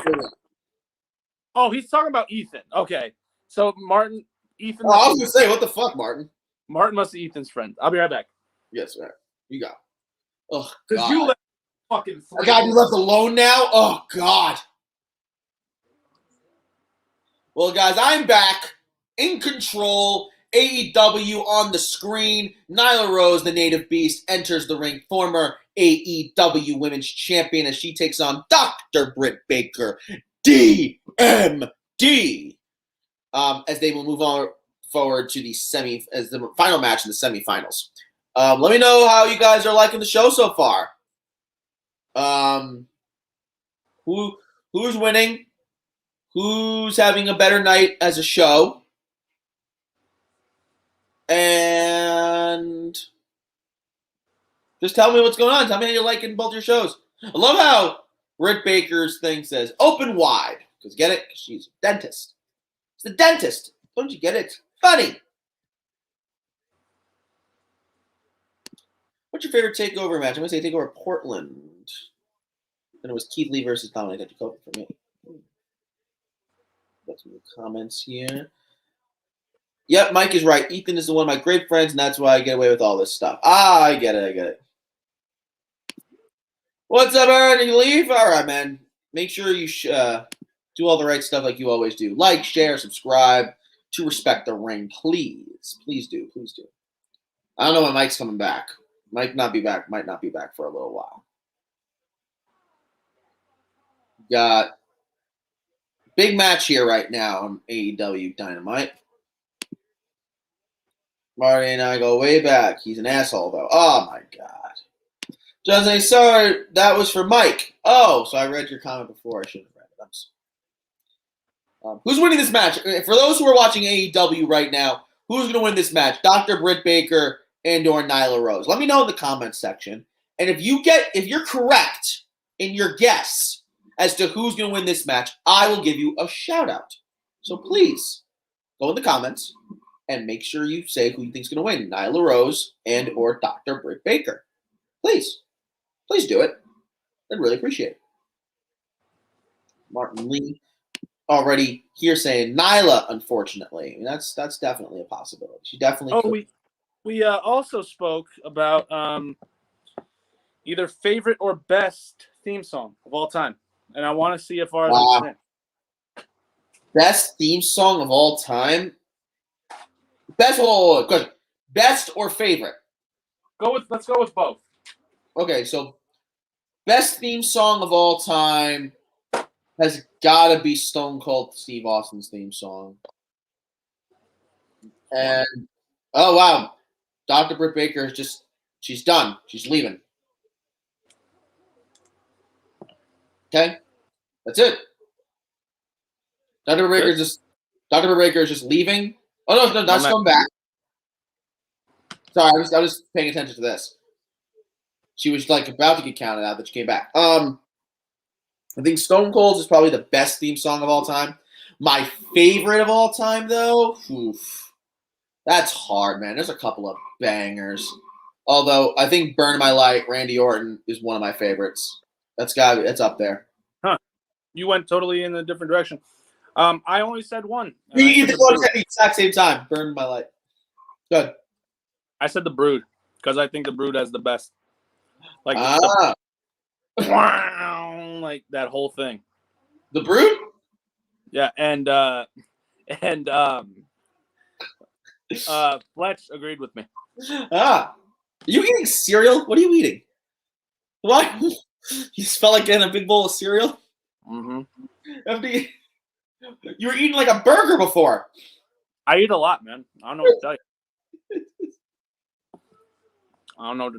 Oh, he's talking about Ethan. Okay. So Ethan. Oh, I was going to say, what the fuck, Martin? Martin must be Ethan's friend. I'll be right back. Yes, sir. You got. Oh, because God. you left fucking. I got you left alone now? Oh, God. Well, guys, I'm back in control. AEW on the screen. Nyla Rose, the native beast, enters the ring. Former AEW Women's Champion as she takes on Dr. Britt Baker, DMD. As they will move on forward to the final match in the semifinals. Let me know how you guys are liking the show so far. Who's winning? Who's having a better night as a show? And just tell me what's going on. Tell me how you're liking both your shows. I love how Britt Baker's thing says open wide. Because get it? She's a dentist. It's the dentist. Don't you get it? Funny. What's your favorite takeover match? I'm going to say takeover Portland. And it was Keith Lee versus Dominic Jacoby for me. Got some comments here. Yep, Mike is right. Ethan is one of my great friends, and that's why I get away with all this stuff. I get it. What's up, Aaron? You leave? All right, man. Make sure you do all the right stuff like you always do. Like, share, subscribe to Respect the Ring. Please. Please do. I don't know when Mike's coming back. Might not be back for a little while. Got big match here right now on AEW Dynamite. Marty and I go way back. He's an asshole, though. Oh, my God. Johnson, sorry, that was for Mike. Oh, so I read your comment before. I shouldn't have read it. Who's winning this match? For those who are watching AEW right now, who's going to win this match? Dr. Britt Baker and or Nyla Rose? Let me know in the comments section. And if you're correct in your guess as to who's going to win this match, I will give you a shout-out. So please, go in the comments and make sure you say who you think is going to win, Nyla Rose and or Dr. Britt Baker. Please do it. I'd really appreciate it. Martin Lee already here saying Nyla, unfortunately. I mean, that's definitely a possibility. She definitely could. We also spoke about either favorite or best theme song of all time. And I want to see if ours is in. Best theme song of all time? Best or favorite? Let's go with both. Okay, so best theme song of all time has got to be Stone Cold Steve Austin's theme song. And, oh, wow. Dr. Britt Baker is just, she's done. She's leaving. Okay? That's it. Dr. Britt Baker is just leaving. Oh, no, that's coming back. Sorry, I was paying attention to this. She was like about to get counted out, but she came back. I think Stone Cold's is probably the best theme song of all time. My favorite of all time, though, that's hard, man. There's a couple of bangers. Although I think "Burn My Light," Randy Orton is one of my favorites. It's up there. Huh? You went totally in a different direction. I only said one. You said the exact same time. "Burn My Light." Good. I said the Brood because I think the Brood has the best. Like, like that whole thing. The Brood? Yeah, and Fletch agreed with me. Are you eating cereal? What are you eating? What? You just felt like getting a big bowl of cereal? Mm-hmm. You were eating like a burger before. I eat a lot, man. I don't know what to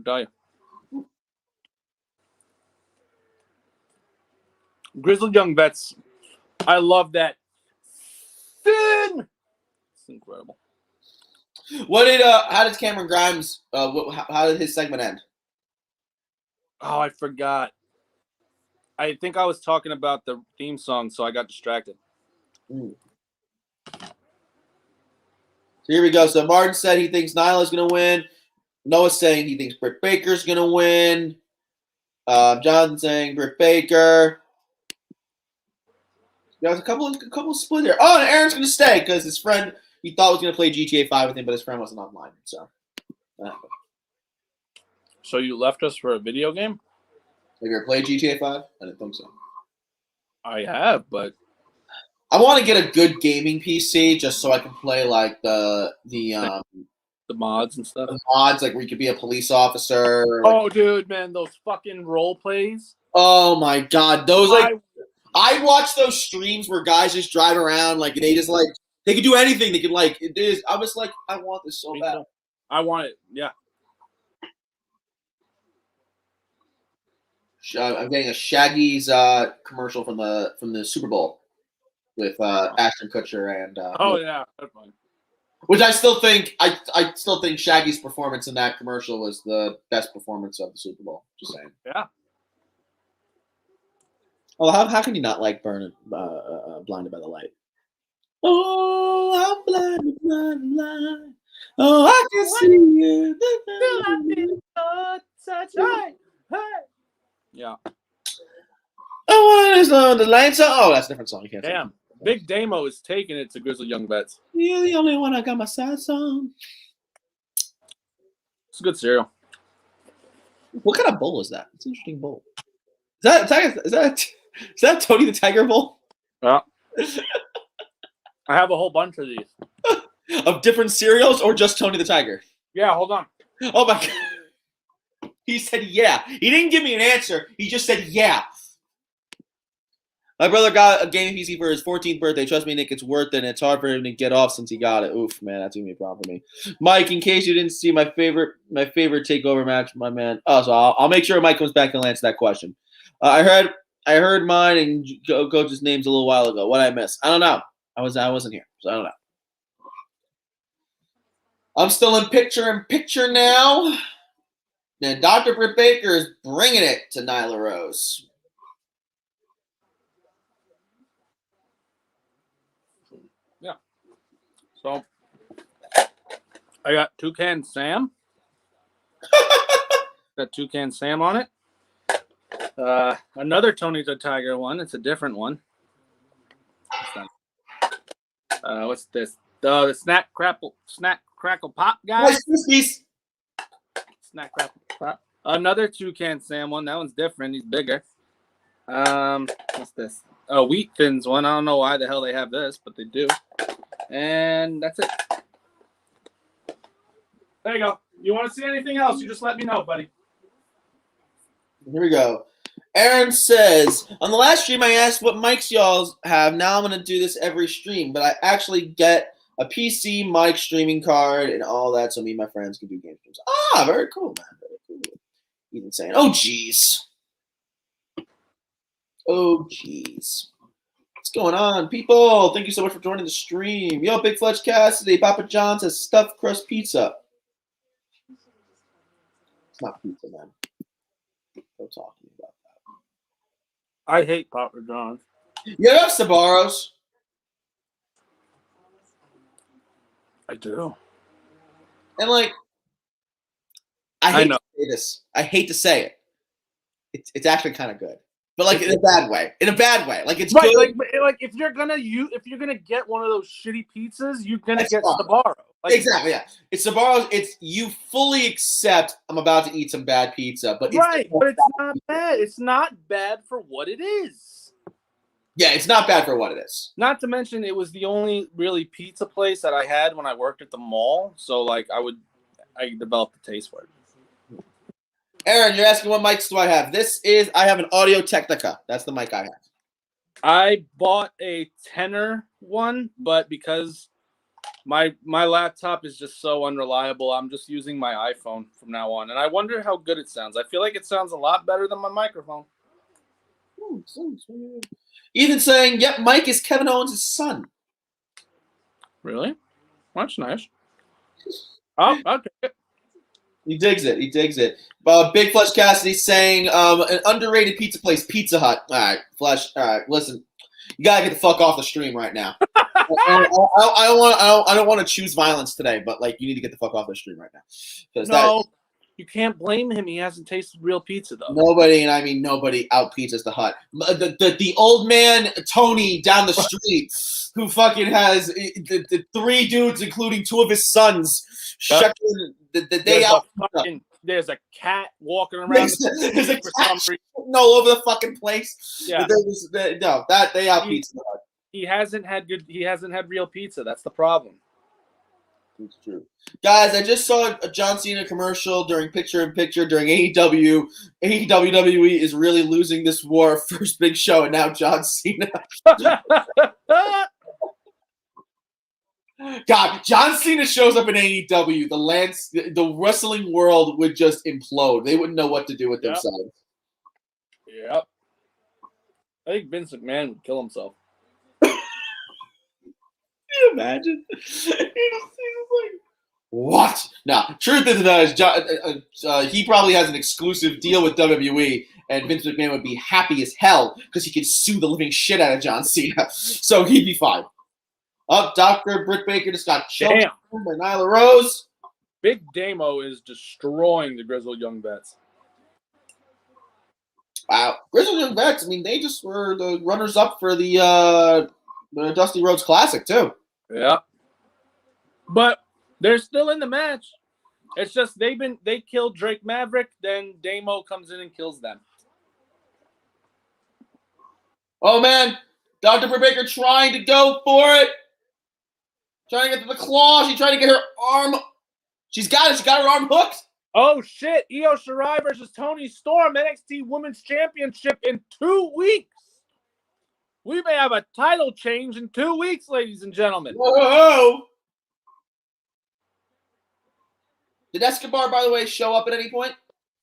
tell you. Grizzled Young Vets. I love that. Finn. It's incredible. How did Cameron Grimes? How did his segment end? Oh, I forgot. I think I was talking about the theme song, so I got distracted. So here we go. So Martin said he thinks Nyla's going to win. Noah's saying he thinks Britt Baker's going to win. Jonathan saying Britt Baker. There's a couple of split here. Oh, and Aaron's going to stay because his friend, he thought was going to play GTA 5 with him, but his friend wasn't online. So you left us for a video game? Have you ever played GTA 5? I didn't think so. I have, but I want to get a good gaming PC just so I can play like the mods and stuff. The mods, like where you could be a police officer. Oh, dude, man, those fucking role plays. Oh my god, those I watch those streams where guys just drive around like they just like they can do anything. They can like it is. I was like, I want this so bad. I want it. Yeah. I'm getting a Shaggy's commercial from the Super Bowl with Ashton Kutcher and oh yeah, that's fine. Which I still think Shaggy's performance in that commercial was the best performance of the Super Bowl. Just saying. Yeah. Well, how can you not like Blinded by the Light? Oh, I'm blind, blind, blind. Oh, I can see you. Such right. Hey. Yeah. Oh, what is the lights? Oh, that's a different song. You can't. Damn. Big Damo is taking it to Grizzly Young Vets. You're the only one I got my sights on. It's a good cereal. What kind of bowl is that? It's an interesting bowl. Is that Tony the Tiger bowl? Yeah. I have a whole bunch of these. Of different cereals or just Tony the Tiger? Yeah, hold on. Oh my god. He said yeah. He didn't give me an answer. He just said yeah. My brother got a gaming PC for his 14th birthday. Trust me, Nick, it's worth it. And it's hard for him to get off since he got it. Oof, man, that's gonna be a problem for me. Mike, in case you didn't see my favorite takeover match, my man. Oh, so I'll make sure Mike comes back and answer that question. I heard mine and Coach's names a little while ago. What I miss? I don't know. I wasn't here, so I don't know. I'm still in picture now. And Dr. Britt Baker is bringing it to Nyla Rose. Yeah. So I got Toucan Sam. Got Toucan Sam on it. Another Tony the Tiger one. It's a different one. What's this? The Snack Crackle Pop guy. Snack Crackle Pop. Another Toucan Sam one. That one's different. He's bigger. What's this? Wheat Thins one. I don't know why the hell they have this, but they do. And that's it. There you go. You want to see anything else? You just let me know, buddy. Here we go. Aaron says, on the last stream I asked what mics y'all have. Now I'm going to do this every stream, but I actually get a PC mic streaming card and all that so me and my friends can do game streams. Ah, very cool, man. Very cool. Even saying, oh, jeez. Oh, jeez. What's going on, people? Thank you so much for joining the stream. Yo, Big Fletch Cassidy, Papa John's has stuffed crust pizza. It's not pizza, man. Don't talk to me about that. I hate Papa John's. You have Sbarro's? I do. And, like, I hate know. to say this. I hate to say it. It's actually kind of good. But, like, in a bad way. In a bad way. Like, it's right, good. like if you're gonna get one of those shitty pizzas, you're gonna That's get fine. Sbarro. Like, Exactly, yeah. It's Sbarro's. It's you fully accept I'm about to eat some bad pizza, but but it's not bad. It's not bad for what it is. Yeah, it's not bad for what it is. Not to mention, it was the only really pizza place that I had when I worked at the mall. So, like, I developed the taste for it. Aaron, you're asking what mics do I have? I have an Audio Technica. That's the mic I have. I bought a tenor one, but because my laptop is just so unreliable, I'm just using my iPhone from now on. And I wonder how good it sounds. I feel like it sounds a lot better than my microphone. Ethan saying, yep, Mike is Kevin Owens' son. Really? That's nice. Oh, okay. He digs it. He digs it. Big Flesh Cassidy saying, an underrated pizza place, Pizza Hut. All right, Flesh. All right, listen, you gotta get the fuck off the stream right now. I don't want to choose violence today, but like, you need to get the fuck off the stream right now. No, you can't blame him. He hasn't tasted real pizza though. Nobody, and I mean nobody, out pizzas the Hut. The old man Tony down the street who fucking has the three dudes, including two of his sons, shucking the day out. There's a cat walking around. There's a cat all over the fucking place. Yeah. They out pizza the Hut. He hasn't had real pizza. That's the problem. It's true. Guys, I just saw a John Cena commercial during picture-in-picture during AEW. WWE is really losing this war. First big show, and now John Cena. God, John Cena shows up in AEW. The wrestling world would just implode. They wouldn't know what to do with themselves. Yep. I think Vince McMahon would kill himself. Can you imagine? He's like, what? No, truth is that he probably has an exclusive deal with WWE, and Vince McMahon would be happy as hell because he could sue the living shit out of John Cena. So he'd be fine. Dr. Britt Baker just got choked by Nyla Rose. Big Damo is destroying the Grizzled Young Vets. Wow. Grizzled Young Vets, I mean, they just were the runners-up for the Dusty Rhodes Classic, too. Yeah. But they're still in the match. It's just they killed Drake Maverick, then Damo comes in and kills them. Oh, man. Dr. Britt Baker trying to go for it. Trying to get to the claw. She's trying to get her arm. She's got it. She got her arm hooked. Oh, shit. Io Shirai versus Toni Storm, NXT Women's Championship in 2 weeks. We may have a title change in 2 weeks, ladies and gentlemen. Whoa. Did Escobar, by the way, show up at any point?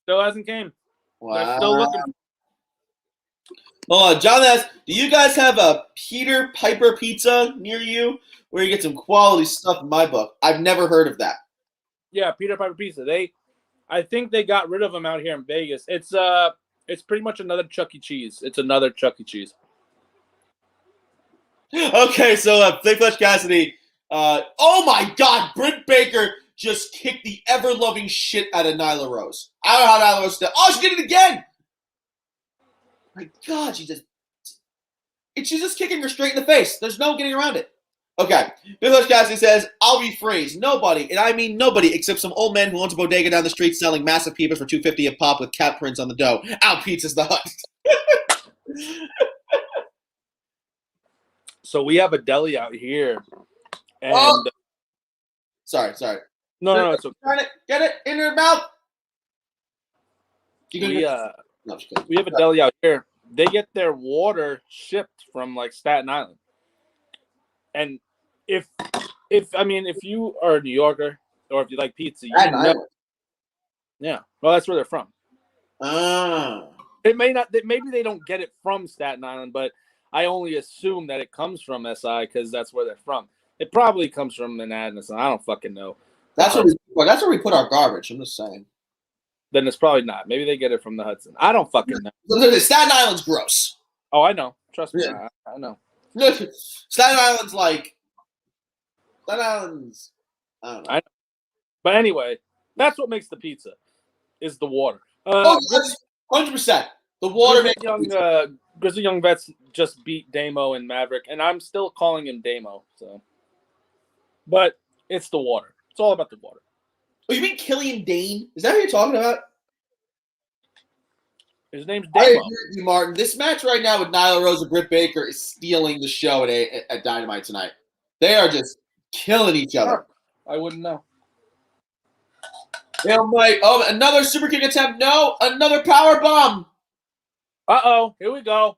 Still hasn't came. Wow. They're still looking. Hold on. John asks, do you guys have a Peter Piper pizza near you where you get some quality stuff in my book? I've never heard of that. Yeah, Peter Piper Pizza. I think they got rid of them out here in Vegas. It's pretty much another Chuck E. Cheese. It's another Chuck E. Cheese. Okay, so Big Flesh Cassidy. Oh my God, Britt Baker just kicked the ever-loving shit out of Nyla Rose. I don't know how Nyla Rose did. Oh, she did it again. My God, she's just kicking her straight in the face. There's no getting around it. Okay, Big Flesh Cassidy says, I'll rephrase. Nobody, and I mean nobody, except some old man who owns a bodega down the street selling massive pizzas for $2.50 a pop with cat prints on the dough. Out pizzas the Hut. So we have a deli out here. And Sorry. No, it's okay. Trying to get it in her mouth. No, I'm just kidding. We have a deli out here. They get their water shipped from like Staten Island. And if you are a New Yorker or if you like pizza, you know. Yeah. Well, that's where they're from. It may not. Maybe they don't get it from Staten Island, but I only assume that it comes from SI because that's where they're from. It probably comes from Manhattan. I don't fucking know. That's where we put our garbage. I'm just saying. Then it's probably not. Maybe they get it from the Hudson. I don't fucking know. Staten Island's gross. Oh, I know. Trust me. Yeah. I know. Staten Island's I don't know. I know. But anyway, that's what makes the pizza is the water. 100%. The water makes Grizzly Young Vets just beat Damo and Maverick, and I'm still calling him Damo. So, but it's the water. It's all about the water. Oh, you mean Killian Dane? Is that who you're talking about? His name's Damo. I agree with you, Martin. This match right now with Nyla Rose and Britt Baker is stealing the show at Dynamite tonight. They are just killing each other. I wouldn't know. Mike. Oh, another super kick attempt. No, another power bomb. Uh-oh. Here we go.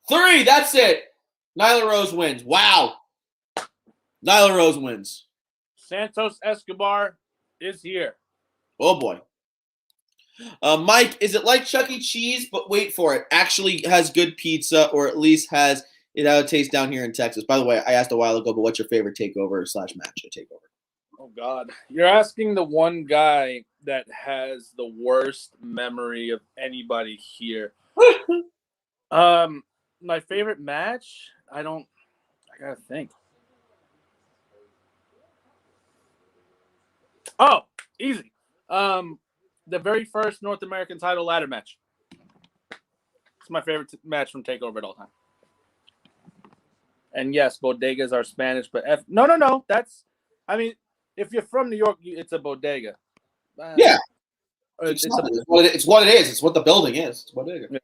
3. That's it. Nyla Rose wins. Wow. Nyla Rose wins. Santos Escobar is here. Oh, boy. Mike, is it like Chuck E. Cheese, but wait for it, actually has good pizza, or at least has it how it tastes down here in Texas? By the way, I asked a while ago, but what's your favorite takeover/match at Takeover? Oh, God. You're asking the one guy that has the worst memory of anybody here. My favorite match? I gotta think. Oh, easy. The very first North American title ladder match. It's my favorite match from TakeOver at all time. And yes, bodegas are Spanish, but no. If you're from New York, it's a bodega. Yeah. It's what it is. It's what the building is. It's bodega.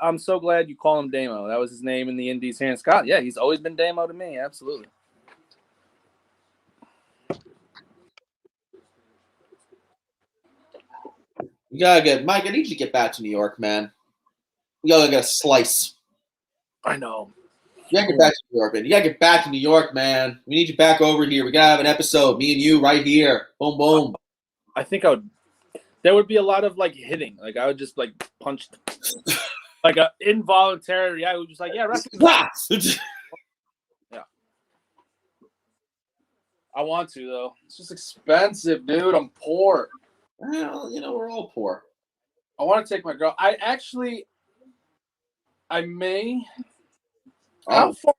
I'm so glad you call him Damo. That was his name in the Indies here in Scotland. Yeah, he's always been Damo to me. Absolutely. You gotta get Mike. I need you to get back to New York, man. We gotta get a slice. I know. You gotta get back to New York, man. You gotta get back to New York, man. We need you back over here. We gotta have an episode, me and you, right here. Boom, boom. I think there would be a lot of like hitting. Like I would just like punch, like a involuntary. I would just like, yeah, yeah. I want to though. It's just expensive, dude. I'm poor. Well, we're all poor. I want to take my girl. I may. How far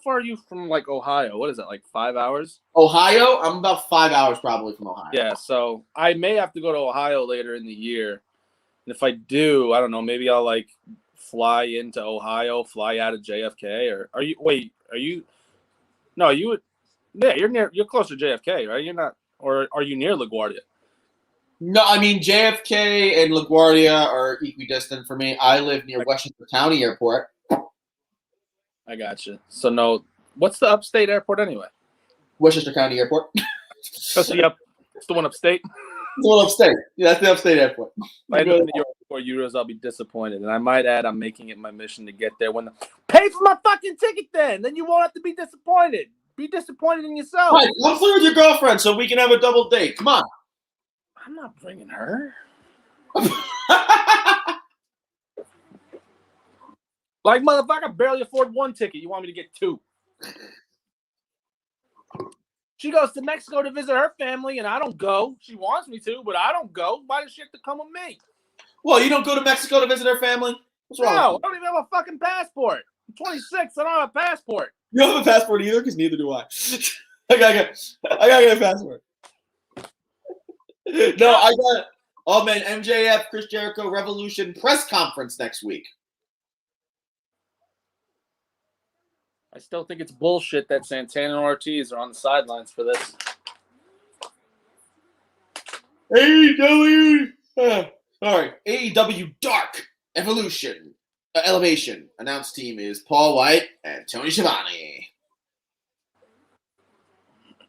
are you from like Ohio? What is that, like 5 hours? Ohio? I'm about 5 hours probably from Ohio. Yeah, so I may have to go to Ohio later in the year. And if I do, I don't know, maybe I'll like fly into Ohio, fly out of JFK, or you're close to JFK, right? You're not, or are you near LaGuardia? No, I mean JFK and LaGuardia are equidistant for me. I live near Westchester County Airport. I got you. So no, what's the upstate airport anyway? Westchester County Airport. That's it's the one upstate. The one upstate. Yeah, that's the upstate airport. If I end up in New York for euros, I'll be disappointed. And I might add, I'm making it my mission to get there pay for my fucking ticket then you won't have to be disappointed. Be disappointed in yourself. Right, come through with your girlfriend so we can have a double date. Come on. I'm not bringing her. Like, motherfucker, I barely afford one ticket. You want me to get 2? She goes to Mexico to visit her family, and I don't go. She wants me to, but I don't go. Why does she have to come with me? Well, you don't go to Mexico to visit her family? What's wrong? No, I don't even have a fucking passport. I'm 26. I don't have a passport. You don't have a passport either? Because neither do I. I gotta get a passport. No, I got it. Oh, man, MJF, Chris Jericho, Revolution press conference next week. I still think it's bullshit that Santana and Ortiz are on the sidelines for this. AEW. AEW Dark Evolution. Elevation. Announced team is Paul White and Tony Schiavone.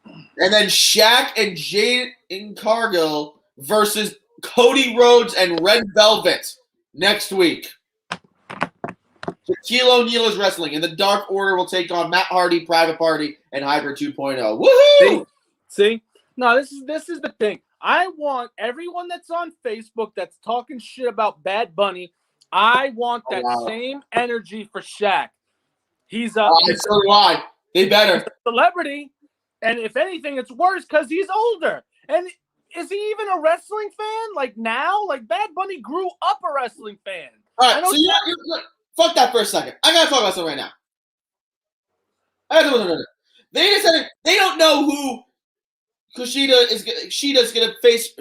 And then Shaq and Jade in Cargill versus Cody Rhodes and Red Velvet. next week, Shaquille O'Neal is wrestling, and the Dark Order will take on Matt Hardy, Private Party, and Hybrid 2.0. Woohoo! See? No, this is the thing. I want everyone that's on Facebook that's talking shit about Bad Bunny. I want that same energy for Shaq. He's a so do I. They better. He's a celebrity, and if anything, it's worse because he's older. And is he even a wrestling fan? Like now, like Bad Bunny grew up a wrestling fan. All right, so fuck that for a second. I gotta talk about something right now. They decided they don't know who Sheeta's gonna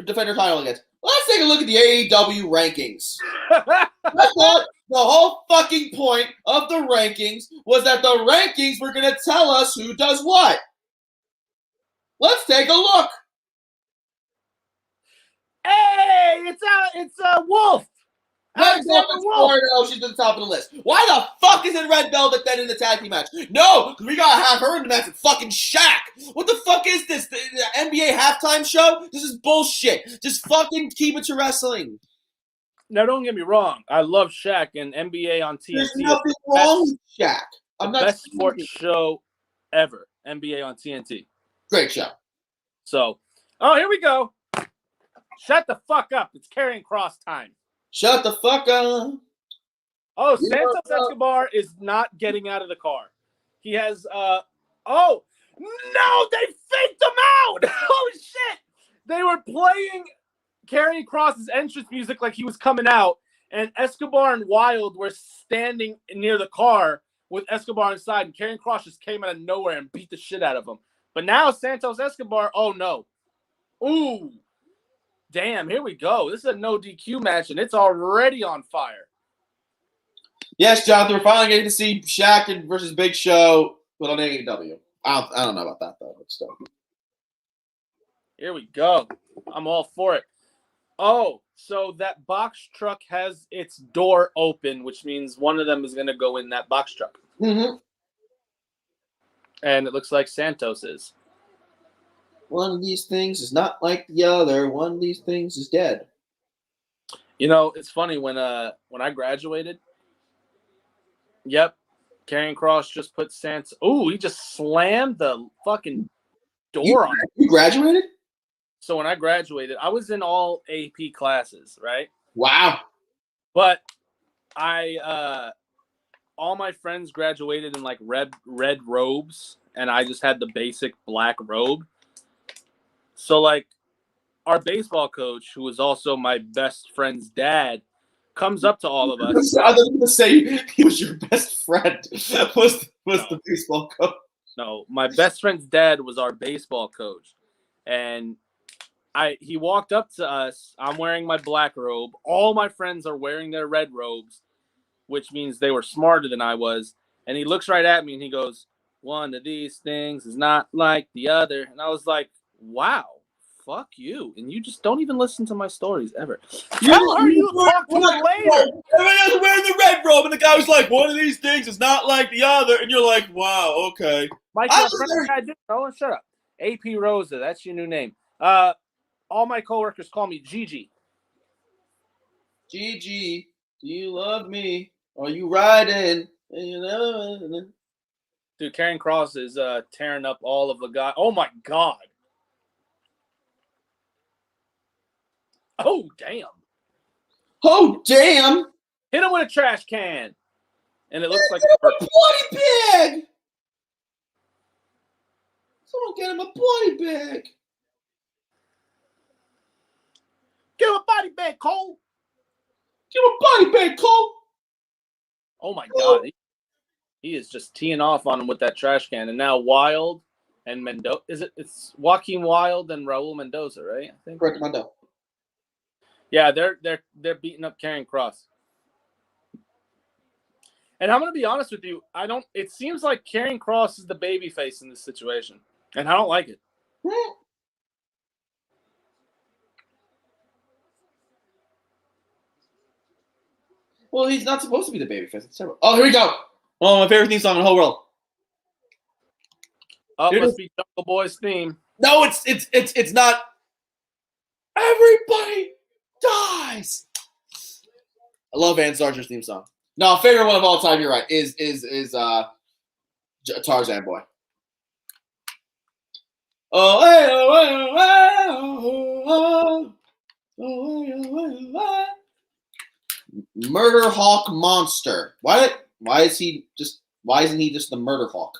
defend her title against. Let's take a look at the AEW rankings. That's what the whole fucking point of the rankings was, that the rankings were gonna tell us who does what. Let's take a look. Hey, it's a Wolf. Red Velvet's 4-0. She's at the top of the list. Why the fuck isn't Red Velvet then in the tag team match? No, because we gotta have her in the match with fucking Shaq. What the fuck is this? The NBA halftime show? This is bullshit. Just fucking keep it to wrestling. Now, don't get me wrong. I love Shaq, and NBA on TNT. There's nothing wrong with Shaq. I'm not best sports show ever. NBA on TNT. Great show. So, here we go. Shut the fuck up. It's Karrion Kross time. Shut the fuck up. Oh, Santos Escobar is not getting out of the car. He has, oh, no, they faked him out. Holy shit. They were playing Karrion Kross's entrance music like he was coming out, and Escobar and Wilde were standing near the car with Escobar inside, and Karrion Kross just came out of nowhere and beat the shit out of him. But now Santos Escobar, oh no. Ooh. Damn, here we go. This is a no DQ match, and it's already on fire. Yes, Jonathan, we're finally getting to see Shaq versus Big Show on AEW. I don't know about that, though. But still. Here we go. I'm all for it. Oh, so that box truck has its door open, which means one of them is going to go in that box truck. Mm-hmm. And it looks like Santos is. One of these things is not like the other. One of these things is dead. You know, it's funny when I graduated. Yep, Karrion Kross just put Santos. Ooh, he just slammed the fucking door on it. You graduated? So when I graduated, I was in all AP classes, right? Wow. But all my friends graduated in like red robes, and I just had the basic black robe. So, like, our baseball coach, who was also my best friend's dad, comes up to all of us. I was going to say he was your best friend. was the baseball coach? No, my best friend's dad was our baseball coach. And he walked up to us. I'm wearing my black robe. All my friends are wearing their red robes, which means they were smarter than I was. And he looks right at me and he goes, "One of these things is not like the other." And I was like, wow, fuck you. And you just don't even listen to my stories ever. Tell her you talk to her later. Everybody else wearing the red robe, and the guy was like, "One of these things is not like the other." And you're like, wow, okay. Michael, shut up. AP Rosa, that's your new name. All my coworkers call me Gigi. Gigi, do you love me? Are you riding? Dude, Karrion Kross is tearing up all of the guys. Oh, my God. Oh, damn. Oh, damn. Hit him with a trash can. And it looks like a bloody bag. Someone get him a bloody bag. Give him a body bag, Cole. Give him a body bag, Cole. Oh, my God. He is just teeing off on him with that trash can. And now Wilde and Mendoza. It's Joaquin Wilde and Raul Mendoza, right? I think. Correct, Mendoza. Yeah, they're beating up Karrion Kross. And I'm gonna be honest with you, it seems like Karrion Kross is the babyface in this situation. And I don't like it. Well, he's not supposed to be the babyface. It's terrible. Oh, here we go. Oh, my favorite theme song in the whole world. Oh, it must be Jungle Boy's theme. No, it's not. Everybody dies. I love Ann Sarger's theme song. No, favorite one of all time. You're right. Is Tarzan Boy. Oh, hey, oh, Murder Hawk Monster. Why isn't he just the Murder Hawk?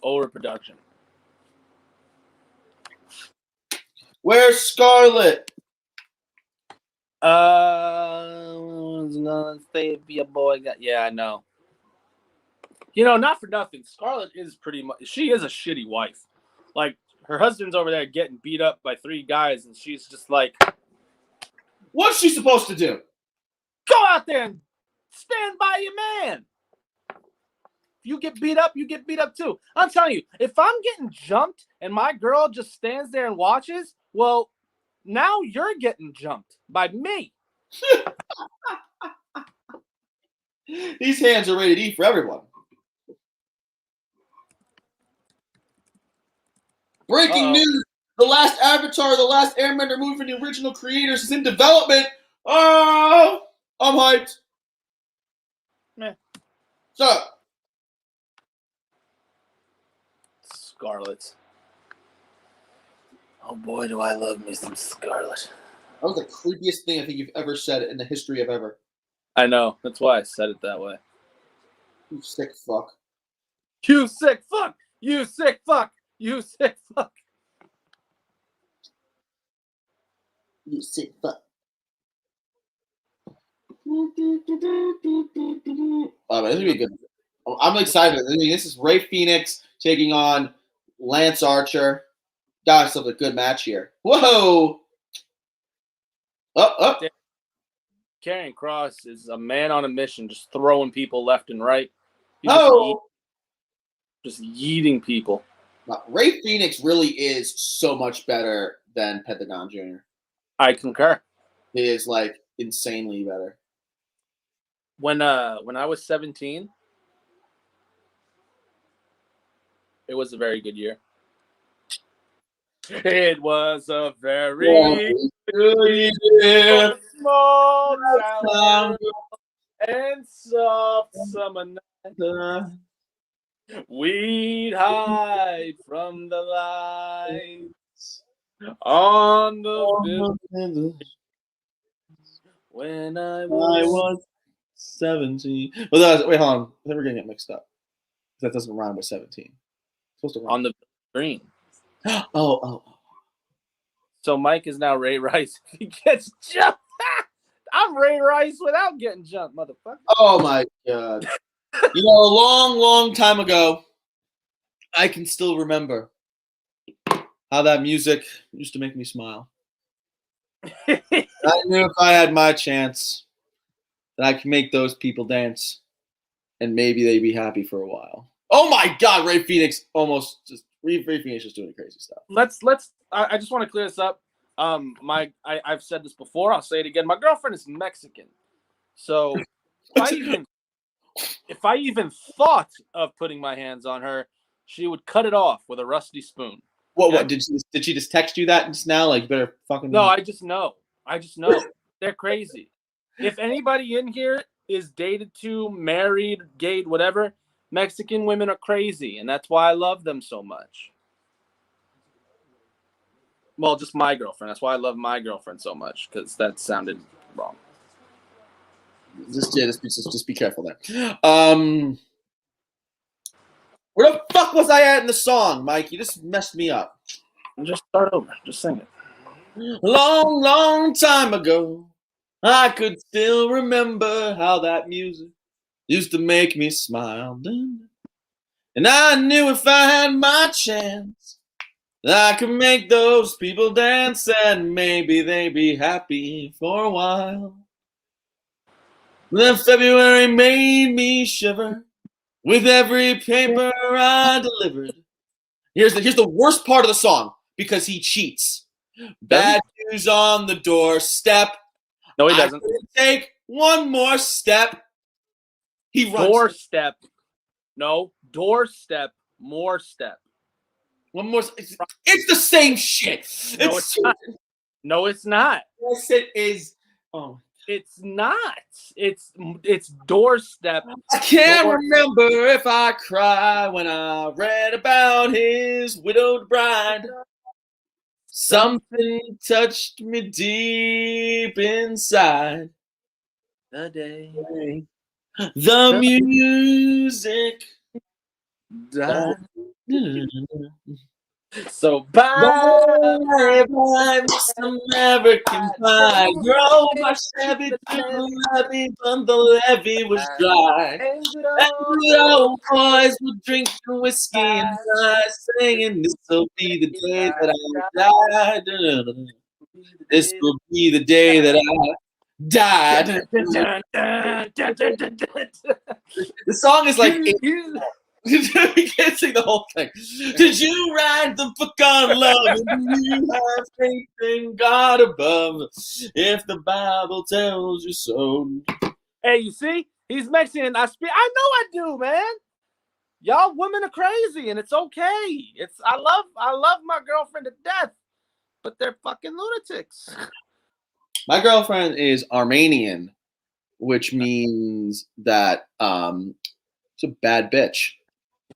Overproduction. Where's Scarlet? Gonna stay be a boy. Yeah, I know. You know, not for nothing. Scarlett is she is a shitty wife. Like, her husband's over there getting beat up by 3 guys, and she's just like, what's she supposed to do? Go out there and stand by your man. If you get beat up, you get beat up too. I'm telling you, if I'm getting jumped and my girl just stands there and watches, well, now you're getting jumped by me. These hands are rated E for everyone. Breaking news. The last Avatar, the last Airbender movie from the original creators is in development. Oh, I'm hyped. Meh. So, Scarlet. Oh boy, do I love me some Scarlet. That was the creepiest thing I think you've ever said in the history of ever. I know. That's why I said it that way. You sick fuck. You sick fuck. You sick fuck. You sick fuck. You sick fuck. Oh, man, this is gonna be good. I'm excited. I mean, this is Ray Phoenix taking on Lance Archer. Got ourselves a good match here. Whoa! Up. Karrion Kross is a man on a mission, just throwing people left and right. He's just yeeting people. Ray Phoenix really is so much better than Pentagon Jr. I concur. He is like insanely better. When I was 17, it was a very good year. It was a very good year. Small town and soft summer night. We'd hide from the lights on the village when I was 17. Well, wait, hold on. I think we're getting it mixed up. That doesn't rhyme with 17. It's supposed to rhyme. On the green. Oh. So Mike is now Ray Rice. He gets jumped. I'm Ray Rice without getting jumped, motherfucker. Oh my god. You know, a long, long time ago, I can still remember how that music used to make me smile. I knew if I had my chance that I could make those people dance, and maybe they'd be happy for a while. Oh my god, Ray Phoenix Ray Phoenix is doing crazy stuff. I just want to clear this up. I've said this before. I'll say it again. My girlfriend is Mexican, so if I even thought of putting my hands on her, she would cut it off with a rusty spoon. What did she just text you that just now? Like, you better fucking. No, I just know. They're crazy. If anybody in here is dated to, married, gay, whatever, Mexican women are crazy, and that's why I love them so much. Well, just my girlfriend. That's why I love my girlfriend so much, because that sounded wrong. Just be careful there. Where the fuck was I at in the song, Mike? You just messed me up. Just start over. Just sing it. Long, long time ago, I could still remember how that music used to make me smile. And I knew if I had my chance, I could make those people dance, and maybe they'd be happy for a while. Then February made me shiver with every paper I delivered. Here's the worst part of the song, because he cheats. Bad news on the doorstep. No, he doesn't. Take one more step. He runs. Doorstep. No, doorstep. More step. One more. It's the same shit. No, it's not. No, it's not. Yes, it is. Oh. It's not. It's doorstep. I can't remember if I cried when I read about his widowed bride. Something touched me deep inside. The day. The music. So bye, Miss American Pie. Girl, my Chevy levee, but the levee was dry. And the old boys were drinking whiskey and singing, "This'll be the day that I die. This will be the day that I died." The song is like. We can't sing the whole thing. Did you write the book on love? Do you have faith in God above? If the Bible tells you so. Hey, you see? He's Mexican. I know I do, man. Y'all women are crazy, and it's okay. I love my girlfriend to death, but they're fucking lunatics. My girlfriend is Armenian, which means that it's a bad bitch.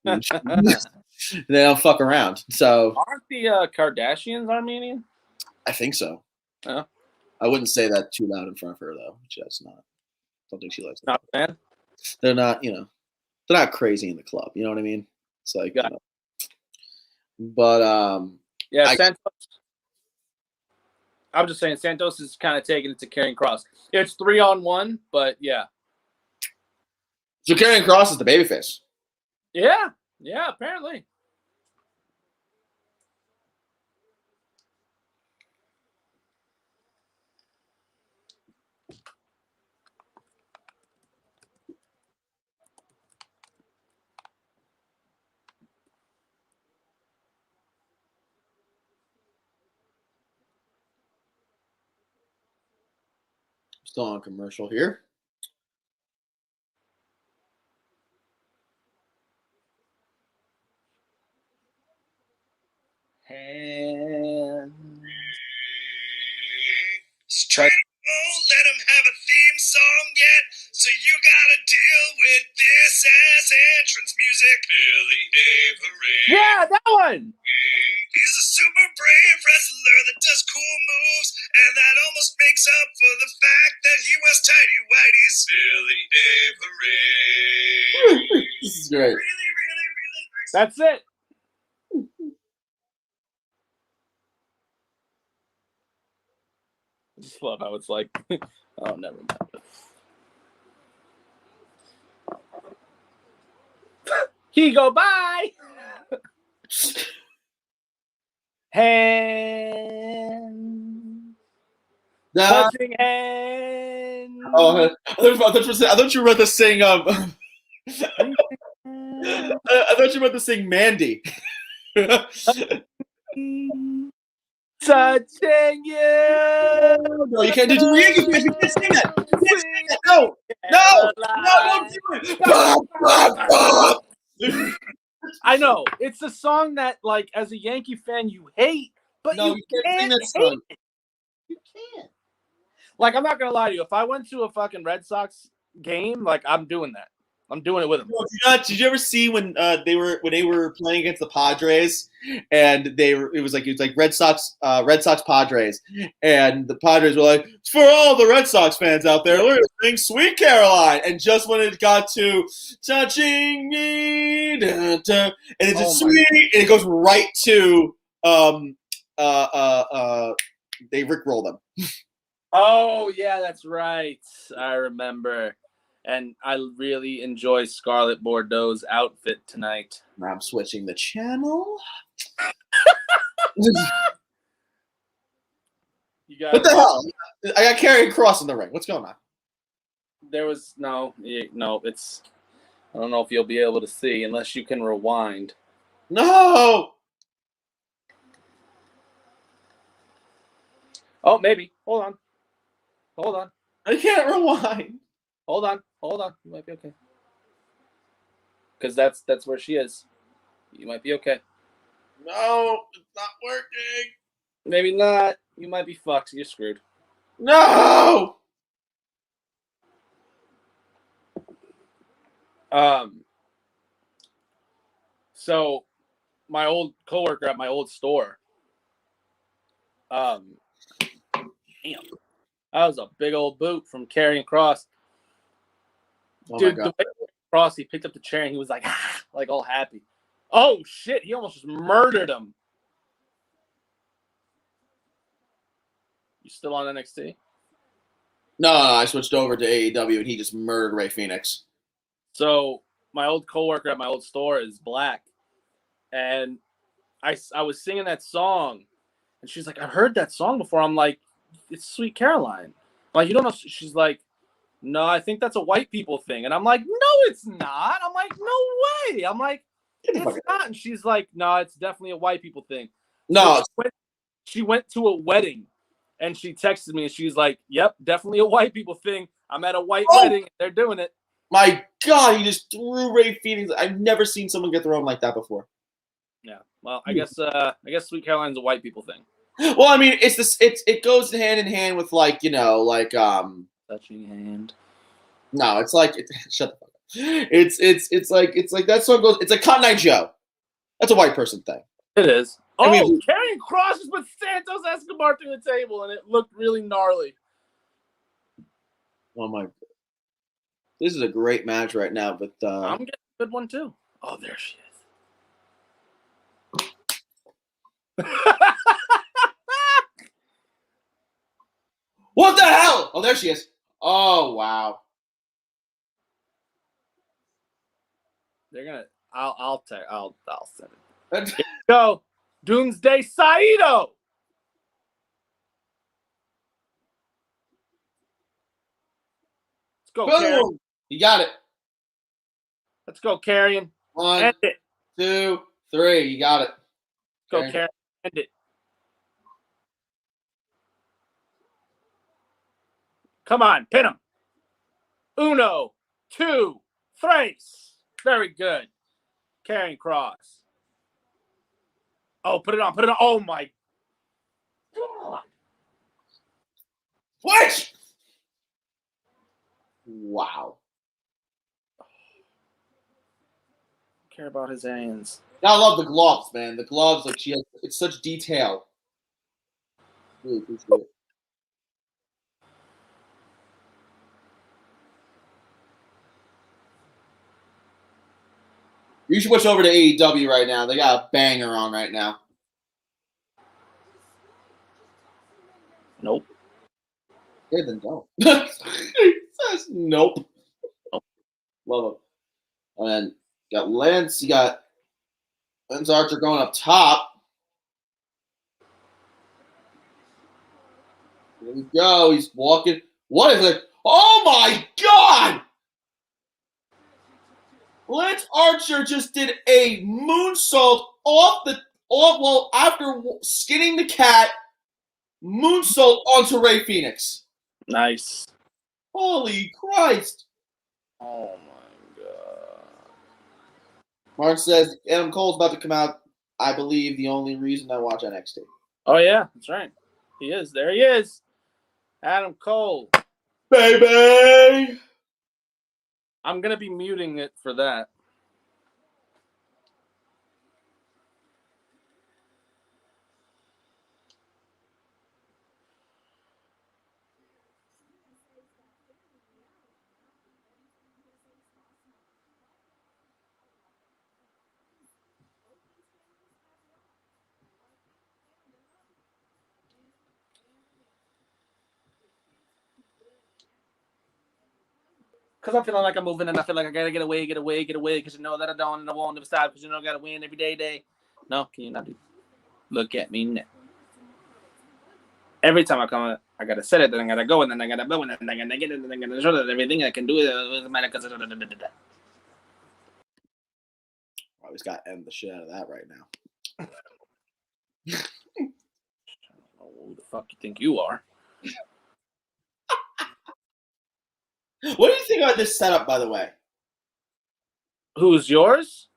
They don't fuck around. So aren't the Kardashians Armenian? I think so. Yeah. I wouldn't say that too loud in front of her though. That's not something she likes. Not a fan. They're not, they're not crazy in the club. You know what I mean? It's like, but yeah, Santos. I'm just saying Santos is kind of taking it to Karrion Kross. It's 3-on-1, but yeah. So Karrion Kross is the babyface. Yeah, apparently. Still on commercial here. Straight won't let him have a theme song yet, so you gotta deal with this as entrance music. Billy Avery. Yeah, that one. He's a super brave wrestler that does cool moves, and that almost makes up for the fact that he wears tighty whities. Billy Avery. This is great. Really, really, really nice. That's it. I just love how it's like, oh, never mind. He go bye. Hand. Touching hand. Oh, I thought you were about to sing. I thought you were about to sing Mandy. Touching you. No, you can't do it. You can't sing that. You can't sing that. No, don't do it. I know. It's a song that, like, as a Yankee fan, you hate, but no, you can't sing that song. You can't. Like, I'm not going to lie to you. If I went to a fucking Red Sox game, like, I'm doing that. I'm doing it with them. Did you ever see when they were playing against the Padres, and it was like Red Sox Padres, and the Padres were like, "It's for all the Red Sox fans out there, we're gonna sing Sweet Caroline," and just when it got to touching me, and it's just sweet, and it goes right to they rickroll them. Oh yeah, that's right. I remember. And I really enjoy Scarlett Bordeaux's outfit tonight. I'm switching the channel. What the hell? I got Karrion Kross in the ring. What's going on? There was no. It's. I don't know if you'll be able to see unless you can rewind. No. Oh, maybe. Hold on. I can't rewind. Hold on. You might be okay. Because that's where she is. You might be okay. No, it's not working. Maybe not. You might be fucked. You're screwed. No. So my old coworker at my old store, damn, that was a big old boot from Karrion Kross. Oh Dude, my the God. way Kross, he picked up the chair and he was like, like all happy. Oh shit, he almost just murdered him. You still on NXT? No, I switched over to AEW and he just murdered Ray Phoenix. So my old coworker at my old store is black, and I was singing that song, and she's like, "I've heard that song before." I'm like, "It's Sweet Caroline." I'm like, you don't know? She's like, "No, I think that's a white people thing," and I'm like, "No, it's not." I'm like, "No way!" I'm like, "It's not," and she's like, "No, it's definitely a white people thing." No, So she went to a wedding. And she texted me and she's like, "Yep, definitely a white people thing. I'm at a white wedding. They're doing it." my God, he just threw Ray Phoenix. I've never seen someone get thrown like that before. Yeah. Well, I guess Sweet Caroline's a white people thing. Well, I mean, it goes hand in hand with like Touching hand. No, it's like shut the fuck up. It's like that song goes. It's like Cotton Eye Joe. That's a white person thing. It is. I mean, Karrion Kross just put Santos Escobar through the table, and it looked really gnarly. Oh my God. This is a great match right now, but I'm getting a good one too. Oh, there she is. What the hell? Oh, there she is. Oh wow. They're gonna. I'll send it. That's- Here we go. Doomsday Saito. Let's go, Karrion. Boom! You got it. Let's go, Karrion. One, End it. 2, 3. You got it. Let's go, Okay. Karrion. End it. Come on, pin him. 1, 2, 3. Very good. Karrion Kross. Oh, put it on. Put it on. Oh, my God. What? Wow. Care about his hands. I love the gloves, man. The gloves, like it's such detail. Really appreciate it. You should switch over to AEW right now. They got a banger on right now. Nope. Yeah, then don't. He says nope. Love it. And then you got Lance. You got Lance Archer going up top. Here we go. He's walking. What is it? Oh my God! Lance Archer just did a moonsault after skinning the cat, moonsault onto Ray Phoenix. Nice. Holy Christ! Oh my God. Martin says Adam Cole's about to come out. I believe the only reason I watch NXT. Oh yeah, that's right. He is. There he is. Adam Cole. Baby! I'm gonna be muting it for that. Because I'm feeling like I'm moving and I feel like I gotta get away. Because you know that I don't and I won't never stop. Because you know I gotta win every day. No, can you not do? Look at me now. Every time I come, I gotta set it, then I gotta go, and then I gotta blow, and then I gotta get it, and then I gotta show that everything I can do it. I always got to end the shit out of that right now. I don't know who the fuck you think you are. What do you think about this setup, by the way? Who's yours?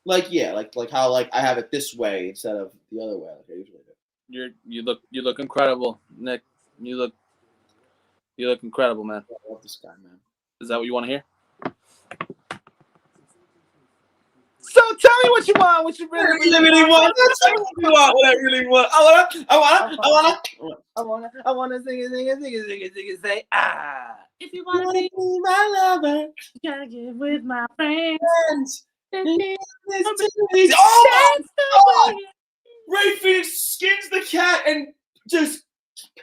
Like, yeah, like how like I have it this way instead of the other way, like I usually do. You look incredible, Nick. You look incredible, man. I love this guy, man. Is that what you want to hear? tell me what you want. What you really want. Tell me what you want. What I really want. I wanna sing it, say ah. If you wanna want to be my lover. you gotta get with my friends. Friends. That's Oh my the God! way. Ray Phoenix skins the cat and just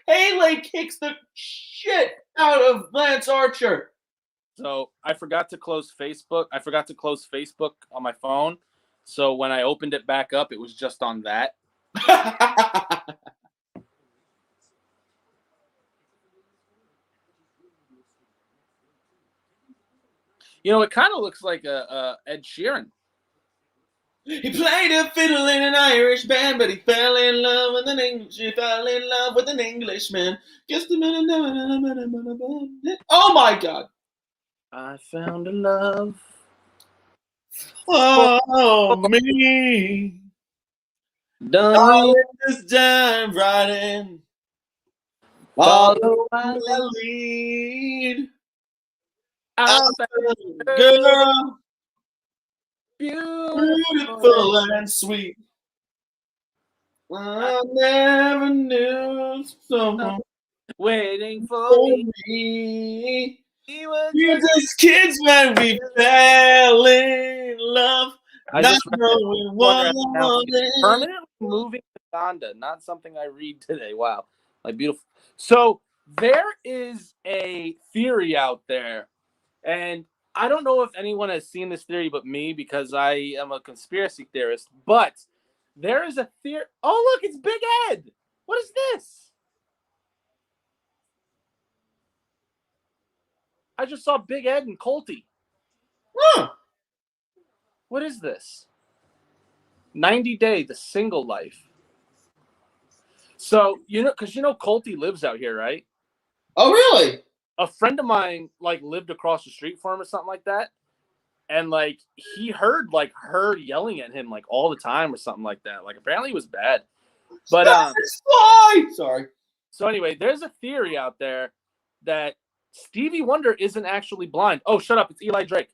Pele kicks the shit out of Lance Archer. So I forgot to close Facebook. I forgot to close Facebook on my phone. So when I opened it back up, it was just on that. You know, it kind of looks like a Ed Sheeran. He played a fiddle in an Irish band, but he fell in love with an Englishman. Just a minute. Oh my God! I found a love. Oh me, Done. just dive right in. Follow my my lead. I Girl, beautiful. beautiful and sweet. I never knew someone Waiting for for me. me. We were We're just just kids when we fell in love. I Not just read knowing wonder what how I permanently moving to Uganda, not something I read today. Wow. Like beautiful. So there is a theory out there, and I don't know if anyone has seen this theory but me because I am a conspiracy theorist, but there is a theory. Oh, look, it's Big Ed. What is this? I just saw Big Ed and Colty. Huh. What is this? 90 Day, the single life. So, because Colty lives out here, right? Oh, really? A friend of mine, lived across the street from him or something like that. And, he heard, her yelling at him, all the time or something like that. Apparently it was bad. But, Sorry. So, anyway, there's a theory out there that Stevie Wonder isn't actually blind. Oh, shut up. It's Eli Drake.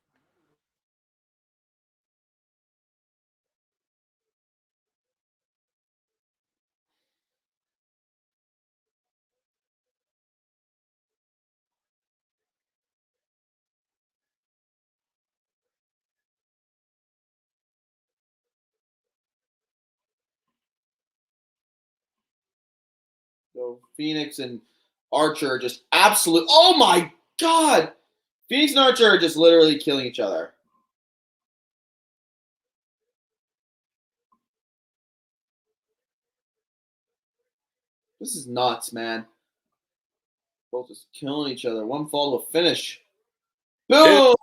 So Phoenix and Archer are just absolute. Oh my God! Phoenix and Archer are just literally killing each other. This is nuts, man. Both just killing each other. One fall to a finish. Boom!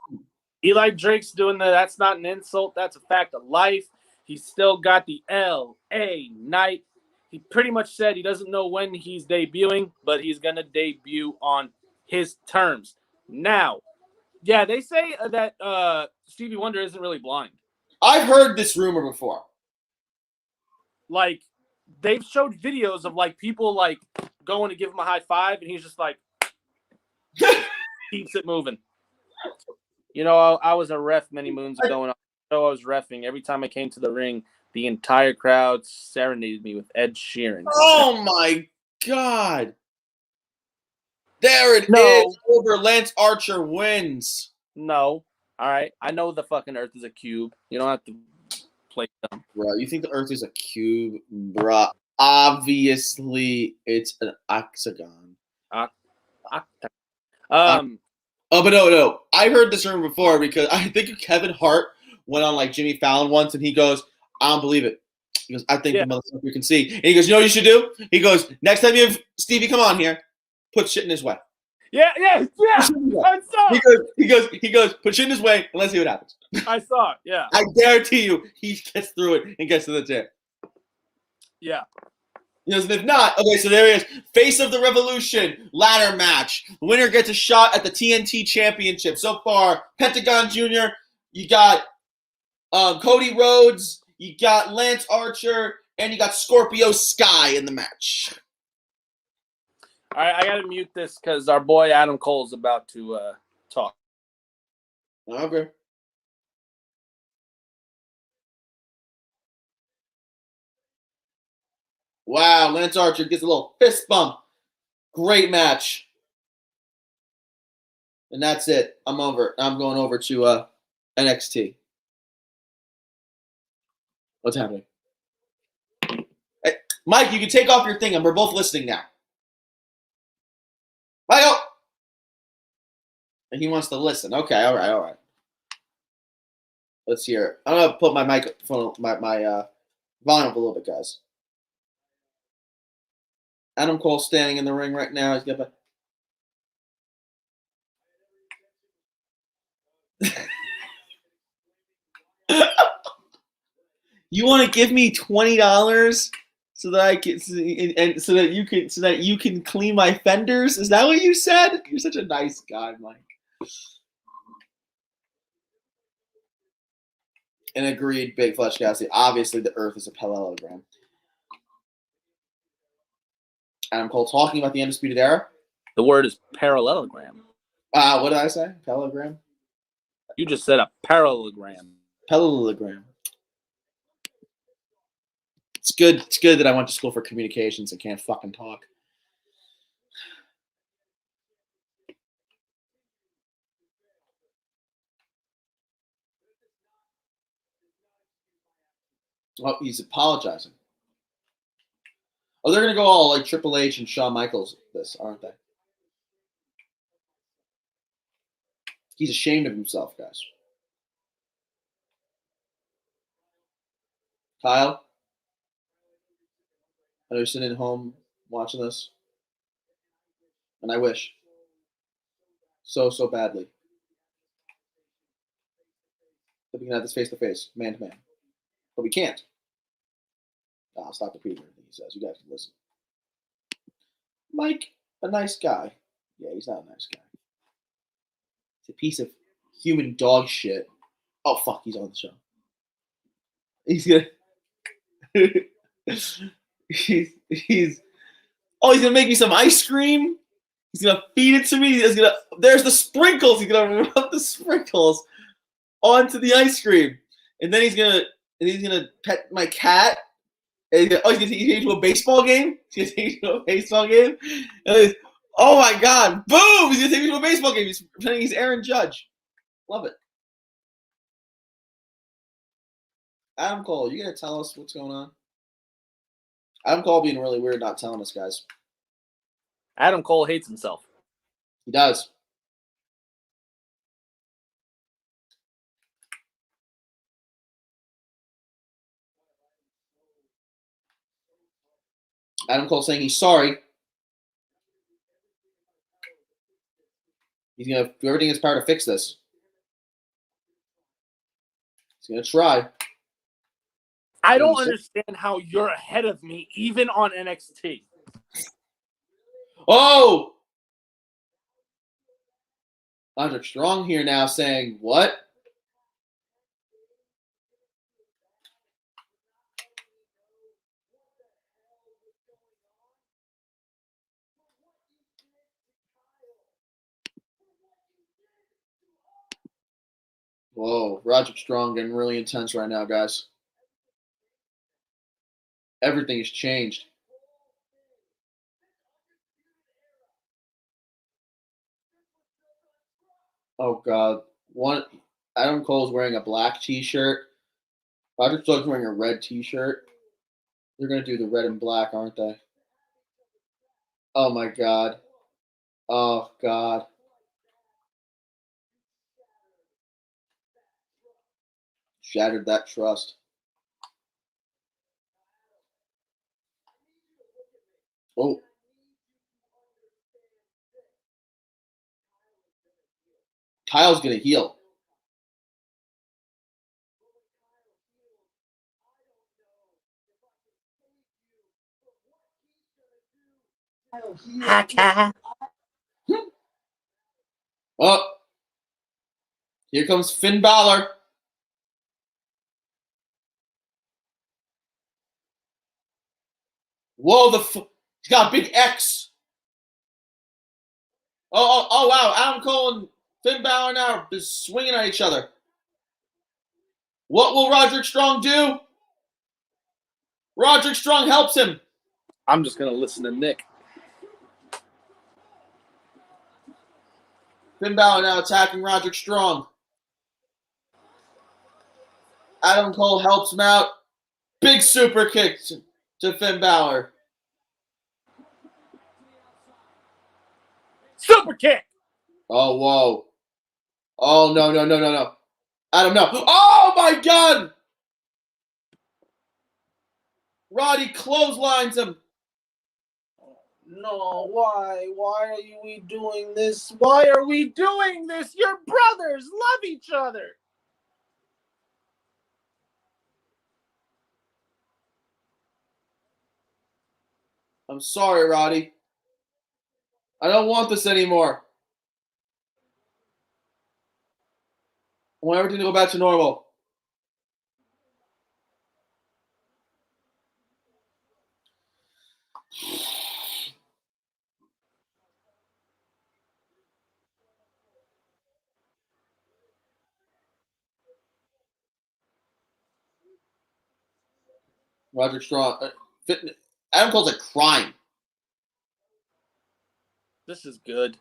Eli Drake's doing that's not an insult. That's a fact of life. He's still got the L.A. Knight. He pretty much said he doesn't know when he's debuting, but he's going to debut on his terms. Now, yeah, they say that Stevie Wonder isn't really blind. I've heard this rumor before. They've showed videos of, people, going to give him a high five, and he's just keeps it moving. I was a ref many moons ago, and I was reffing. Every time I came to the ring, the entire crowd serenaded me with Ed Sheeran. Oh my God! There it is. Over. Lance Archer wins. No. All right. I know the fucking Earth is a cube. You don't have to play dumb. Bro, you think the Earth is a cube? Bro, obviously it's an octagon. Oh, but no. I heard this rumor before because I think Kevin Hart went on Jimmy Fallon once, and he goes, "I don't believe it." He goes, "I think the motherfucker can see." And he goes, "You know what you should do?" He goes, "Next time you have Stevie come on here, put shit in his way." Yeah. I saw. He goes, "Put shit in his way, and let's see what happens." I saw it. Yeah. I guarantee you, he gets through it and gets to the chair. Yeah. If not, okay, so there he is. Face of the Revolution ladder match. The winner gets a shot at the TNT Championship. So far, Pentagon Jr., you got Cody Rhodes, you got Lance Archer, and you got Scorpio Sky in the match. All right, I got to mute this because our boy Adam Cole's about to talk. Okay. Wow, Lance Archer gets a little fist bump. Great match. And that's it. I'm over. I'm going over to NXT. What's happening? Hey, Mike, you can take off your thing, and we're both listening now. Michael! And he wants to listen. Okay, all right. Let's hear it. I'm going to put my microphone, my volume up a little bit, guys. Adam Cole standing in the ring right now. He's got You want to give me $20 so that I can and so that you can clean my fenders? Is that what you said? You're such a nice guy, Mike. And agreed, Big Flesh Cassidy. Obviously, the Earth is a parallelogram. Adam Cole talking about the Undisputed Era. The word is parallelogram. What did I say? Parallelogram? You just said a parallelogram. Parallelogram. It's good. It's good that I went to school for communications and can't fucking talk. Oh, he's apologizing. Oh, they're gonna go all like Triple H and Shawn Michaels this, aren't they? He's ashamed of himself, guys. Kyle, I know you're sitting at home watching this, and I wish so badly that we can have this face to face, man to man, but we can't. I'll stop repeating everything he says. You guys can listen. Mike, a nice guy. Yeah, he's not a nice guy. He's a piece of human dog shit. Oh fuck, he's on the show. He's gonna he's gonna make me some ice cream. He's gonna feed it to me. There's the sprinkles. He's gonna rub the sprinkles onto the ice cream. And then he's gonna pet my cat. And he's gonna take me to a baseball game. He's gonna take me to a baseball game. And oh my god, boom! He's gonna take me to a baseball game. He's pretending he's Aaron Judge. Love it. Adam Cole, you gonna tell us what's going on? Adam Cole being really weird, not telling us, guys. Adam Cole hates himself. He does. Adam Cole saying he's sorry. He's going to do everything in his power to fix this. He's going to try. I don't understand how you're ahead of me, even on NXT. Oh! Roderick Strong here now saying, what? Whoa, Roderick Strong getting really intense right now, guys. Everything has changed. Oh, God. Adam Cole's wearing a black t-shirt. Roderick Strong's wearing a red t-shirt. They're going to do the red and black, aren't they? Oh, my God. Oh, God. Shattered that trust. Oh. Kyle's going to heal. Oh. Here comes Finn Balor. Whoa, he's got a big X. Oh, wow. Adam Cole and Finn Balor now is swinging at each other. What will Roderick Strong do? Roderick Strong helps him. I'm just gonna listen to Nick. Finn Balor now attacking Roderick Strong. Adam Cole helps him out. Big super kick to Finn Balor. Super kick. Oh, whoa. Oh, no. Adam, no. Oh, my God. Roddy clotheslines him. No, why? Why are we doing this? Why are we doing this? Your brothers love each other. I'm sorry, Roddy. I don't want this anymore. I want everything to go back to normal. Roderick Strong. Adam Cole's like crying. This is good.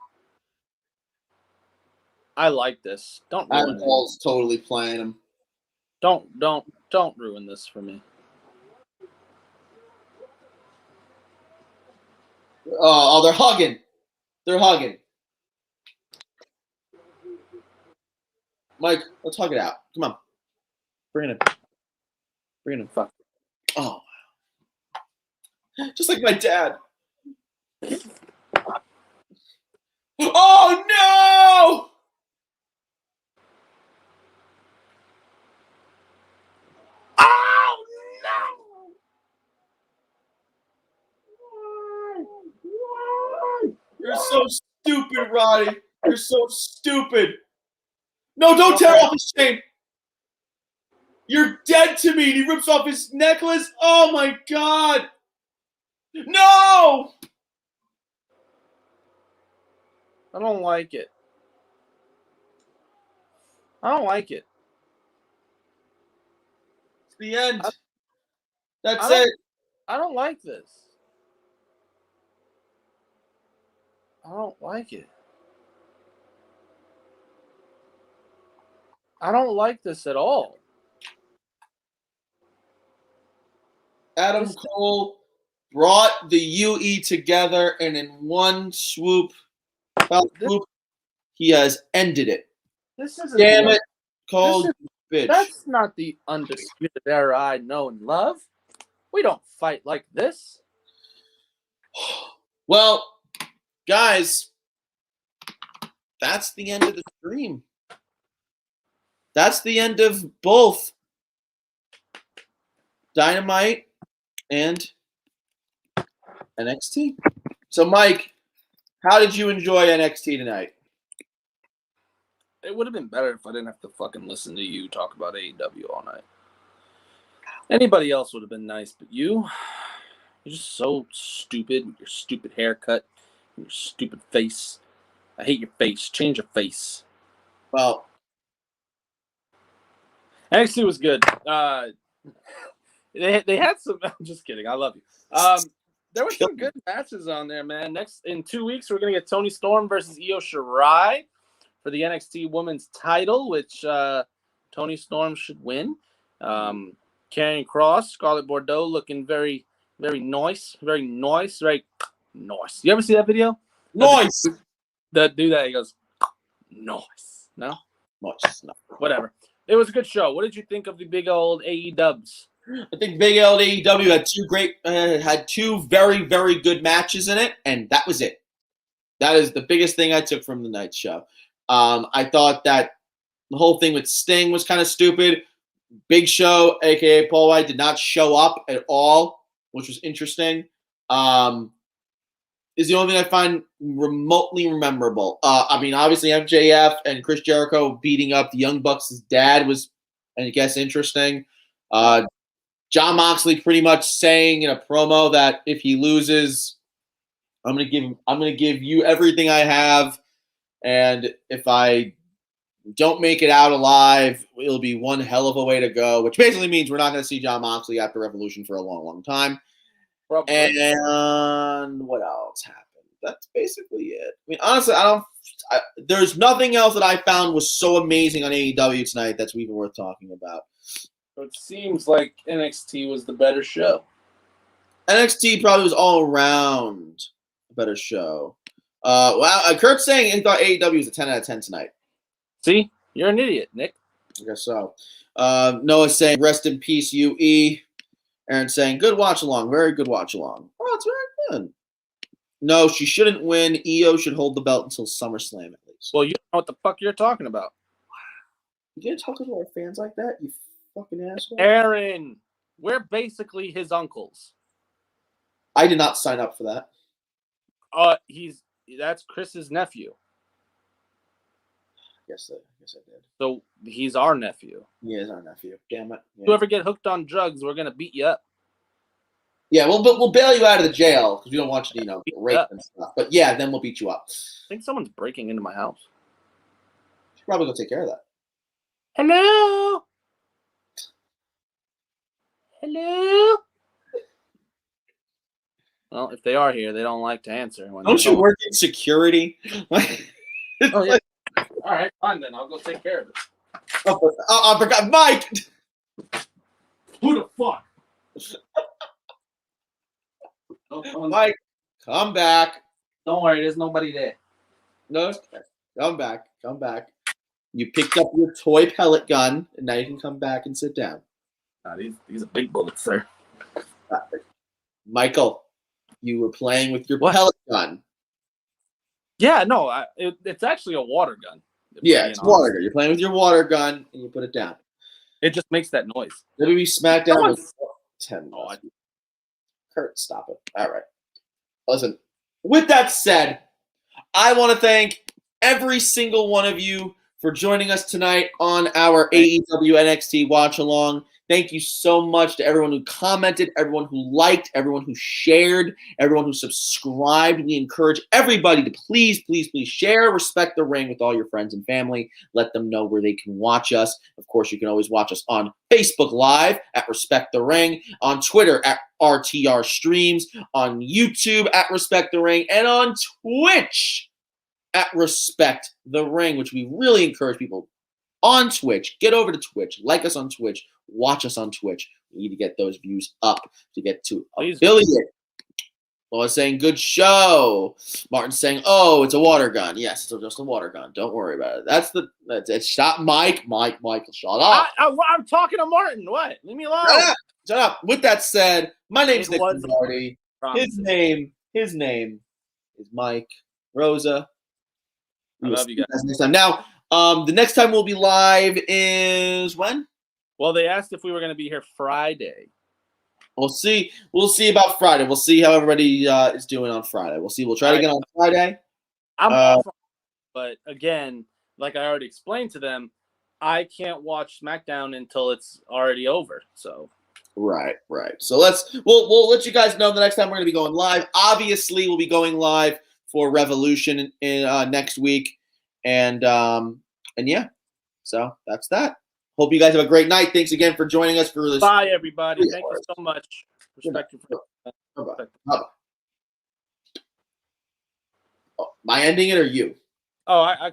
I like this. Don't ruin Adam Cole's totally playing him. Don't ruin this for me. Oh, they're hugging. They're hugging. Mike, let's hug it out. Come on. Bring it in. Bring it in. Fuck. Oh. Just like my dad. Oh, no! Oh no! You're so stupid, Roddy. You're so stupid. No, don't tear off his chain. You're dead to me. He rips off his necklace. Oh, my God. No! I don't like it. I don't like it. It's the end. That's I it. I don't like this. I don't like it. I don't like this at all. Adam Cole brought the UE together, and in one swoop, he has ended it. This is Damn it, Cole, bitch. That's not the Undisputed Era I know and love. We don't fight like this. Well, guys, that's the end of the stream. That's the end of both Dynamite and NXT. So, Mike, how did you enjoy NXT tonight? It would have been better if I didn't have to fucking listen to you talk about AEW all night. Anybody else would have been nice, but you're just so stupid with your stupid haircut and your stupid face. I hate your face. Change your face. Well, NXT was good. They had some. I'm just kidding. I love you. There were some good matches on there, man. Next in 2 weeks, we're gonna get Toni Storm versus Io Shirai for the NXT Women's Title, which Toni Storm should win. Karrion Kross, Scarlett Bordeaux, looking very, very nice, very nice, very nice. You ever see that video? Nice. That do that. He goes, nice. No, Nice. No. whatever. It was a good show. What did you think of the big old AE dubs? I think Big L and AEW had two very, very good matches in it, and that was it. That is the biggest thing I took from the night show. I thought that the whole thing with Sting was kind of stupid. Big Show, aka Paul White, did not show up at all, which was interesting. Is the only thing I find remotely memorable. I mean, obviously MJF and Chris Jericho beating up the Young Bucks' dad was, I guess, interesting. John Moxley pretty much saying in a promo that if he loses, I'm gonna give you everything I have, and if I don't make it out alive, it'll be one hell of a way to go. Which basically means we're not gonna see John Moxley after Revolution for a long, long time. Probably. And what else happened? That's basically it. I mean, honestly, there's nothing else that I found was so amazing on AEW tonight that's even worth talking about. It seems like NXT was the better show. NXT probably was all around a better show. Wow, Kurt's saying he thought AEW was a 10 out of 10 tonight. See? You're an idiot, Nick. I guess so. Noah's saying, rest in peace, UE. Aaron's saying, good watch along. Very good watch along. Oh, it's very good. No, she shouldn't win. Io should hold the belt until SummerSlam at least. Well, you know what the fuck you're talking about. You gonna talk to our fans like that, you fucking asshole? Aaron, we're basically his uncles. I did not sign up for that. That's Chris's nephew. Yes, I did. So he's our nephew. He is our nephew. Damn it. Yeah. If you ever get hooked on drugs, we're gonna beat you up. Yeah, we'll bail you out of the jail because we don't want you to, rape and stuff. But yeah, then we'll beat you up. I think someone's breaking into my house. Should probably go take care of that. Hello? Hello? Well, if they are here, they don't like to answer. Don't you work in security? Oh, yeah. All right, fine then. I'll go take care of it. I forgot. Mike! Who the fuck? Mike, come back. Don't worry, there's nobody there. No, come back. Come back. You picked up your toy pellet gun, and now you can come back and sit down. Nah, these are big bullets, sir. Michael, you were playing with your pellet gun. Yeah, no, it's actually a water gun. Yeah, it's water gun. You're playing with your water gun, and you put it down. It just makes that noise. WWE SmackDown was 10. Kurt, stop it. All right. Listen, with that said, I want to thank every single one of you for joining us tonight on our AEW NXT Watch Along. Thank you so much to everyone who commented, everyone who liked, everyone who shared, everyone who subscribed. We encourage everybody to please, please, please share Respect the Ring with all your friends and family. Let them know where they can watch us. Of course, you can always watch us on Facebook Live at Respect the Ring, on Twitter at RTR Streams, on YouTube at Respect the Ring, and on Twitch at Respect the Ring, which we really encourage people on Twitch. Get over to Twitch. Like us on Twitch. Watch us on Twitch. We need to get those views up to get to a billion. Laura's saying, good show. Martin's saying, oh, it's a water gun. Yes, it's just a water gun. Don't worry about it. That's it. Stop, Mike. Michael, shut up. I'm talking to Martin. What? Leave me alone. Shut up. With that said, my name's Nick Marty. His name is Mike Rosa. I love you guys. Next time. Now, the next time we'll be live is when? Well, they asked if we were going to be here Friday. We'll see. We'll see about Friday. We'll see how everybody is doing on Friday. We'll see. We'll try to get on Friday. I'm off, but again, like I already explained to them, I can't watch SmackDown until it's already over. So. Right. So we'll let you guys know the next time we're going to be going live. Obviously, we'll be going live for Revolution in next week, and yeah. So that's that. Hope you guys have a great night. Thanks again for joining us for this. Bye, everybody. Thank you so much. Respect your Bye-bye. Bye-bye. Oh, am I ending it or you? Oh, I